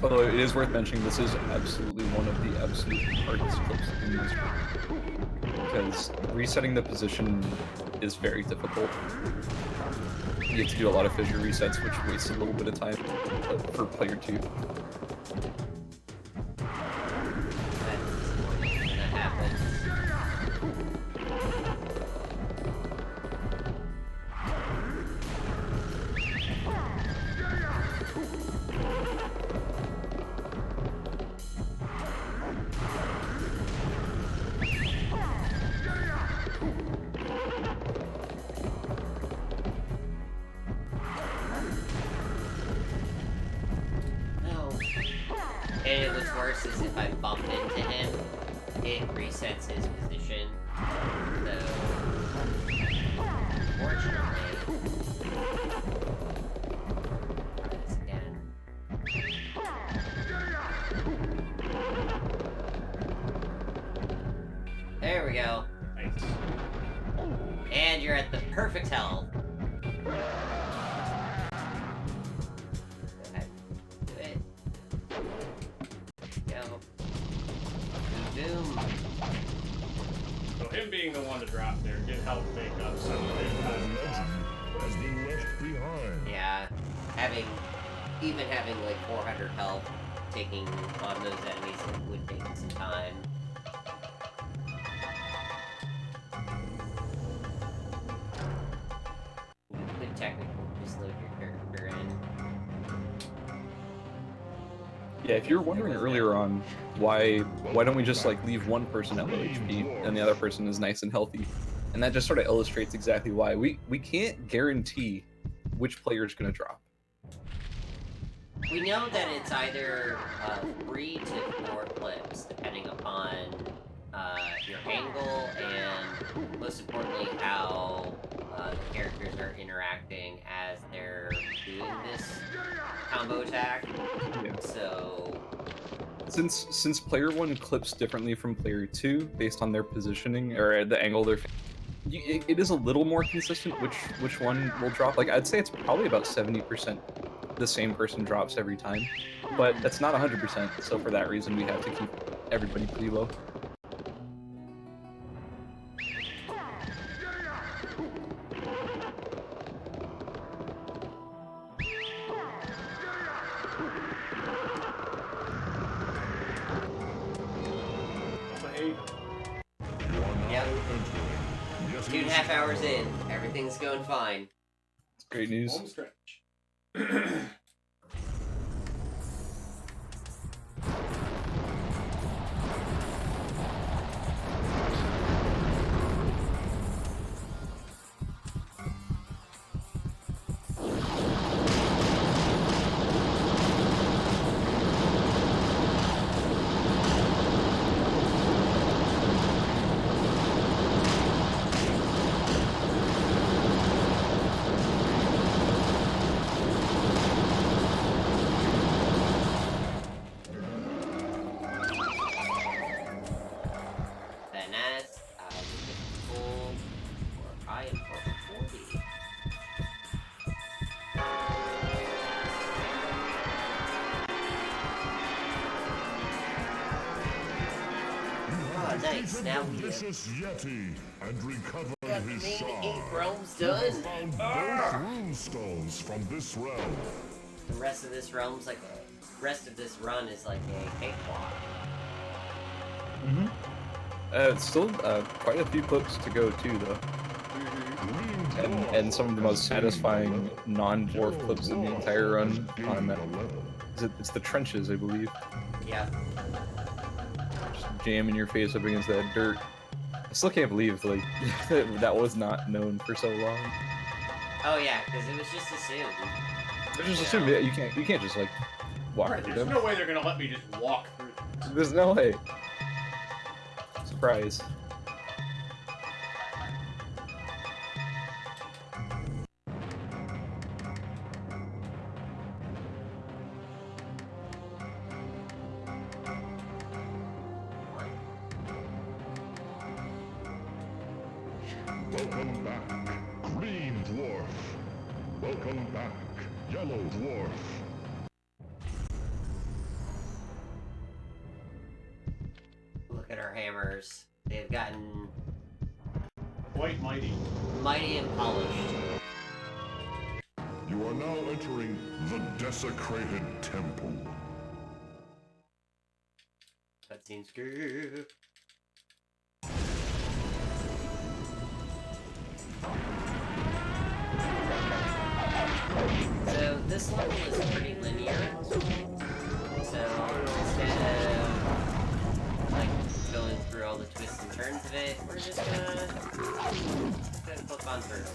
Although it is worth mentioning, this is absolutely one of the absolute hardest clips in this game. Because resetting the position is very difficult. You have to do a lot of fissure resets, which wastes a little bit of time for player 2. That's disappointing when that happens. And what's worse is if I bump into him, it resets his position. So, fortunately, try this again. There we go. Nice. And you're at the perfect health. So him being the one to drop there did help make up some of his Has been left behind. Yeah, having like 400 health, taking on those enemies would take some time. Yeah, if you were wondering earlier on why don't we just like leave one person at low HP and the other person is nice and healthy, and that just sort of illustrates exactly why we can't guarantee which player is going to drop. We know that it's either 3 to 4 clips, depending upon your angle and, most importantly, how the characters are interacting as they're doing this combo attack. Yeah. So, since player 1 clips differently from player 2 based on their positioning or the angle they're it is a little more consistent which one will drop. Like, I'd say it's probably about 70% the same person drops every time, but that's not 100%, so for that reason we have to keep everybody pretty low. yep. 2.5 hours in, everything's going fine. It's great news. Home stretch. Nice, now we vicious Yeti and recovered got the his main shard. 8 realms You done. have found both rune stones from this realm. The rest of this realm's like rest of this run is like a cakewalk. It's still quite a few clips to go too, though, and some of the most satisfying non-dwarf clips in the entire run on that. It's the trenches, I believe. Yeah. Just jamming your face up against that dirt. I still can't believe like that was not known for so long. Oh yeah, because it was just assumed. I just assume you can't just like walk Right, through there's them. no way they're gonna let me just walk through this. There's no way. Surprise. Welcome back, green dwarf. Welcome back, yellow dwarf. Look at our hammers. They've gotten Quite mighty. mighty and polished. You are now entering the desecrated temple. Cutscene skip. So this level is pretty linear. So instead of like going through all the twists and turns of it, we're just gonna click on through.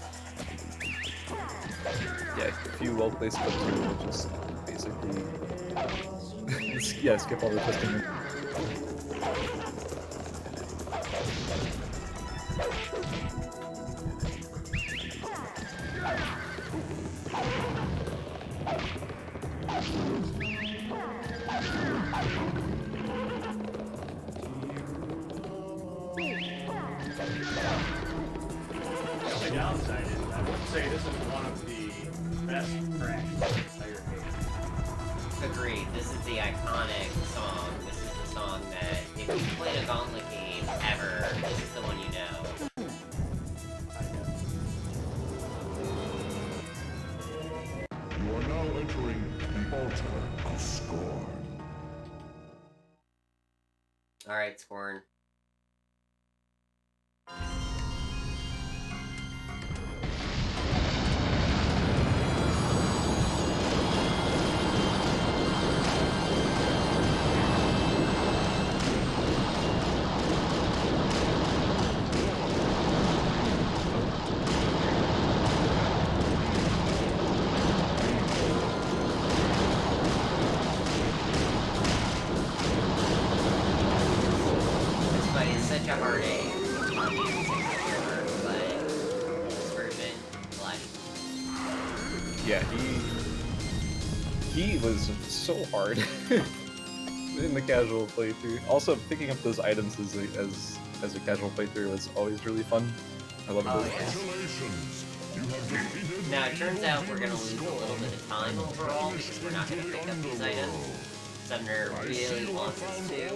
Yeah, a few well-placed clips here will just basically yeah, skip all the twisting. The only downside is I would say this is one of the best tracks in the entire game. Agreed. This is the iconic song. This is the song that if you played a Gauntlet game ever, this is the one you know. You are now entering the altar of scorn. Alright, Scorn. such a heartache on the N64, but this version, like... Yeah, he was so hard in the casual playthrough. Also, picking up those items as a casual playthrough was always really fun. I love those. Congratulations! You have defeated Now, it turns out we're gonna lose a little bit of time overall because we're not gonna pick up these items. Sumner really wants us to,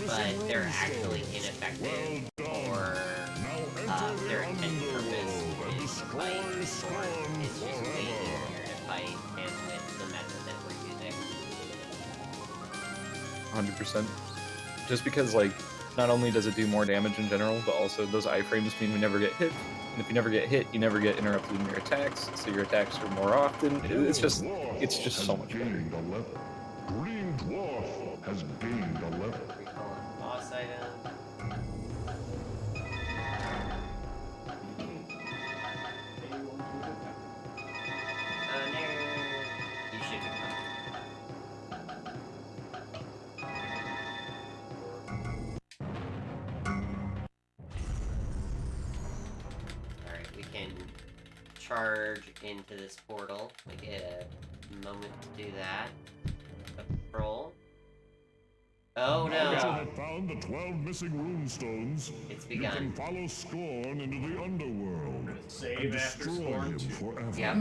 but they're actually ineffective for their intended purpose, which is to fight Scorn. It's just way easier to fight him with the method that we're using. 100%. Just because, like, not only does it do more damage in general, but also those iframes mean we never get hit. And if you never get hit, you never get interrupted in your attacks, so your attacks are more often. It's just so much fun. Green Dwarf has gained a level. Boss item. No. You should be Alright, we can charge into this portal. We get a moment to do that. Control. Oh Now that you no! have found the 12 missing runestones, It's you begun. can follow Scorn into the underworld Save and after destroy Scorn him 2. forever. Yep.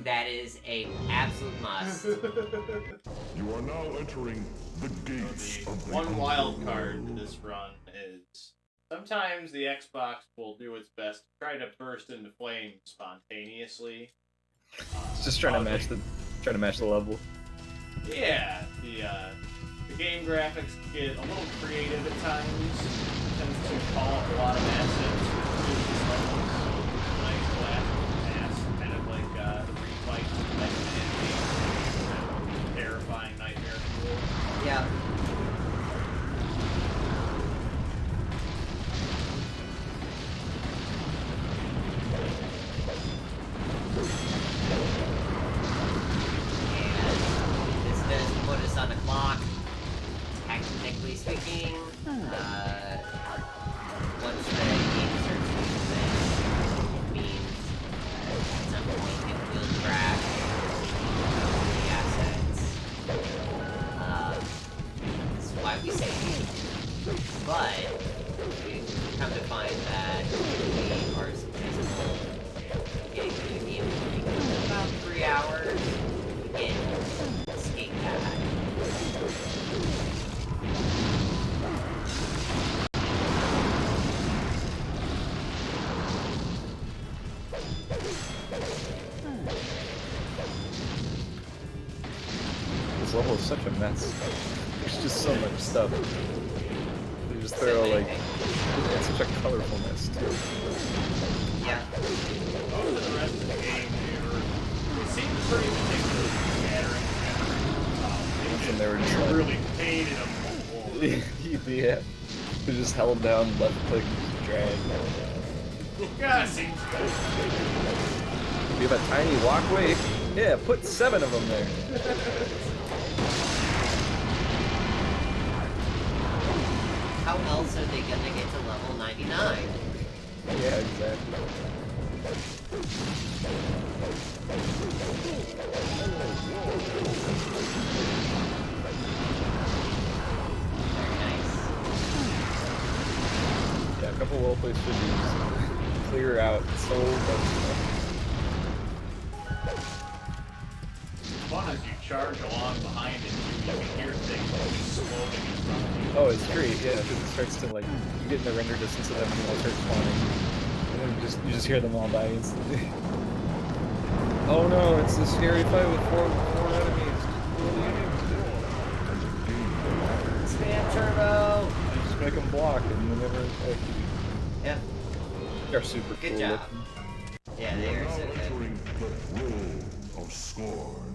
That is a absolute must. You are now entering the gates of the One wild underworld. card to this run is sometimes the Xbox will do its best to try to burst into flames spontaneously. It's just trying to match the level. Yeah, the game graphics get a little creative at times. Tends to call up a lot of assets. Nice glass pass, kind of like the refights of the Mega Man game. Terrifying nightmare fuel. Yeah. And this does put us on the clock. Technically speaking, once the game starts doing this, it means at some point it will crash the assets. This is why we save. But we come to find that we are successful getting through the game in about 3 hours. We can escape that. This level is such a mess. There's just so much stuff. They just throw, like, it's such a colorful mess, too. Yeah. Most of the rest of the game here, it seems pretty meticulous scattering. And they were just They like- really painted them forward. Yeah. They just held down left click, drag. Yeah, it seems good. You have a tiny walkway? Yeah, put 7 of them there. How else are they gonna get to level 99? Yeah, exactly. Very nice. Yeah, a couple well-placed fidgets. Clear out so much stuff. Fun as you charge along behind it, you can hear things exploding in front of you. Oh, it's great, yeah, because it starts to, like, you get in the render distance of them and they'll start spawning. And then you just hear them all die instantly. Oh no, it's a scary fight with four enemies. Spam turbo! You just make them block and they never attack you. Yep. They're super Good cool job. looking. Yeah, they are Now so good. entering the throne of Scorn.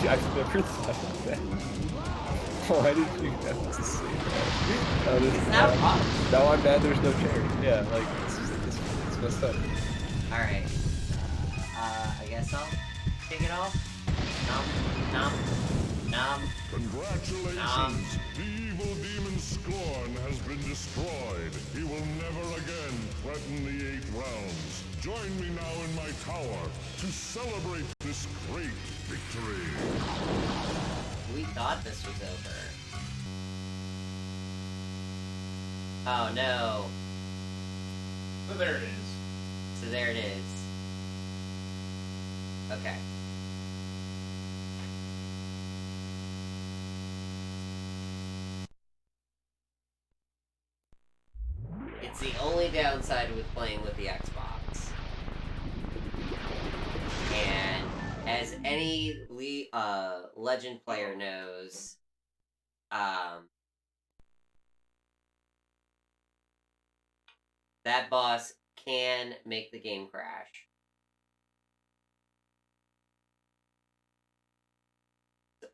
I've never thought of that. Why did you have to say that? It's not wrong. Now I'm mad there's no chair. Yeah, like, it's messed up. Alright. I guess I'll take it off. Nom. Congratulations! The evil demon Scorn has been destroyed. He will never again threaten the 8 realms. Join me now in my tower to celebrate this great victory. We thought this was over. Oh no. So there it is. So there it is. Okay. It's the only downside with playing with the Xbox. And as any Legend player knows, that boss can make the game crash.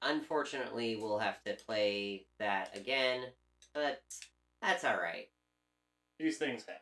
Unfortunately, we'll have to play that again, but that's alright. These things happen.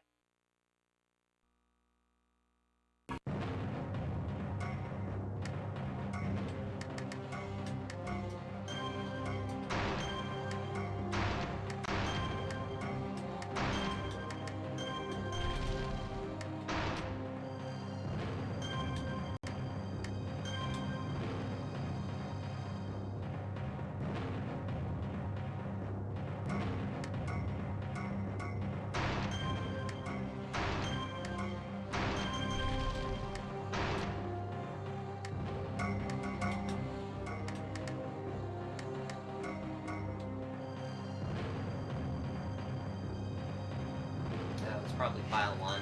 That was probably file 1.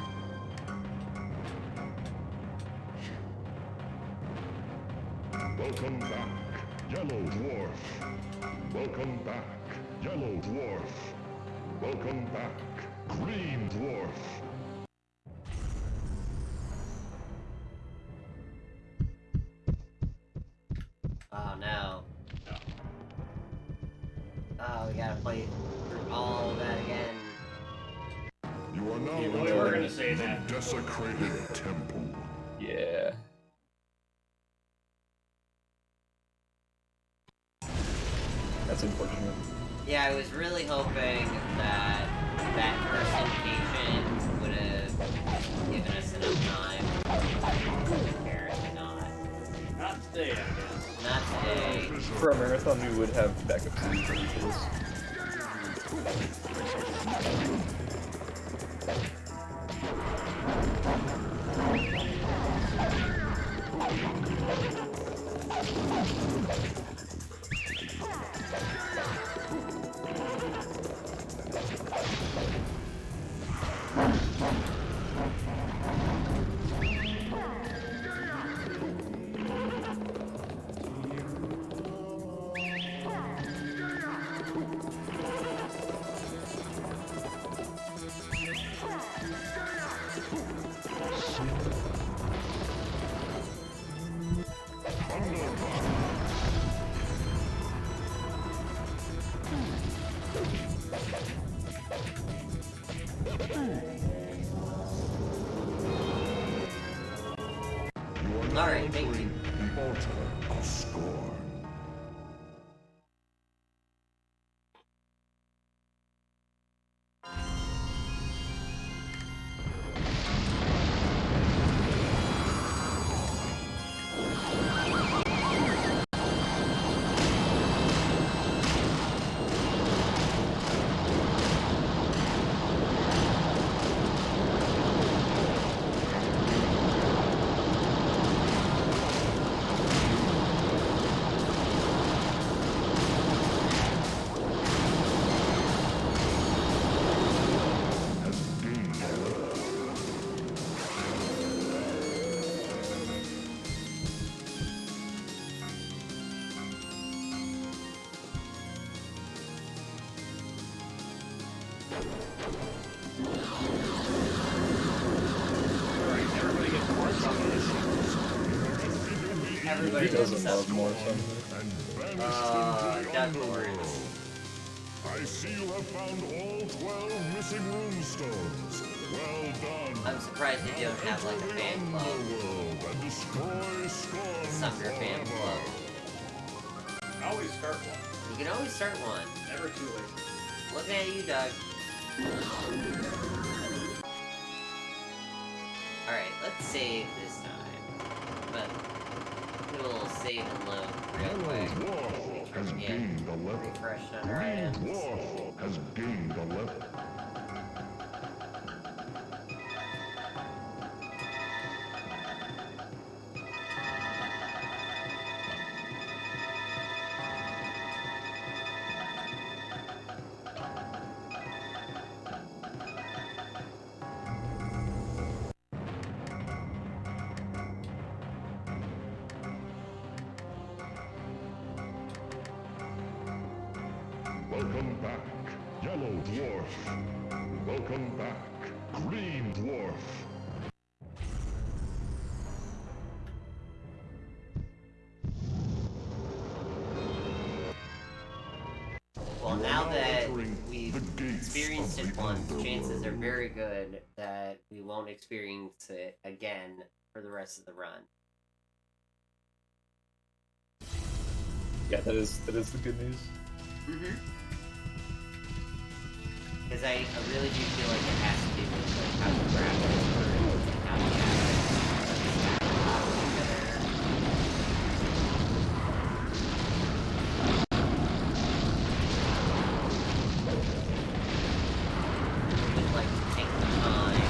Welcome back, Yellow Dwarf. Welcome back, Yellow Dwarf. Welcome back, Green Dwarf. Oh no. Oh, we gotta play through all of that again. You are now You really entering were gonna say the that. desecrated temple. Yeah. That's unfortunate. Yeah, I was really hoping that that first indication would have given us enough time. Apparently not. Not today, I guess. Not today. For a marathon, we would have backup scenes ready for this. Alright, thank you. The altar of Scorn. everybody Who doesn't loves love some. more thunder? Ducklords. I see you have found all 12 missing runestones. Well done. I'm surprised you don't have like a fan club. World and destroy Scorn Sucker fan forever. club. Always start one. You can always start one. Never too late. Looking at you, Doug. Alright, let's save this time. But do a little save and load real quick. Dwarf has Yeah. gained a level. Refresh on our items. Dwarf has gained a level. Welcome back, Yellow Dwarf. Welcome back, Green Dwarf. Well, You are now now that entering we've the gates experienced of it the once, underworld. chances are very good that we won't experience it again for the rest of the run. Yeah, that is the good news. Mm-hmm. Because I really do feel like it has to do with like how you grab those birds and how you have to stack them together. We'd like to take the time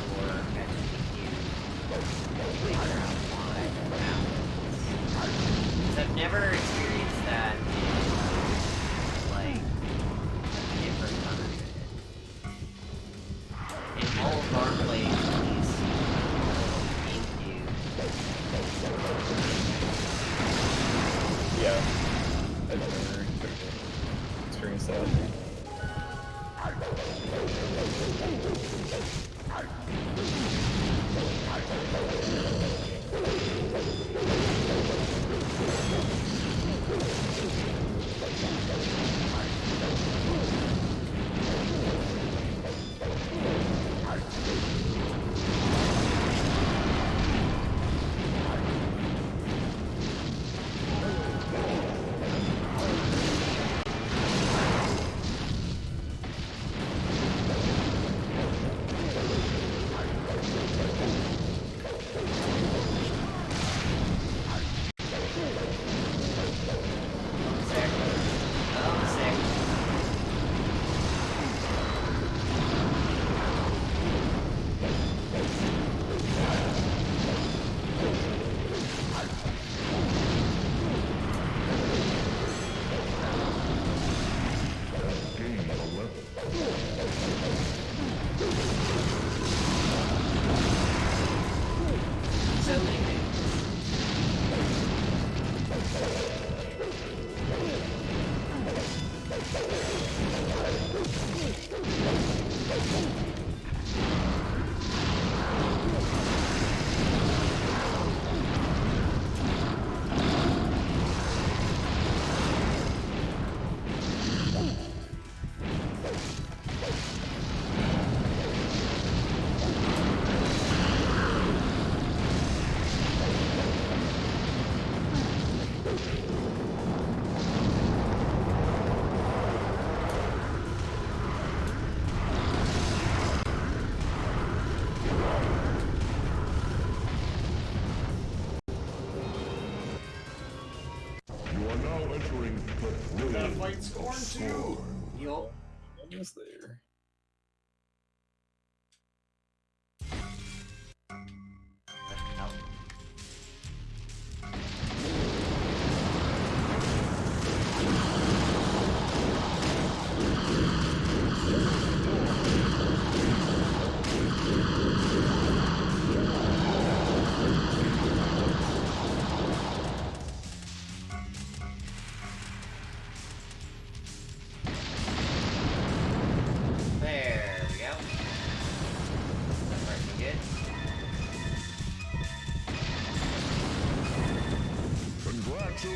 for SGDQ to figure out why that happens. Because I've never experienced that in like different countries. In all of our plays, at least, GameCube, Yeah. I've never experienced that. sick. Oh, sick. Gained a level. So many things. You are now entering the We gotta thrill fight of Scorn too. Scorn. Yup. Almost there.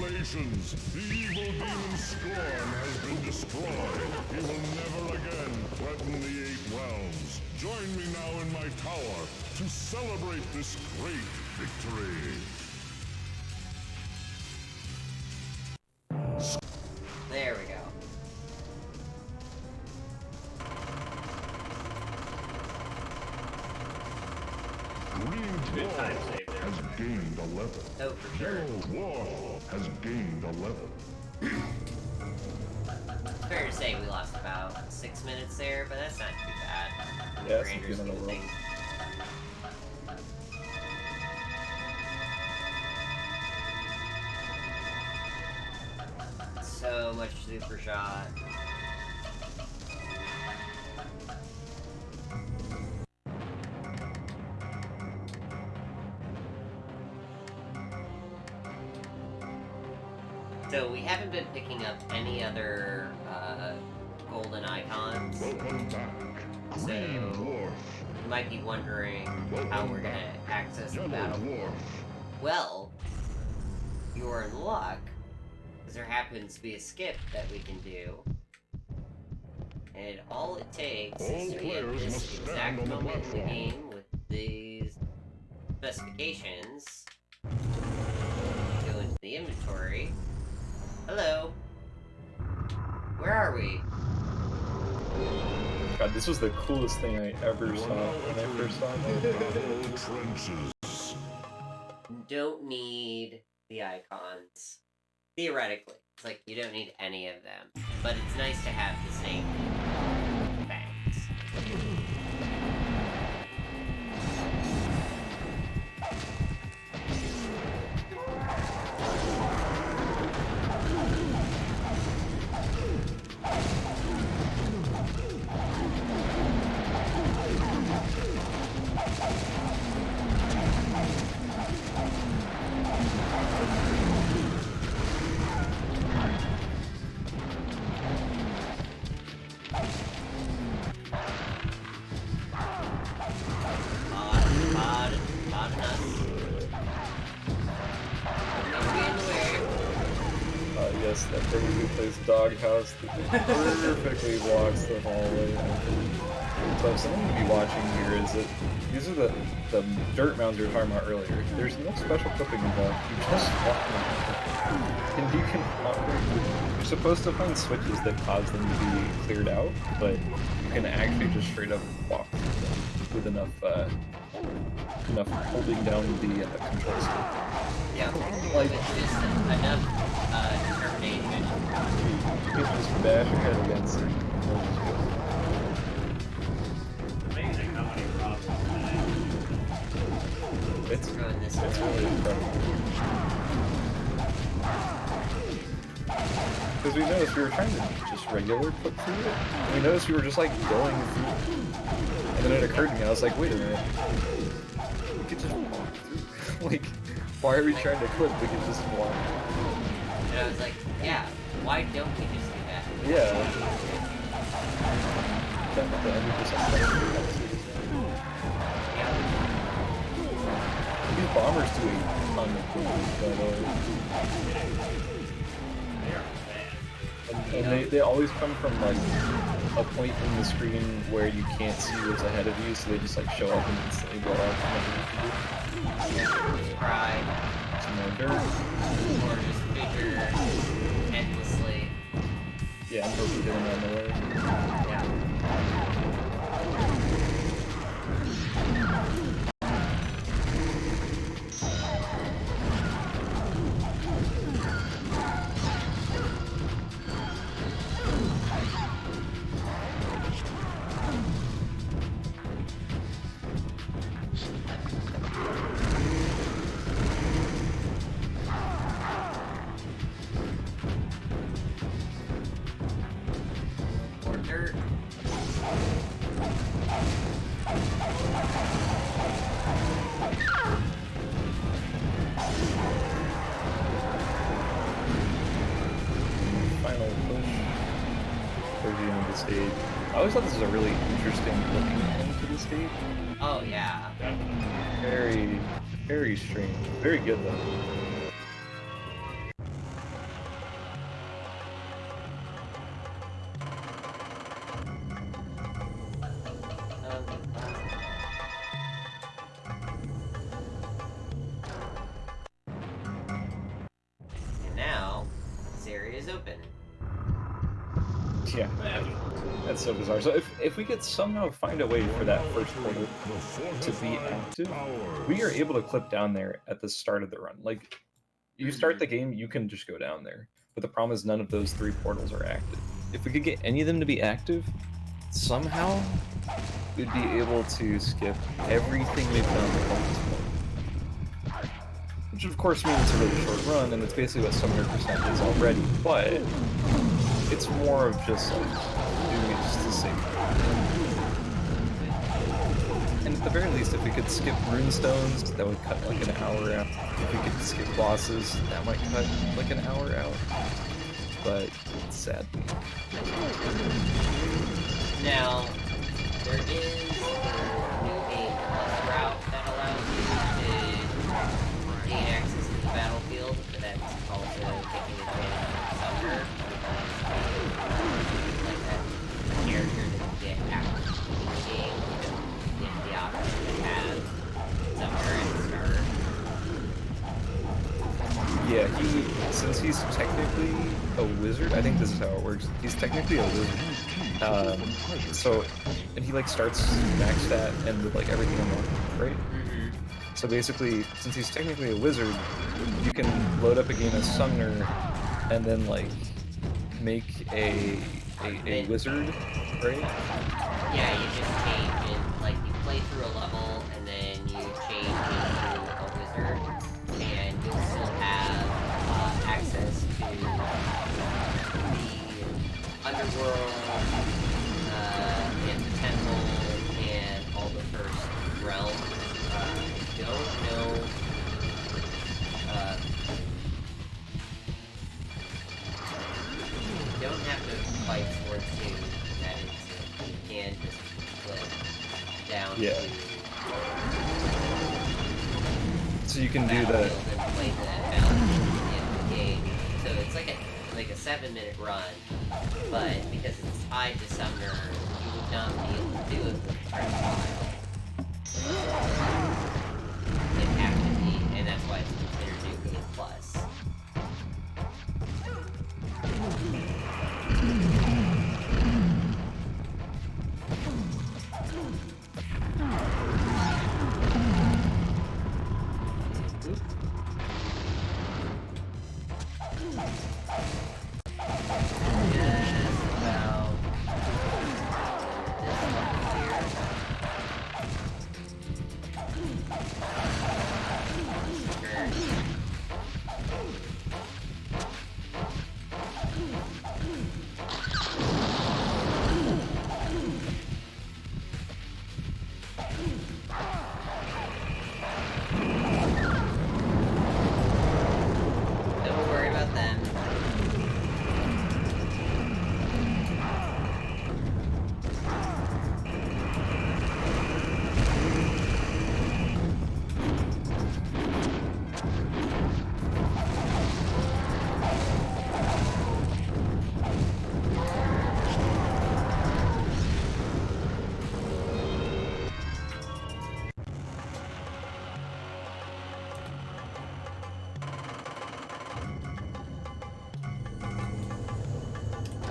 Congratulations! The evil demon Scorn has been destroyed. He will never again threaten the 8 realms. Join me now in my tower to celebrate this great victory. There we go. Green Good time Dwarf save there. has gained a level. Oh, for sure. Yellow Dwarf has gained a level. Fair to say we lost about 6 minutes there, but that's not too bad. Yeah, that's Grander a good scheme of level. things. So much super shot. So we haven't been picking up any other golden icons. Welcome back. Green So- Dwarf. You might be wondering how we're gonna access the Yellow battle. Dwarf. Well, you're in luck, because there happens to be a skip that we can do. And all it takes All is to be at players this must stand exact on the moment in the platform. game with these specifications. Go into the inventory. Hello. Where are we? God, this was the coolest thing I ever saw when I first saw it. Battle trenches. Don't need the icons. Theoretically. It's like, you don't need any of them. But it's nice to have the same things. Mod us. Don't be in the way. Yes, that person who plays Doghouse perfectly walks the hallway. So something to be watching here is that these are the dirt mounds we were talking about earlier. There's no special clipping involved. You just walk them. And you can you're supposed to find switches that cause them to be cleared out, but you can actually just straight up walk through them with enough holding down the control stick. Yeah, Like- with just enough determination. You can just bash your head against it. Amazing how many problems It's Throwing this It's really incredible. Because we noticed we were trying to just regular clip through it. And we noticed we were just like going through it. And then it occurred to me, I was like, wait a minute. We could just walk through. Like, why are we trying to clip? We could just walk. And I was like, yeah, why don't we just do that? Yeah. That 100%. Yeah. These bombers do a ton of damage, by the way. They are bad. And they always come from like a point in the screen where you can't see what's ahead of you, so they just like show up and instantly blow up. Just cry, Some more dirt. or just figure endlessly. Yeah, I'm hoping getting on the way. Yeah. More dirt. Final push towards the end of the stage. I always thought this was a really interesting looking end to the stage. Oh yeah. Very, very strange. Very good though. open. Yeah, that's so bizarre. So if we could somehow find a way for that first portal to be active, we are able to clip down there at the start of the run. Like, you start the game, you can just go down there. But the problem is none of those 3 portals are active. If we could get any of them to be active, somehow we'd be able to skip everything we've done at this point. Which of course means it's a really short run, and it's basically what 700% is already, but it's more of just like doing it just to save it. And at the very least, if we could skip runestones, that would cut like an hour out. If we could skip bosses, that might cut like an hour out. But it's sad. Now, there is a new game plus route that allows you to gain access to the battlefield, but that's also taking advantage of Summoner. Like that character that you get after the game, you get the option to have Summoner and Starter. Yeah, since he's technically a wizard, I think this is how it works. He's technically a wizard. And he like starts max stat and with like everything unlocked, right? So basically, since he's technically a wizard, you can load up a game as Summoner and then like make a wizard, right? Yeah, you just change it, like you play through a level and then you change into a wizard, and you'll still have access to the underworld, and the temple, and all the first realms. Don't know. Don't have to fight towards you. That is, you can just flip down to so you can do the battlefield and play the battlefield at the end of the game. So it's like a 7-minute run, but because it's tied to Summoner, you would not be able to do it with the press file. It'd have to be, and that's why it's considered New Game Plus.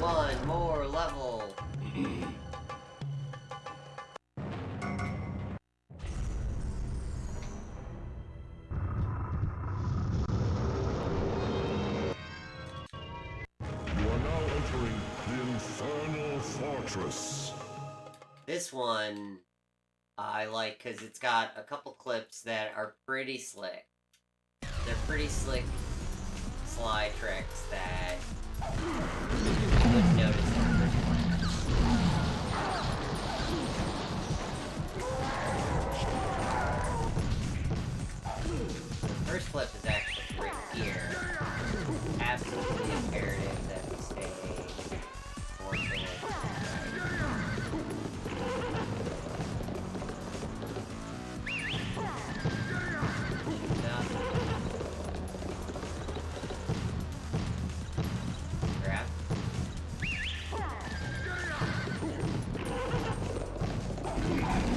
One more level. You are now entering the Infernal Fortress. This one I like because it's got a couple clips that are pretty slick. They're pretty slick slide tricks that you wouldn't notice at first glance. First clip is actually right here. Absolutely imperative that we stay fortunate. Grab.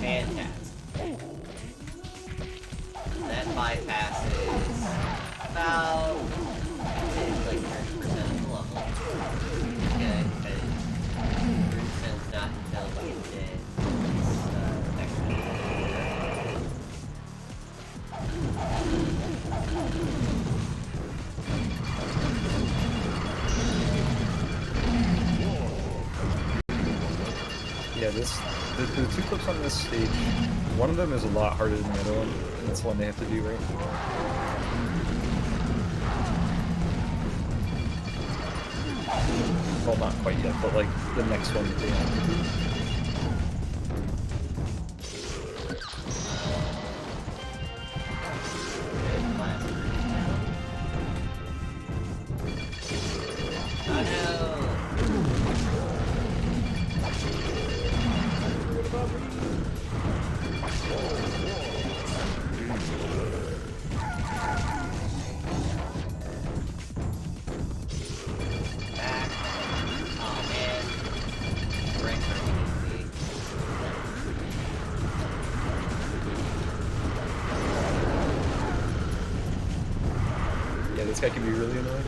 Fantastic. That bypasses about, I'd say, like 30% of the level. the two clips on this stage, one of them is a lot harder than the other one, and that's the one they have to do right. Well, not quite yet, but like the next one that they have to do. Yeah, this guy can be really annoying.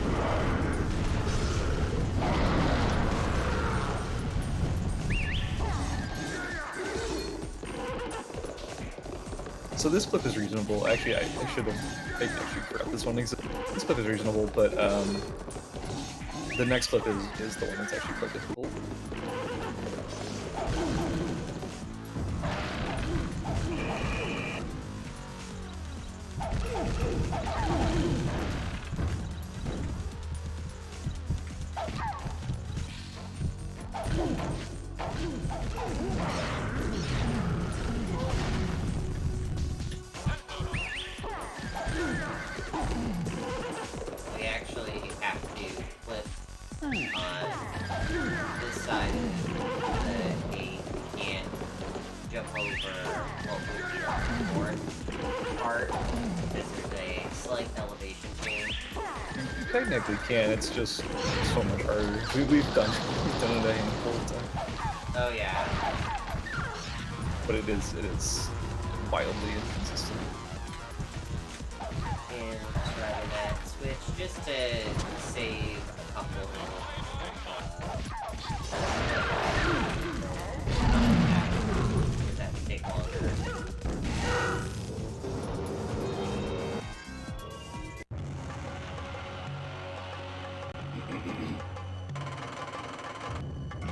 So this clip is reasonable. Actually, I should have actually forgot this one exists. This clip is reasonable, but the next clip is the one that's actually quite difficult. We actually have to flip on this side of the gate. We can't jump over what would be the fourth part because there's a slight elevation change. You technically can, it's just so much harder. We've done it a handful of times. Oh yeah. But it is wildly inconsistent. And rather that switch just to save a couple that would take longer.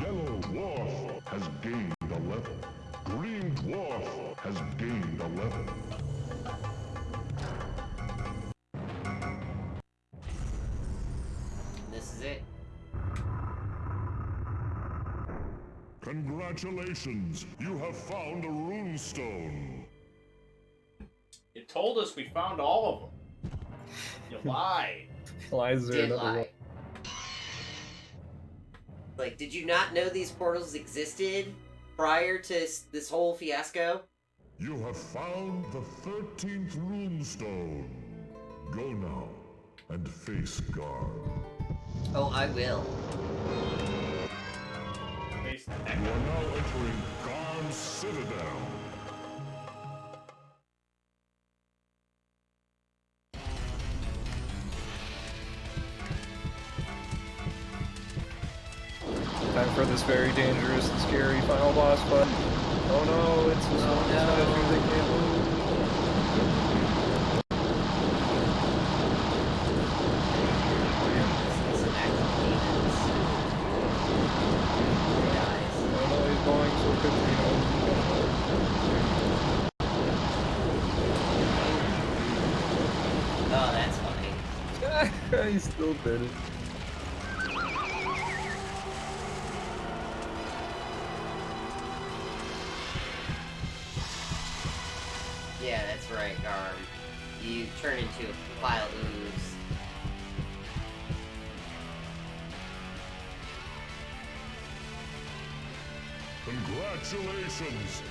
Yellow Dwarf has gained a level. Green Dwarf has gained a level. This is it. Congratulations, you have found a runestone. You told us we found all of them. You lied. Why is there Did another one? lie. Like, did you not know these portals existed prior to this whole fiasco? You have found the 13th runestone. Go now and face guard. Oh, I will. Face the You heck. are now entering Garn's Citadel. Time for this very dangerous and scary final boss fight. Oh no, it's this one statue they can't move. Some actual demons. Guys. Oh no, he's going so quickly. Oh, that's funny. No. He still did it. Yeah, that's right, Garm. You turn into a pile of ooze. Congratulations!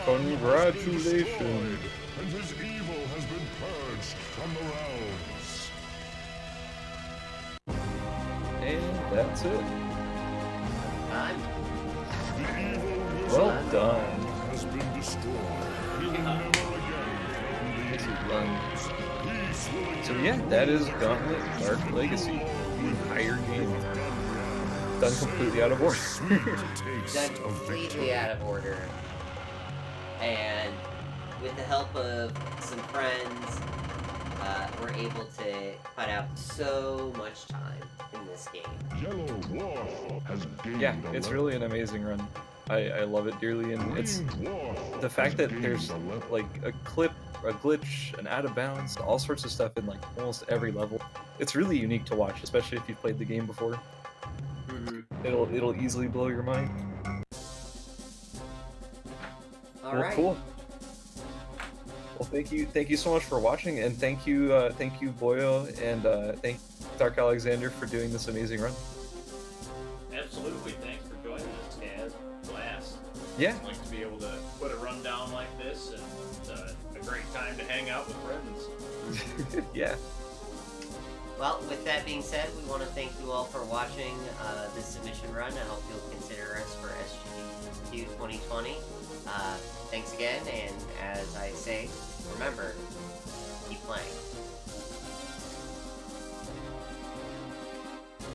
Garn Congratulations. has been destroyed, and his evil has been purged from the realms. And that's it. I'm The evil Well wizard done. has been destroyed. He will never again come This the is done. Peace will So again yeah, that is Gauntlet Dark Legacy. The entire game. Done completely out of order. done completely out of order. And with the help of some friends, we're able to cut out so much time in this game. Yellow Dwarf has gained Yeah, a it's level. really an amazing run. I love it dearly, and it's the fact that there's like a clip, a glitch, an out of bounds, all sorts of stuff in like almost every level. It's really unique to watch, especially if you've played the game before. It'll easily blow your mind. All Well, right. cool. Well, thank you so much for watching, and thank you, Boyo, and thank Dark Alexander for doing this amazing run. Absolutely. Thanks for joining us, Kaz. Blast. Yeah. I'd like to be able to put a rundown like this, and a great time to hang out with friends. Yeah. Well, with that being said, we want to thank you all for watching this submission run. I hope you'll consider us for SGDQ 2020. Thanks again, and as I say, remember, keep playing.